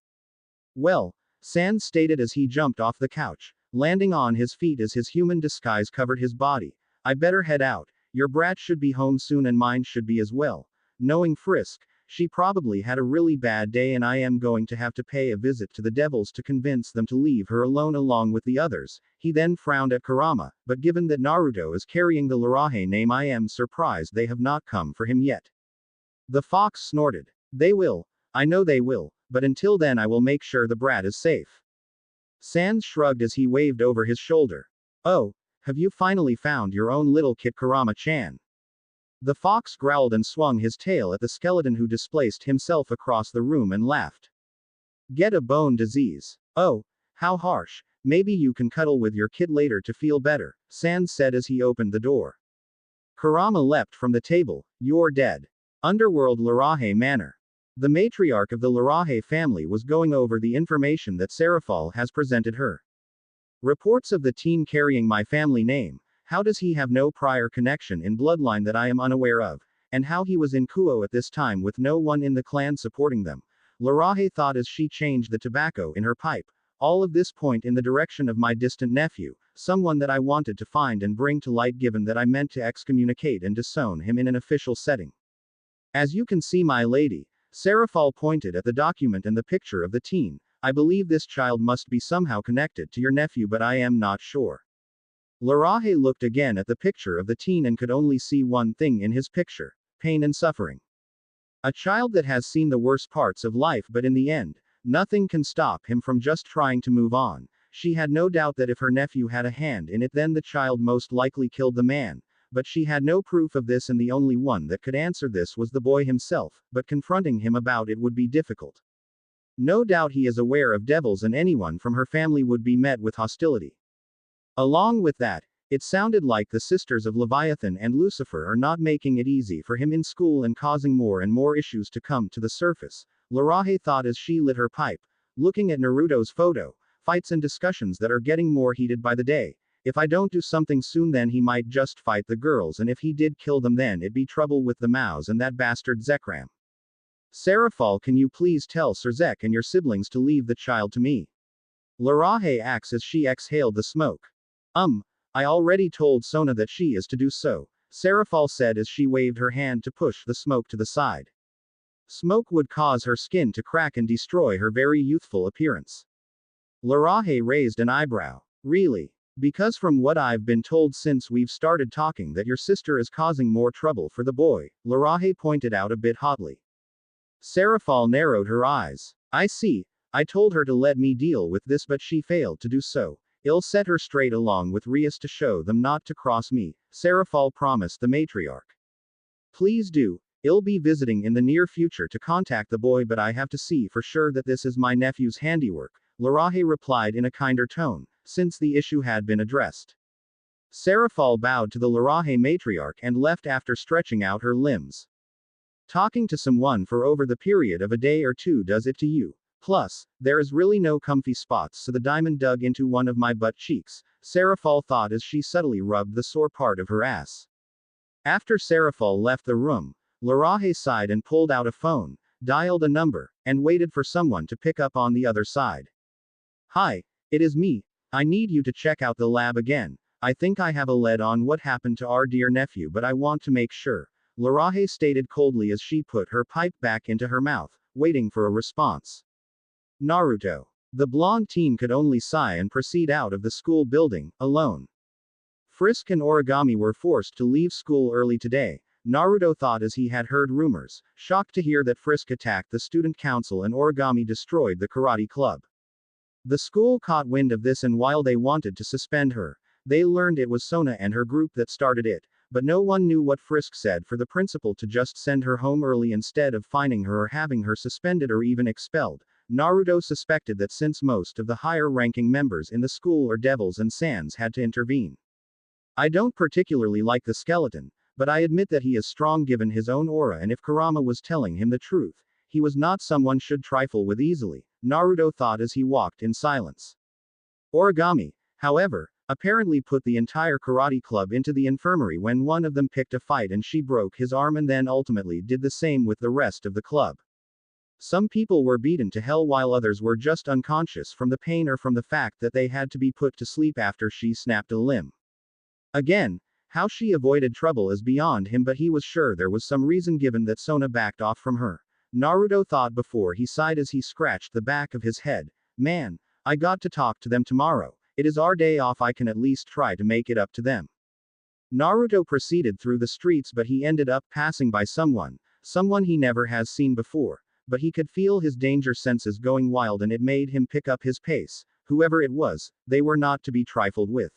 Well, Sans stated as he jumped off the couch, landing on his feet as his human disguise covered his body. I better head out. Your brat should be home soon and mine should be as well. Knowing Frisk, she probably had a really bad day and I am going to have to pay a visit to the devils to convince them to leave her alone along with the others. He then frowned at Kurama, but given that Naruto is carrying the Larahe name, I am surprised they have not come for him yet. The fox snorted. They will. I know they will, but until then I will make sure the brat is safe. Sans shrugged as he waved over his shoulder. Oh, have you finally found your own little kit, Kurama-chan? The fox growled and swung his tail at the skeleton, who displaced himself across the room and laughed. Get a bone disease. Oh, how harsh. Maybe you can cuddle with your kid later to feel better, Sans said as he opened the door. Kurama leapt from the table. You're dead. Underworld, Larahe Manor. The matriarch of the Larahe family was going over the information that Serafal has presented her. Reports of the teen carrying my family name. How does he have no prior connection in bloodline that I am unaware of? And how he was in Kuo at this time with no one in the clan supporting them? Larahe thought as she changed the tobacco in her pipe. All of this point in the direction of my distant nephew, someone that I wanted to find and bring to light, given that I meant to excommunicate and disown him in an official setting. As you can see, my lady, Serafal pointed at the document and the picture of the teen. I believe this child must be somehow connected to your nephew, but I am not sure. Larahe looked again at the picture of the teen and could only see one thing in his picture: pain and suffering. A child that has seen the worst parts of life, but in the end, nothing can stop him from just trying to move on. She had no doubt that if her nephew had a hand in it, then the child most likely killed the man. But she had no proof of this, and the only one that could answer this was the boy himself, but confronting him about it would be difficult. No doubt he is aware of devils, and anyone from her family would be met with hostility. Along with that, it sounded like the sisters of Leviathan and Lucifer are not making it easy for him in school and causing more and more issues to come to the surface, Larahe thought as she lit her pipe, looking at Naruto's photo. Fights and discussions that are getting more heated by the day. If I don't do something soon, then he might just fight the girls, and if he did kill them, then it'd be trouble with the Maus and that bastard Zekram. Serafal, can you please tell Sir Zek and your siblings to leave the child to me? Larahe asked as she exhaled the smoke. I already told Sona that she is to do so, Serafal said as she waved her hand to push the smoke to the side. Smoke would cause her skin to crack and destroy her very youthful appearance. Larahe raised an eyebrow. Really? Because from what I've been told since we've started talking, that your sister is causing more trouble for the boy, Larahe pointed out a bit hotly. Serafal narrowed her eyes. I see. I told her to let me deal with this, but she failed to do so. I'll set her straight along with Rias to show them not to cross me, Serafal promised the matriarch. Please do. I'll be visiting in the near future to contact the boy, but I have to see for sure that this is my nephew's handiwork, Larahe replied in a kinder tone, since the issue had been addressed. Serafal bowed to the Larahe matriarch and left after stretching out her limbs. Talking to someone for over the period of a day or two does it to you. Plus, there is really no comfy spots, so the diamond dug into one of my butt cheeks, Serafal thought as she subtly rubbed the sore part of her ass. After Serafal left the room, Larahe sighed and pulled out a phone, dialed a number, and waited for someone to pick up on the other side. Hi, it is me. I need you to check out the lab again. I think I have a lead on what happened to our dear nephew, but I want to make sure, Larahe stated coldly as she put her pipe back into her mouth, waiting for a response. Naruto. The blonde teen could only sigh and proceed out of the school building, alone. Frisk and Origami were forced to leave school early today, Naruto thought as he had heard rumors, shocked to hear that Frisk attacked the student council and Origami destroyed the karate club. The school caught wind of this, and while they wanted to suspend her, they learned it was Sona and her group that started it, but no one knew what Frisk said for the principal to just send her home early instead of fining her or having her suspended or even expelled. Naruto suspected that since most of the higher-ranking members in the school are devils and Sans had to intervene. I don't particularly like the skeleton, but I admit that he is strong given his own aura, and if Kurama was telling him the truth, he was not someone should trifle with easily, Naruto thought as he walked in silence. Origami, however, apparently put the entire karate club into the infirmary when one of them picked a fight and she broke his arm, and then ultimately did the same with the rest of the club. Some people were beaten to hell while others were just unconscious from the pain or from the fact that they had to be put to sleep after she snapped a limb. Again, how she avoided trouble is beyond him, but he was sure there was some reason given that Sona backed off from her. Naruto thought before he sighed as he scratched the back of his head. Man, I got to talk to them tomorrow. It is our day off, I can at least try to make it up to them. Naruto proceeded through the streets, but he ended up passing by someone he never has seen before, but he could feel his danger senses going wild and it made him pick up his pace. Whoever it was, they were not to be trifled with.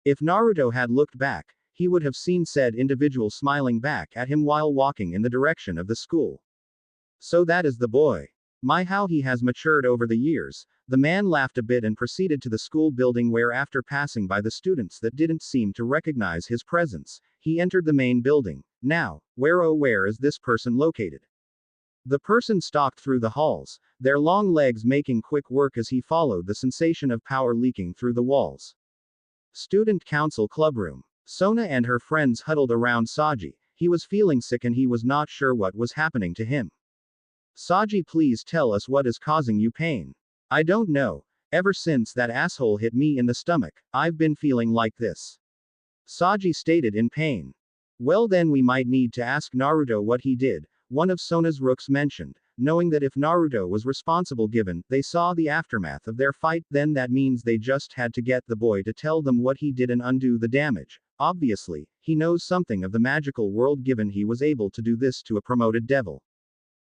If Naruto had looked back, he would have seen said individual smiling back at him while walking in the direction of the school. So that is the boy. My, how he has matured over the years. The man laughed a bit and proceeded to the school building, where after passing by the students that didn't seem to recognize his presence, he entered the main building. Now, where is this person located? The person stalked through the halls, their long legs making quick work as he followed the sensation of power leaking through the walls. Student council clubroom. Sona and her friends huddled around Saji. He was feeling sick and he was not sure what was happening to him. Saji, please tell us what is causing you pain. I don't know. Ever since that asshole hit me in the stomach, I've been feeling like this. Saji stated in pain. Well, then we might need to ask Naruto what he did, one of Sona's rooks mentioned, knowing that if Naruto was responsible given they saw the aftermath of their fight, then that means they just had to get the boy to tell them what he did and undo the damage. Obviously, he knows something of the magical world given he was able to do this to a promoted devil.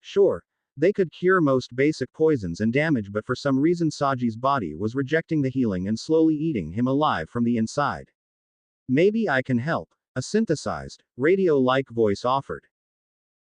Sure, they could cure most basic poisons and damage, but for some reason Saji's body was rejecting the healing and slowly eating him alive from the inside. Maybe I can help, a synthesized, radio-like voice offered.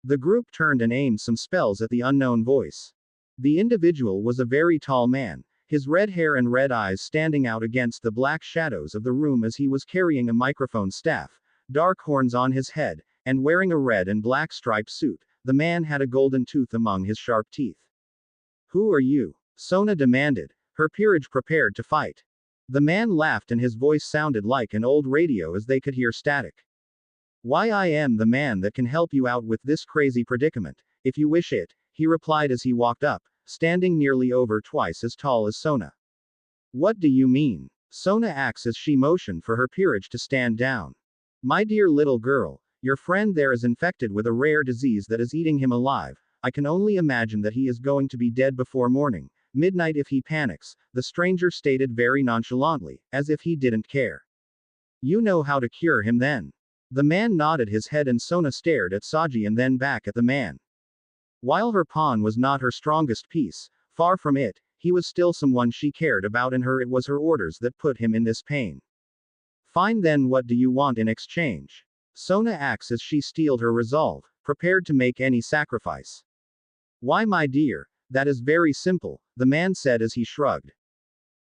The group turned and aimed some spells at the unknown voice. The individual was a very tall man, his red hair and red eyes standing out against the black shadows of the room as he was carrying a microphone staff, dark horns on his head, and wearing a red and black striped suit. The man had a golden tooth among his sharp teeth. Who are you? Sona demanded, her peerage prepared to fight. The man laughed and his voice sounded like an old radio as they could hear static. Why, I am the man that can help you out with this crazy predicament, if you wish it, he replied as he walked up, standing nearly over twice as tall as Sona. What do you mean? Sona asked as she motioned for her peerage to stand down. My dear little girl, your friend there is infected with a rare disease that is eating him alive. I can only imagine that he is going to be dead before morning, midnight if he panics, the stranger stated very nonchalantly, as if he didn't care. You know how to cure him then? The man nodded his head and Sona stared at Saji and then back at the man. While her pawn was not her strongest piece, far from it, he was still someone she cared about, and it was her orders that put him in this pain. Fine, then what do you want in exchange? Sona asked as she steeled her resolve, prepared to make any sacrifice. Why, my dear, that is very simple, the man said as he shrugged.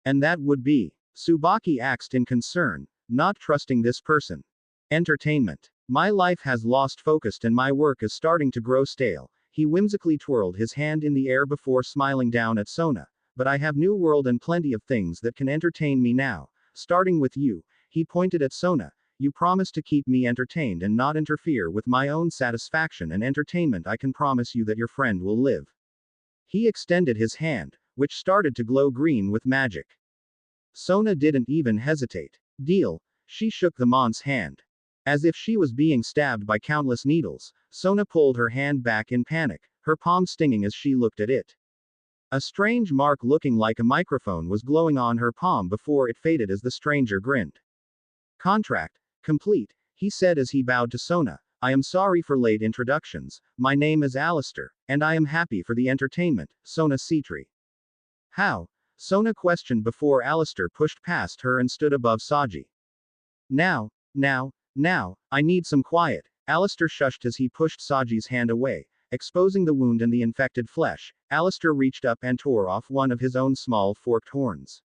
And that would be? Tsubaki asked in concern, not trusting this person. Entertainment. My life has lost focus and my work is starting to grow stale. He whimsically twirled his hand in the air before smiling down at Sona. But I have new world and plenty of things that can entertain me now, starting with you. He pointed at Sona. You promise to keep me entertained and not interfere with my own satisfaction and entertainment. I can promise you that your friend will live. He extended his hand, which started to glow green with magic. Sona didn't even hesitate. Deal. She shook the man's hand. As if she was being stabbed by countless needles, Sona pulled her hand back in panic, her palm stinging as she looked at it. A strange mark looking like a microphone was glowing on her palm before it faded as the stranger grinned. Contract complete, he said as he bowed to Sona. I am sorry for late introductions. My name is Alister, and I am happy for the entertainment, Sona Citri. How? Sona questioned before Alister pushed past her and stood above Saji. Now, Now, I need some quiet. Alister shushed as he pushed Saji's hand away, exposing the wound and the infected flesh. Alister reached up and tore off one of his own small forked horns.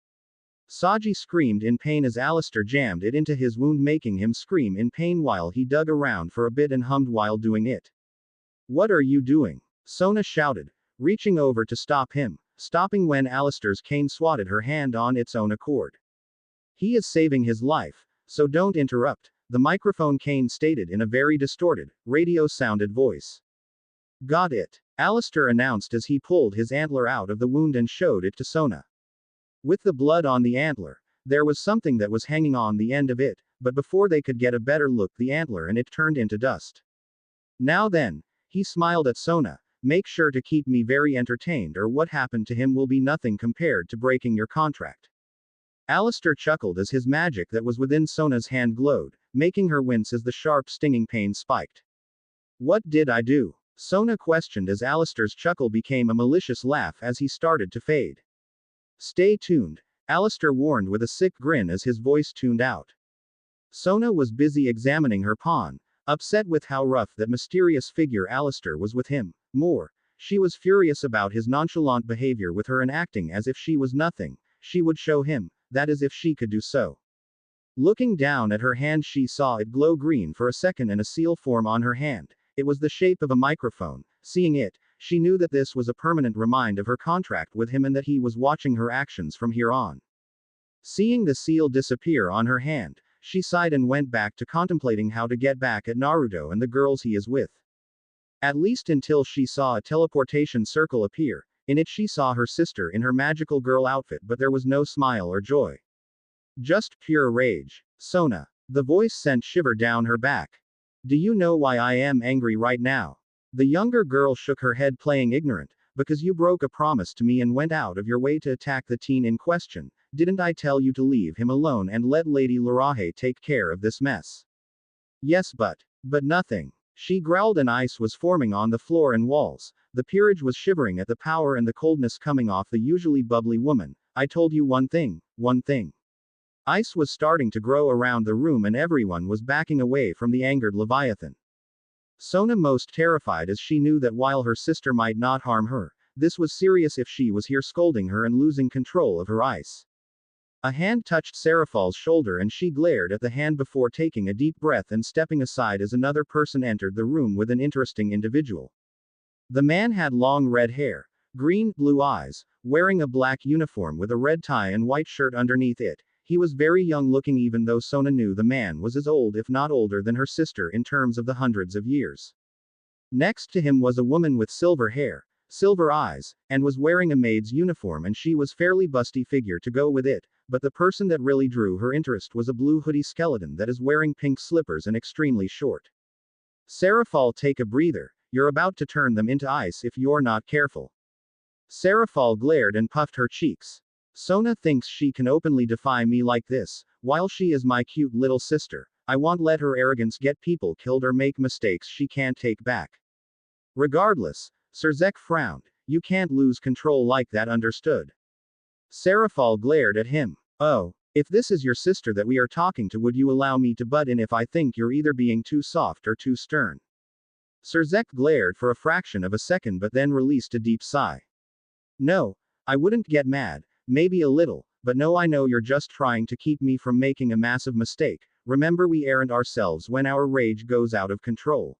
Saji screamed in pain as Alister jammed it into his wound, making him scream in pain while he dug around for a bit and hummed while doing it. What are you doing? Sona shouted, reaching over to stop him, stopping when Alister's cane swatted her hand on its own accord. He is saving his life, so don't interrupt, the microphone cane stated in a very distorted, radio-sounded voice. Got it, Alister announced as he pulled his antler out of the wound and showed it to Sona. With the blood on the antler, there was something that was hanging on the end of it, but before they could get a better look, the antler and it turned into dust. Now then, he smiled at Sona, make sure to keep me very entertained or what happened to him will be nothing compared to breaking your contract. Alister chuckled as his magic that was within Sona's hand glowed, making her wince as the sharp stinging pain spiked. What did I do? Sona questioned as Alister's chuckle became a malicious laugh as he started to fade. Stay tuned, Alister warned with a sick grin as his voice tuned out. Sona was busy examining her pawn, upset with how rough that mysterious figure Alister was with him. More, she was furious about his nonchalant behavior with her and acting as if she was nothing. She would show him, that is if she could do so. Looking down at her hand, she saw it glow green for a second and a seal form on her hand. It was the shape of a microphone. Seeing it, she knew that this was a permanent reminder of her contract with him and that he was watching her actions from here on. Seeing the seal disappear on her hand, she sighed and went back to contemplating how to get back at Naruto and the girls he is with. At least until she saw a teleportation circle appear. In it she saw her sister in her magical girl outfit, but there was no smile or joy. Just pure rage. Sona. The voice sent shiver down her back. Do you know why I am angry right now? The younger girl shook her head, playing ignorant. Because you broke a promise to me and went out of your way to attack the teen in question. Didn't I tell you to leave him alone and let Lady Larahe take care of this mess? Yes, but nothing. She growled, and ice was forming on the floor and walls. The peerage was shivering at the power and the coldness coming off the usually bubbly woman. I told you one thing. Ice was starting to grow around the room and everyone was backing away from the angered Leviathan. Sona most terrified as she knew that while her sister might not harm her, this was serious if she was here scolding her and losing control of her ice. A hand touched Seraphal's shoulder and she glared at the hand before taking a deep breath and stepping aside as another person entered the room with an interesting individual. The man had long red hair, green, blue eyes, wearing a black uniform with a red tie and white shirt underneath it. He was very young looking, even though Sona knew the man was as old if not older than her sister in terms of the hundreds of years. Next to him was a woman with silver hair, silver eyes, and was wearing a maid's uniform, and she was fairly busty figure to go with it, but the person that really drew her interest was a blue hoodie skeleton that is wearing pink slippers and extremely short. Seraphal, take a breather, you're about to turn them into ice if you're not careful. Seraphal glared and puffed her cheeks. Sona thinks she can openly defy me like this, while she is my cute little sister. I won't let her arrogance get people killed or make mistakes she can't take back. Regardless, Serzek frowned. You can't lose control like that, understood? Seraphal glared at him. Oh, if this is your sister that we are talking to, would you allow me to butt in if I think you're either being too soft or too stern? Serzek glared for a fraction of a second but then released a deep sigh. No, I wouldn't get mad. Maybe a little, but no, I know you're just trying to keep me from making a massive mistake. Remember, we aren't ourselves when our rage goes out of control.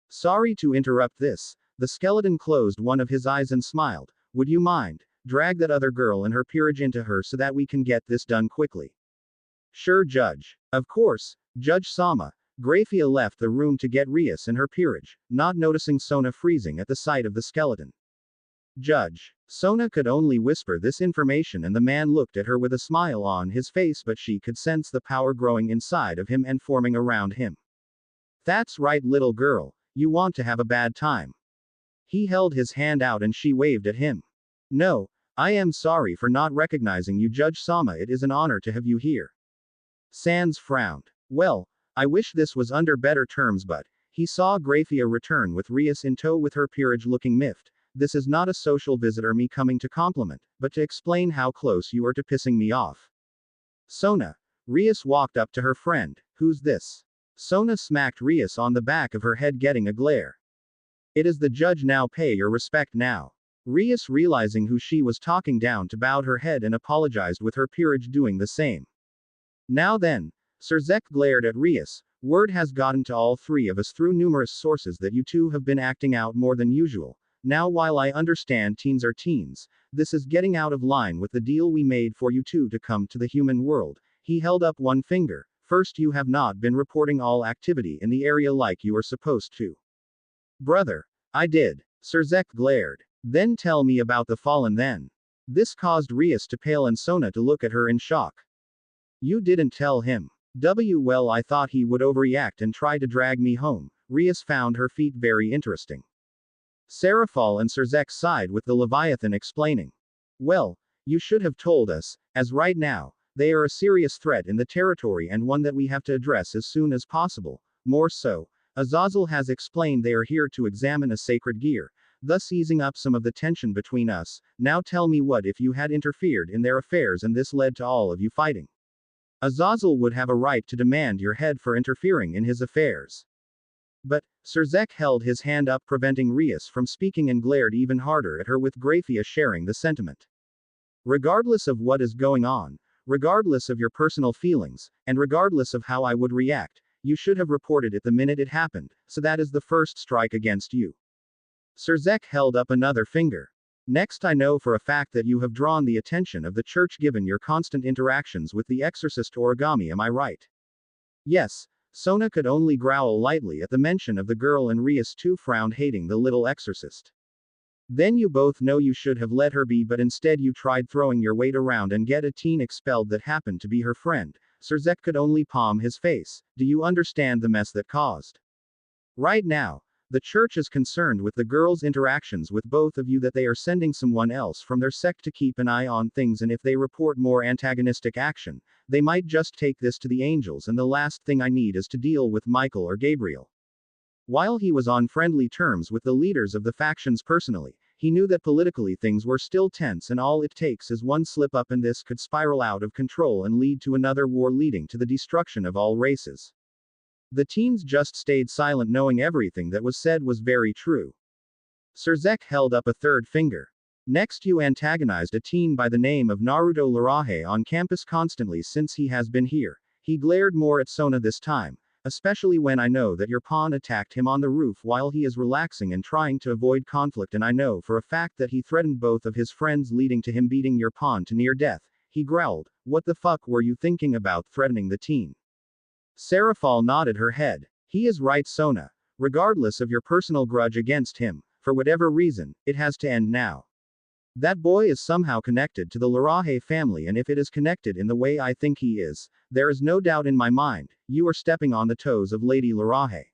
Sorry to interrupt this. The skeleton closed one of his eyes and smiled. Would you mind? Drag that other girl and her peerage into her so that we can get this done quickly. Sure, Judge. Of course, Judge Sama. Grafia left the room to get Rias and her peerage, not noticing Sona freezing at the sight of the skeleton. Judge. Sona could only whisper this information and the man looked at her with a smile on his face, but she could sense the power growing inside of him and forming around him. That's right, little girl, you want to have a bad time. He held his hand out and she waved at him. No, I am sorry for not recognizing you, Judge Sama. It is an honor to have you here. Sans frowned. Well, I wish this was under better terms, but he saw Grafia return with Rias in tow with her peerage looking miffed. This is not a social visitor me coming to compliment, but to explain how close you are to pissing me off. Sona. Rias walked up to her friend. Who's this? Sona smacked Rias on the back of her head, getting a glare. It is the judge now, pay your respect now. Rias, realizing who she was talking down to, bowed her head and apologized, with her peerage doing the same. Now then, Serzek glared at Rias. Word has gotten to all three of us through numerous sources that you two have been acting out more than usual. Now, while I understand teens are teens, this is getting out of line with the deal we made for you two to come to the human world. He held up one finger. First, you have not been reporting all activity in the area like you are supposed to. Brother, I did. Serzek glared. Then tell me about the fallen then. This caused Rias to pale and Sona to look at her in shock. You didn't tell him. Well, I thought he would overreact and try to drag me home. Rias found her feet very interesting. Serafal and Serzek sighed, with the Leviathan explaining. Well, you should have told us, as right now, they are a serious threat in the territory and one that we have to address as soon as possible. More so, Azazel has explained they are here to examine a sacred gear, thus easing up some of the tension between us. Now tell me, what if you had interfered in their affairs and this led to all of you fighting? Azazel would have a right to demand your head for interfering in his affairs. But, Serzek held his hand up, preventing Rias from speaking, and glared even harder at her, with Graphia sharing the sentiment. Regardless of what is going on, regardless of your personal feelings, and regardless of how I would react, you should have reported it the minute it happened, so that is the first strike against you. Serzek held up another finger. Next, I know for a fact that you have drawn the attention of the church given your constant interactions with the exorcist Origami, am I right? Yes. Sona could only growl lightly at the mention of the girl, and Rias too frowned, hating the little exorcist. Then you both know you should have let her be, but instead you tried throwing your weight around and get a teen expelled that happened to be her friend. Serzek could only palm his face. Do you understand the mess that caused? Right now, the church is concerned with the girl's interactions with both of you, that they are sending someone else from their sect to keep an eye on things, and if they report more antagonistic action, they might just take this to the angels, and the last thing I need is to deal with Michael or Gabriel. While he was on friendly terms with the leaders of the factions personally, he knew that politically things were still tense, and all it takes is one slip up and this could spiral out of control and lead to another war, leading to the destruction of all races. The teens just stayed silent, knowing everything that was said was very true. Serzek held up a third finger. Next, you antagonized a teen by the name of Naruto Larahe on campus constantly since he has been here. He glared more at Sona this time, especially when I know that your pawn attacked him on the roof while he is relaxing and trying to avoid conflict, and I know for a fact that he threatened both of his friends, leading to him beating your pawn to near death. He growled, what the fuck were you thinking about threatening the teen? Serafal nodded her head. He is right, Sona. Regardless of your personal grudge against him, for whatever reason, it has to end now. That boy is somehow connected to the Larahe family, and if it is connected in the way I think he is, there is no doubt in my mind, you are stepping on the toes of Lady Larahe.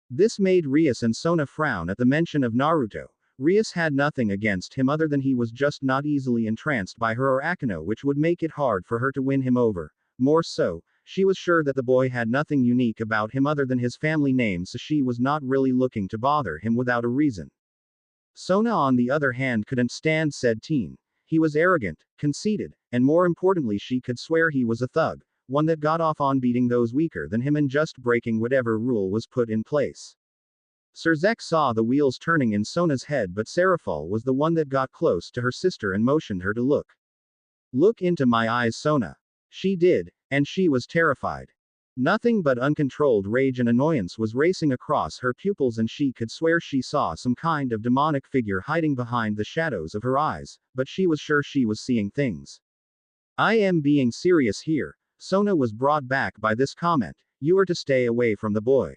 This made Rias and Sona frown at the mention of Naruto. Rias had nothing against him other than he was just not easily entranced by her or Akino, which would make it hard for her to win him over. More so, she was sure that the boy had nothing unique about him other than his family name, so she was not really looking to bother him without a reason. Sona, on the other hand, couldn't stand said teen. He was arrogant, conceited, and more importantly, she could swear he was a thug, one that got off on beating those weaker than him and just breaking whatever rule was put in place. Serzek saw the wheels turning in Sona's head, but Serafal was the one that got close to her sister and motioned her to look. Look into my eyes, Sona. She did, and she was terrified. Nothing but uncontrolled rage and annoyance was racing across her pupils, and she could swear she saw some kind of demonic figure hiding behind the shadows of her eyes, but she was sure she was seeing things. I am being serious here. Sona was brought back by this comment. You are to stay away from the boy.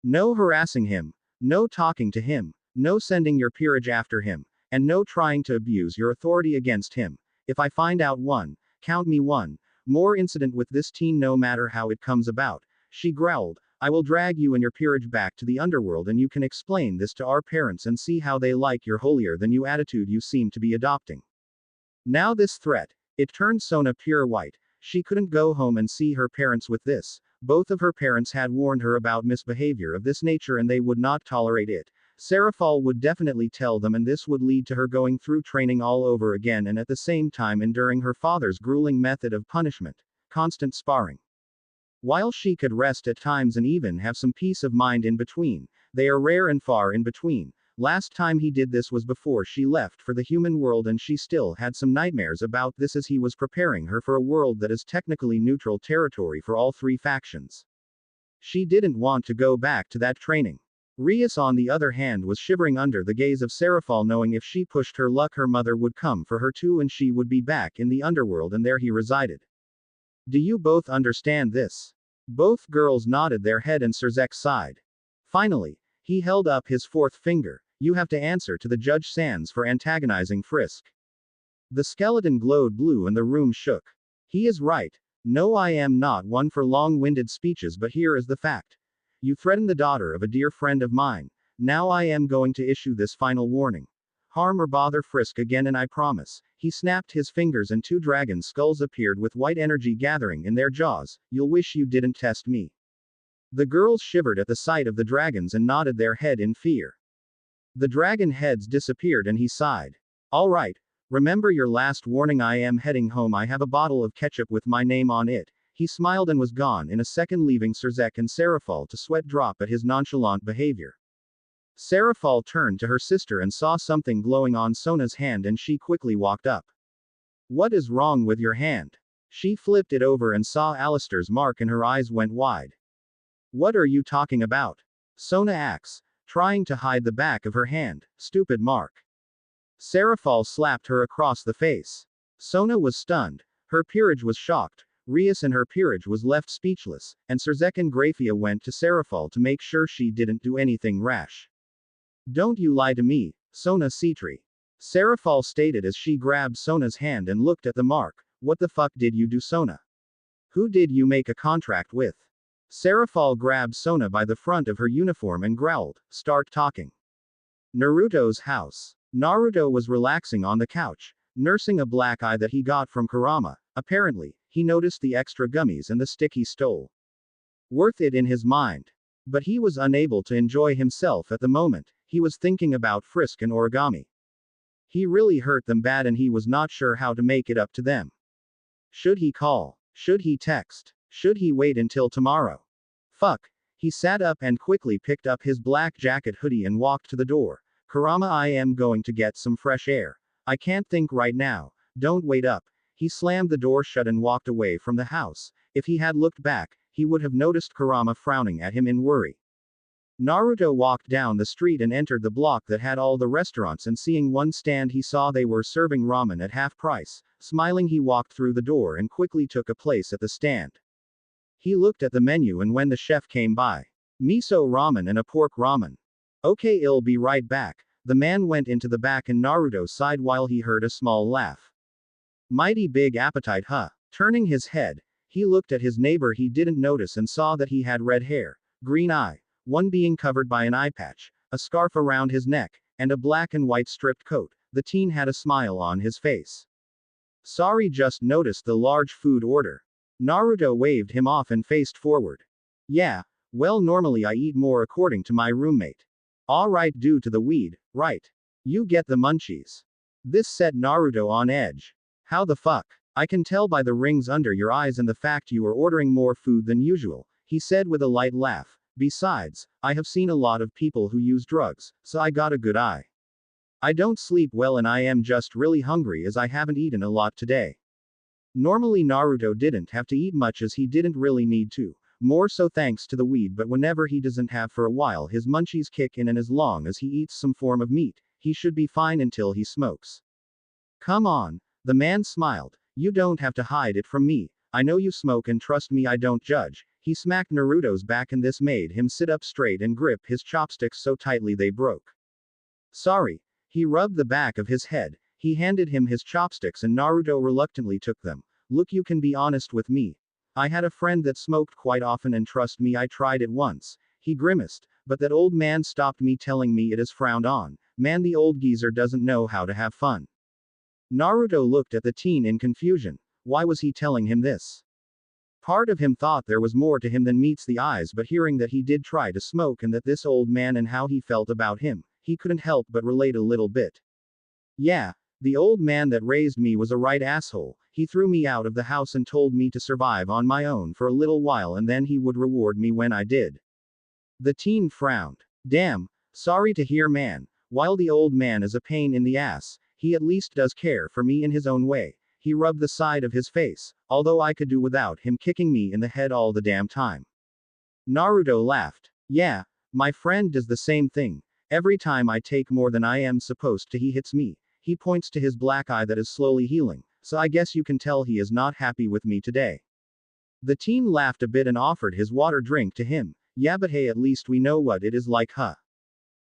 No harassing him, no talking to him, no sending your peerage after him, and no trying to abuse your authority against him. If I find out one, count me one, more incident with this teen, no matter how it comes about, she growled, I will drag you and your peerage back to the underworld, and you can explain this to our parents and see how they like your holier than you attitude you seem to be adopting. Now this threat, it turned Sona pure white. She couldn't go home and see her parents with this. Both of her parents had warned her about misbehavior of this nature and they would not tolerate it. Serafal would definitely tell them, and this would lead to her going through training all over again and at the same time enduring her father's grueling method of punishment, constant sparring. While she could rest at times and even have some peace of mind in between, they are rare and far in between. Last time he did this was before she left for the human world, and she still had some nightmares about this as he was preparing her for a world that is technically neutral territory for all three factions. She didn't want to go back to that training. Rias on the other hand was shivering under the gaze of Seraphal, knowing if she pushed her luck her mother would come for her too and she would be back in the underworld, and there he resided. Do you both understand this? Both girls nodded their head and Serzek sighed. Finally, he held up his fourth finger. You have to answer to the Judge Sands for antagonizing Frisk. The skeleton glowed blue and the room shook. He is right. No, I am not one for long-winded speeches, but here is the fact. You threatened the daughter of a dear friend of mine. Now I am going to issue this final warning. Harm or bother Frisk again and I promise. He snapped his fingers and two dragon skulls appeared with white energy gathering in their jaws. You'll wish you didn't test me. The girls shivered at the sight of the dragons and nodded their head in fear. The dragon heads disappeared and he sighed. All right. Remember your last warning. I am heading home. I have a bottle of ketchup with my name on it. He smiled and was gone in a second, leaving Serzek and Seraphal to sweat drop at his nonchalant behavior. Seraphal turned to her sister and saw something glowing on Sona's hand, and she quickly walked up. What is wrong with your hand? She flipped it over and saw Alister's mark and her eyes went wide. What are you talking about? Sona asked, trying to hide the back of her hand. Stupid mark. Seraphal slapped her across the face. Sona was stunned. Her peerage was shocked. Rias and her peerage was left speechless, and Serzek and Grafia went to Seraphal to make sure she didn't do anything rash. Don't you lie to me, Sona Citri. Seraphal stated as she grabbed Sona's hand and looked at the mark. What the fuck did you do, Sona? Who did you make a contract with? Seraphal grabbed Sona by the front of her uniform and growled, start talking. Naruto's house. Naruto was relaxing on the couch, nursing a black eye that he got from Kurama. Apparently, he noticed the extra gummies and the stick he stole. Worth it in his mind. But he was unable to enjoy himself at the moment. He was thinking about Frisk and Origami. He really hurt them bad and he was not sure how to make it up to them. Should he call? Should he text? Should he wait until tomorrow? Fuck. He sat up and quickly picked up his black jacket hoodie and walked to the door. Kurama, I am going to get some fresh air. I can't think right now. Don't wait up. He slammed the door shut and walked away from the house. If he had looked back, he would have noticed Kurama frowning at him in worry. Naruto walked down the street and entered the block that had all the restaurants, and seeing one stand he saw they were serving ramen at half price. Smiling, he walked through the door and quickly took a place at the stand. He looked at the menu and when the chef came by. Miso ramen and a pork ramen. Okay, I'll be right back. The man went into the back and Naruto sighed while he heard a small laugh. Mighty big appetite, huh? Turning his head, he looked at his neighbor. He didn't notice and saw that he had red hair, green eye, one being covered by an eye patch, a scarf around his neck, and a black and white stripped coat. The teen had a smile on his face. Sorry, just noticed the large food order. Naruto waved him off and faced forward. Yeah, well, normally I eat more according to my roommate. Alright, due to the weed, right? You get the munchies. This set Naruto on edge. How the fuck? I can tell by the rings under your eyes and the fact you are ordering more food than usual, he said with a light laugh. Besides, I have seen a lot of people who use drugs, so I got a good eye. I don't sleep well and I am just really hungry as I haven't eaten a lot today. Normally Naruto didn't have to eat much as he didn't really need to, more so thanks to the weed, but whenever he doesn't have for a while his munchies kick in, and as long as he eats some form of meat, he should be fine until he smokes. Come on. The man smiled. You don't have to hide it from me. I know you smoke and trust me, I don't judge. He smacked Naruto's back and this made him sit up straight and grip his chopsticks so tightly they broke. Sorry. He rubbed the back of his head. He handed him his chopsticks and Naruto reluctantly took them. Look, you can be honest with me. I had a friend that smoked quite often and trust me, I tried it once. He grimaced, but that old man stopped me, telling me it is frowned on. Man, the old geezer doesn't know how to have fun. Naruto looked at the teen in confusion. Why was he telling him this? Part of him thought there was more to him than meets the eyes, but hearing that he did try to smoke and that this old man and how he felt about him, he couldn't help but relate a little bit. Yeah, the old man that raised me was a right asshole. He threw me out of the house and told me to survive on my own for a little while and then he would reward me when I did. The teen frowned. Damn, sorry to hear, man. While the old man is a pain in the ass, he at least does care for me in his own way. He rubbed the side of his face, although I could do without him kicking me in the head all the damn time. Naruto laughed. Yeah, my friend does the same thing. Every time I take more than I am supposed to, he hits me. He points to his black eye that is slowly healing, so I guess you can tell he is not happy with me today. The teen laughed a bit and offered his water drink to him. Yeah, but hey, at least we know what it is like, huh?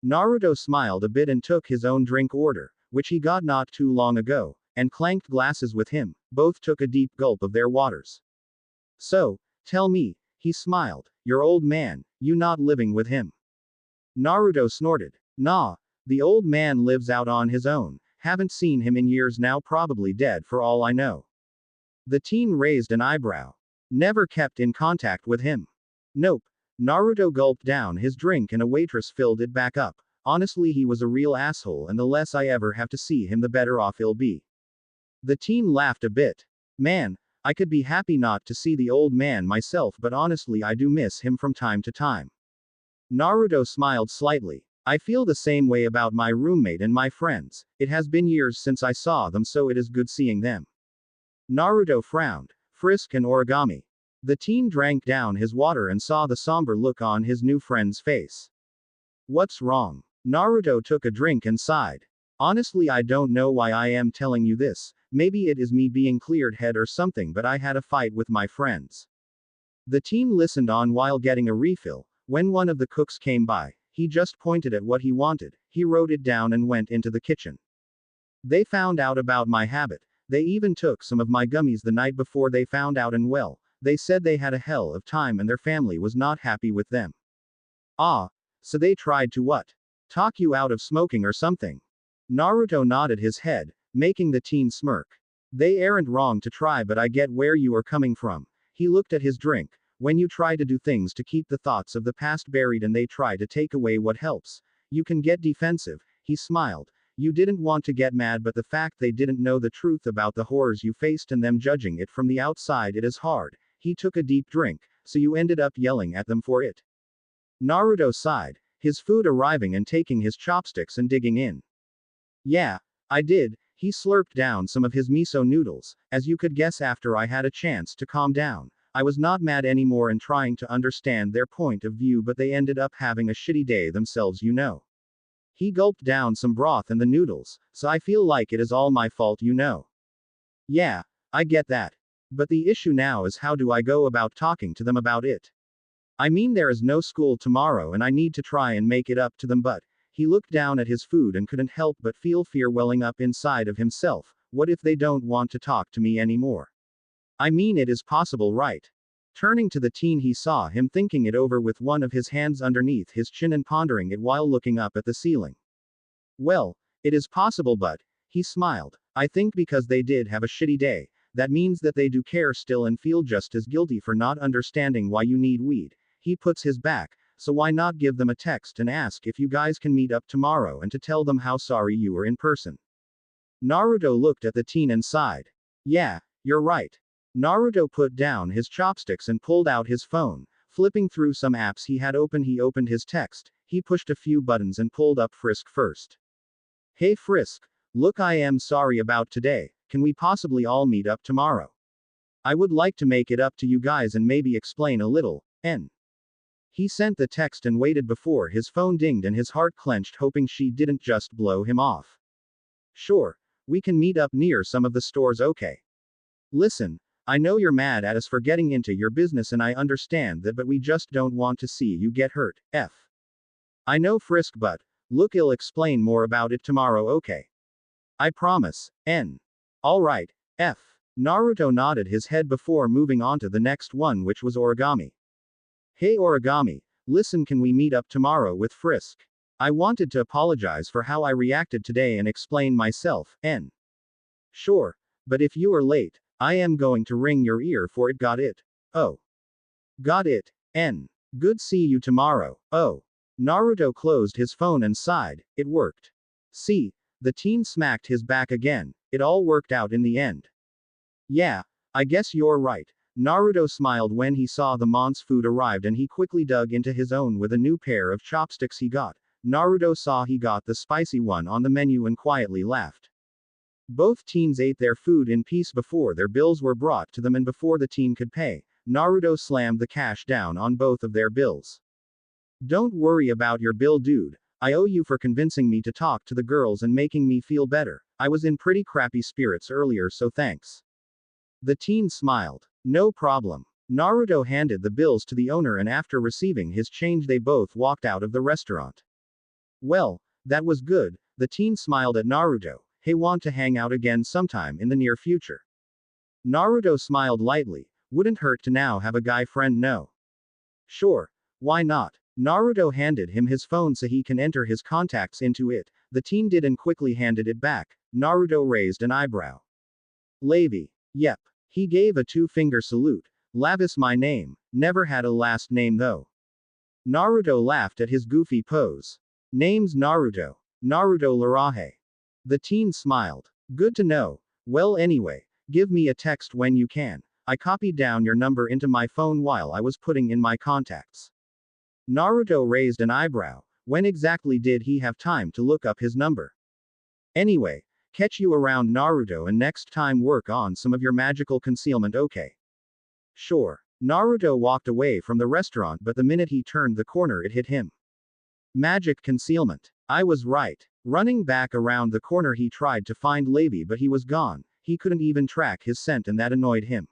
Naruto smiled a bit and took his own drink order, which he got not too long ago, and clanked glasses with him. Both took a deep gulp of their waters. So, tell me, he smiled, your old man, you not living with him? Naruto snorted. Nah, the old man lives out on his own, haven't seen him in years now, probably dead for all I know. The teen raised an eyebrow. Never kept in contact with him. Nope. Naruto gulped down his drink and a waitress filled it back up. Honestly, he was a real asshole and the less I ever have to see him the better off he'll be. The teen laughed a bit. Man, I could be happy not to see the old man myself, but honestly I do miss him from time to time. Naruto smiled slightly. I feel the same way about my roommate and my friends. It has been years since I saw them, so it is good seeing them. Naruto frowned. Frisk and origami. The teen drank down his water and saw the somber look on his new friend's face. What's wrong? Naruto took a drink and sighed. Honestly, I don't know why I am telling you this. Maybe it is me being cleared head or something, but I had a fight with my friends. The teen listened on while getting a refill. When one of the cooks came by, he just pointed at what he wanted. He wrote it down and went into the kitchen. They found out about my habit. They even took some of my gummies the night before they found out, and well, they said they had a hell of time and their family was not happy with them. Ah, so they tried to what? Talk you out of smoking or something? Naruto nodded his head, making the teen smirk. They aren't wrong to try, but I get where you are coming from. He looked at his drink. When you try to do things to keep the thoughts of the past buried and they try to take away what helps, you can get defensive. He smiled. You didn't want to get mad, but the fact they didn't know the truth about the horrors you faced and them judging it from the outside, it is hard. He took a deep drink, so you ended up yelling at them for it. Naruto sighed, his food arriving and taking his chopsticks and digging in. Yeah, I did. He slurped down some of his miso noodles. As you could guess, after I had a chance to calm down, I was not mad anymore and trying to understand their point of view, but they ended up having a shitty day themselves, you know. He gulped down some broth and the noodles, so I feel like it is all my fault, you know. Yeah, I get that. But the issue now is, how do I go about talking to them about it? I mean, there is no school tomorrow and I need to try and make it up to them, but he looked down at his food and couldn't help but feel fear welling up inside of himself. What if they don't want to talk to me anymore? I mean, it is possible, right? Turning to the teen, he saw him thinking it over with one of his hands underneath his chin and pondering it while looking up at the ceiling. Well, it is possible, but he smiled. I think because they did have a shitty day, that means that they do care still and feel just as guilty for not understanding why you need weed. He puts his back, so why not give them a text and ask if you guys can meet up tomorrow and to tell them how sorry you were in person. Naruto looked at the teen and sighed. Yeah, you're right. Naruto put down his chopsticks and pulled out his phone. Flipping through some apps he had open, he opened his text. He pushed a few buttons and pulled up Frisk first. Hey Frisk, look, I am sorry about today. Can we possibly all meet up tomorrow? I would like to make it up to you guys and maybe explain a little. He sent the text and waited before his phone dinged and his heart clenched, hoping she didn't just blow him off. Sure, we can meet up near some of the stores, okay? Listen, I know you're mad at us for getting into your business and I understand that, but we just don't want to see you get hurt. I know Frisk, but look, I'll explain more about it tomorrow, okay? I promise. Alright. Naruto nodded his head before moving on to the next one, which was origami. Hey origami, listen, can we meet up tomorrow with Frisk? I wanted to apologize for how I reacted today and explain myself. Sure, but if you are late, I am going to ring your ear for it, got it? Oh. Got it. Good, see you tomorrow. Oh. Naruto closed his phone and sighed. It worked. See, the teen smacked his back again. It all worked out in the end. Yeah, I guess you're right. Naruto smiled when he saw the mon's food arrived and he quickly dug into his own with a new pair of chopsticks he got. Naruto saw he got the spicy one on the menu and quietly laughed. Both teens ate their food in peace before their bills were brought to them and before the teen could pay. Naruto slammed the cash down on both of their bills. Don't worry about your bill, dude. I owe you for convincing me to talk to the girls and making me feel better. I was in pretty crappy spirits earlier, so thanks. The teen smiled. No problem. Naruto handed the bills to the owner and after receiving his change they both walked out of the restaurant. Well, that was good. The teen smiled at Naruto. Hey, want to hang out again sometime in the near future? Naruto smiled lightly. Wouldn't hurt to now have a guy friend, no? Sure. Why not? Naruto handed him his phone so he can enter his contacts into it. The teen did and quickly handed it back. Naruto raised an eyebrow. Levi. Yep. He gave a two-finger salute. Lavis my name. Never had a last name though. Naruto laughed at his goofy pose. Name's Naruto. Naruto Larahe. The teen smiled. Good to know. Well, anyway, give me a text when you can. I copied down your number into my phone while I was putting in my contacts. Naruto raised an eyebrow. When exactly did he have time to look up his number? Anyway, catch you around, Naruto, and next time work on some of your magical concealment, okay? Sure. Naruto walked away from the restaurant, but the minute he turned the corner it hit him. Magic concealment. I was right. Running back around the corner he tried to find Levi, but he was gone. He couldn't even track his scent and that annoyed him.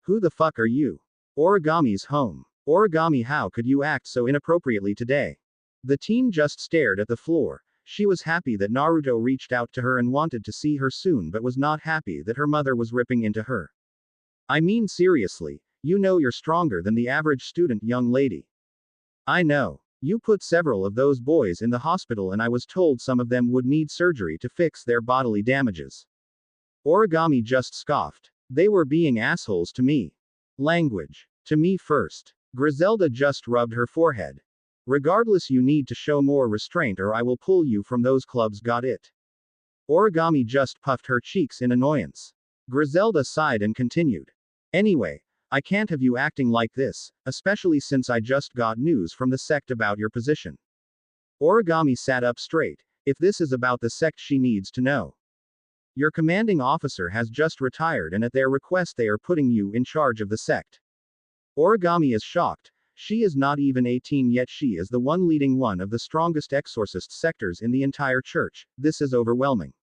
Who the fuck are you? Origami's home. Origami, how could you act so inappropriately today? The teen just stared at the floor. She was happy that Naruto reached out to her and wanted to see her soon, but was not happy that her mother was ripping into her. I mean, seriously, you know you're stronger than the average student, young lady. I know. You put several of those boys in the hospital and I was told some of them would need surgery to fix their bodily damages. Origami just scoffed. They were being assholes to me. Language. To me first. Griselda just rubbed her forehead. Regardless, you need to show more restraint or I will pull you from those clubs, got it? Origami just puffed her cheeks in annoyance. Griselda sighed and continued. Anyway, I can't have you acting like this, especially since I just got news from the sect about your position. Origami sat up straight. If this is about the sect, she needs to know. Your commanding officer has just retired and at their request they are putting you in charge of the sect. Origami is shocked. She is not even 18 yet. She is the one leading one of the strongest exorcist sectors in the entire church. This is overwhelming.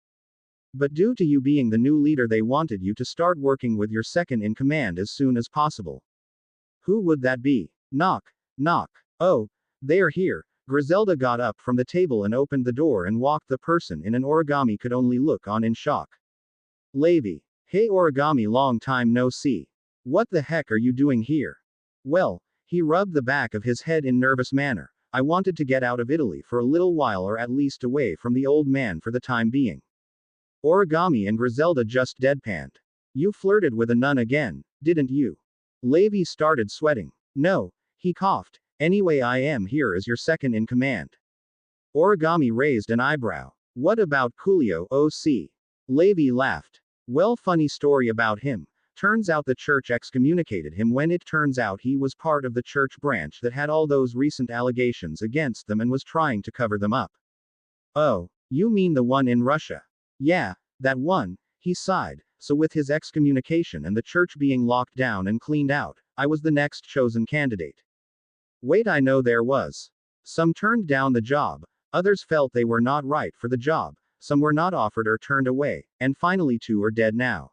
But due to you being the new leader, they wanted you to start working with your second in command as soon as possible. Who would that be? Knock. Knock. Oh, they are here. Griselda got up from the table and opened the door and walked the person in, and Origami could only look on in shock. Levi. Hey Origami, long time no see. What the heck are you doing here? Well, he rubbed the back of his head in nervous manner. I wanted to get out of Italy for a little while, or at least away from the old man for the time being. Origami and Griselda just deadpanned. You flirted with a nun again, didn't you? Levi started sweating. No, he coughed. Anyway, I am here as your second in command. Origami raised an eyebrow. What about Coolio, OC? Levi laughed. Well, funny story about him. Turns out the church excommunicated him when it turns out he was part of the church branch that had all those recent allegations against them and was trying to cover them up. Oh, you mean the one in Russia? Yeah, that one, he sighed. So with his excommunication and the church being locked down and cleaned out, I was the next chosen candidate. Wait, I know there was. Some turned down the job, others felt they were not right for the job, some were not offered or turned away, and finally 2 are dead now.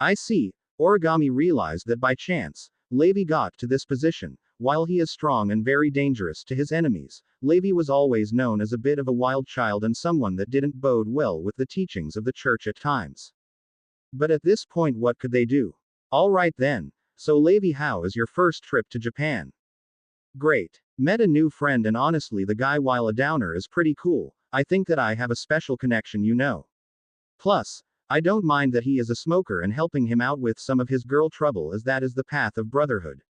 I see. Origami realized that by chance, Levi got to this position. While he is strong and very dangerous to his enemies, Levi was always known as a bit of a wild child and someone that didn't bode well with the teachings of the church at times. But at this point, what could they do? Alright then. So Levi, how is your first trip to Japan? Great. Met a new friend and honestly the guy, while a downer, is pretty cool. I think that I have a special connection, you know. Plus, I don't mind that he is a smoker and helping him out with some of his girl trouble, as that is the path of brotherhood.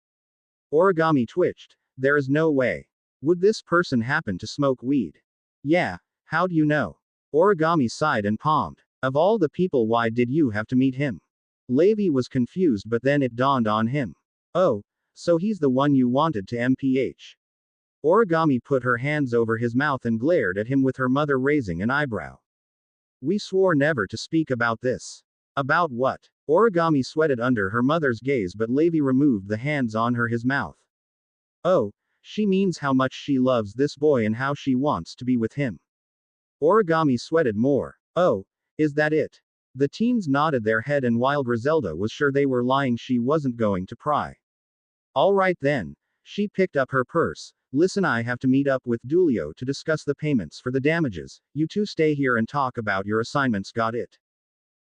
Origami twitched. There is no way. Would this person happen to smoke weed? Yeah, how do you know? Origami sighed and palmed. Of all the people, why did you have to meet him? Levi was confused, but then it dawned on him. Oh, so he's the one you wanted to MPH. Origami put her hands over his mouth and glared at him with her mother raising an eyebrow. We swore never to speak about this. About what? Origami sweated under her mother's gaze, but Levi removed the hands on his mouth. Oh, she means how much she loves this boy and how she wants to be with him. Origami sweated more. Oh, is that it? The teens nodded their head, and while Griselda was sure they were lying, she wasn't going to pry. All right then. She picked up her purse. Listen, I have to meet up with Dulio to discuss the payments for the damages. You two stay here and talk about your assignments, got it?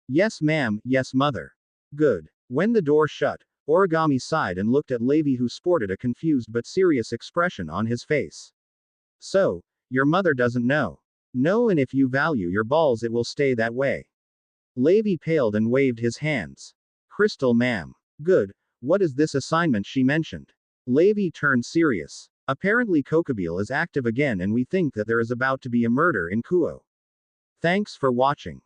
Yes ma'am, yes mother. Good. When the door shut, Origami sighed and looked at Levi, who sported a confused but serious expression on his face. So, your mother doesn't know? No, and if you value your balls it will stay that way. Levi paled and waved his hands. Crystal ma'am. Good. What is this assignment she mentioned? Levi turned serious. Apparently Kokabile is active again and we think that there is about to be a murder in Kuo. Thanks for watching.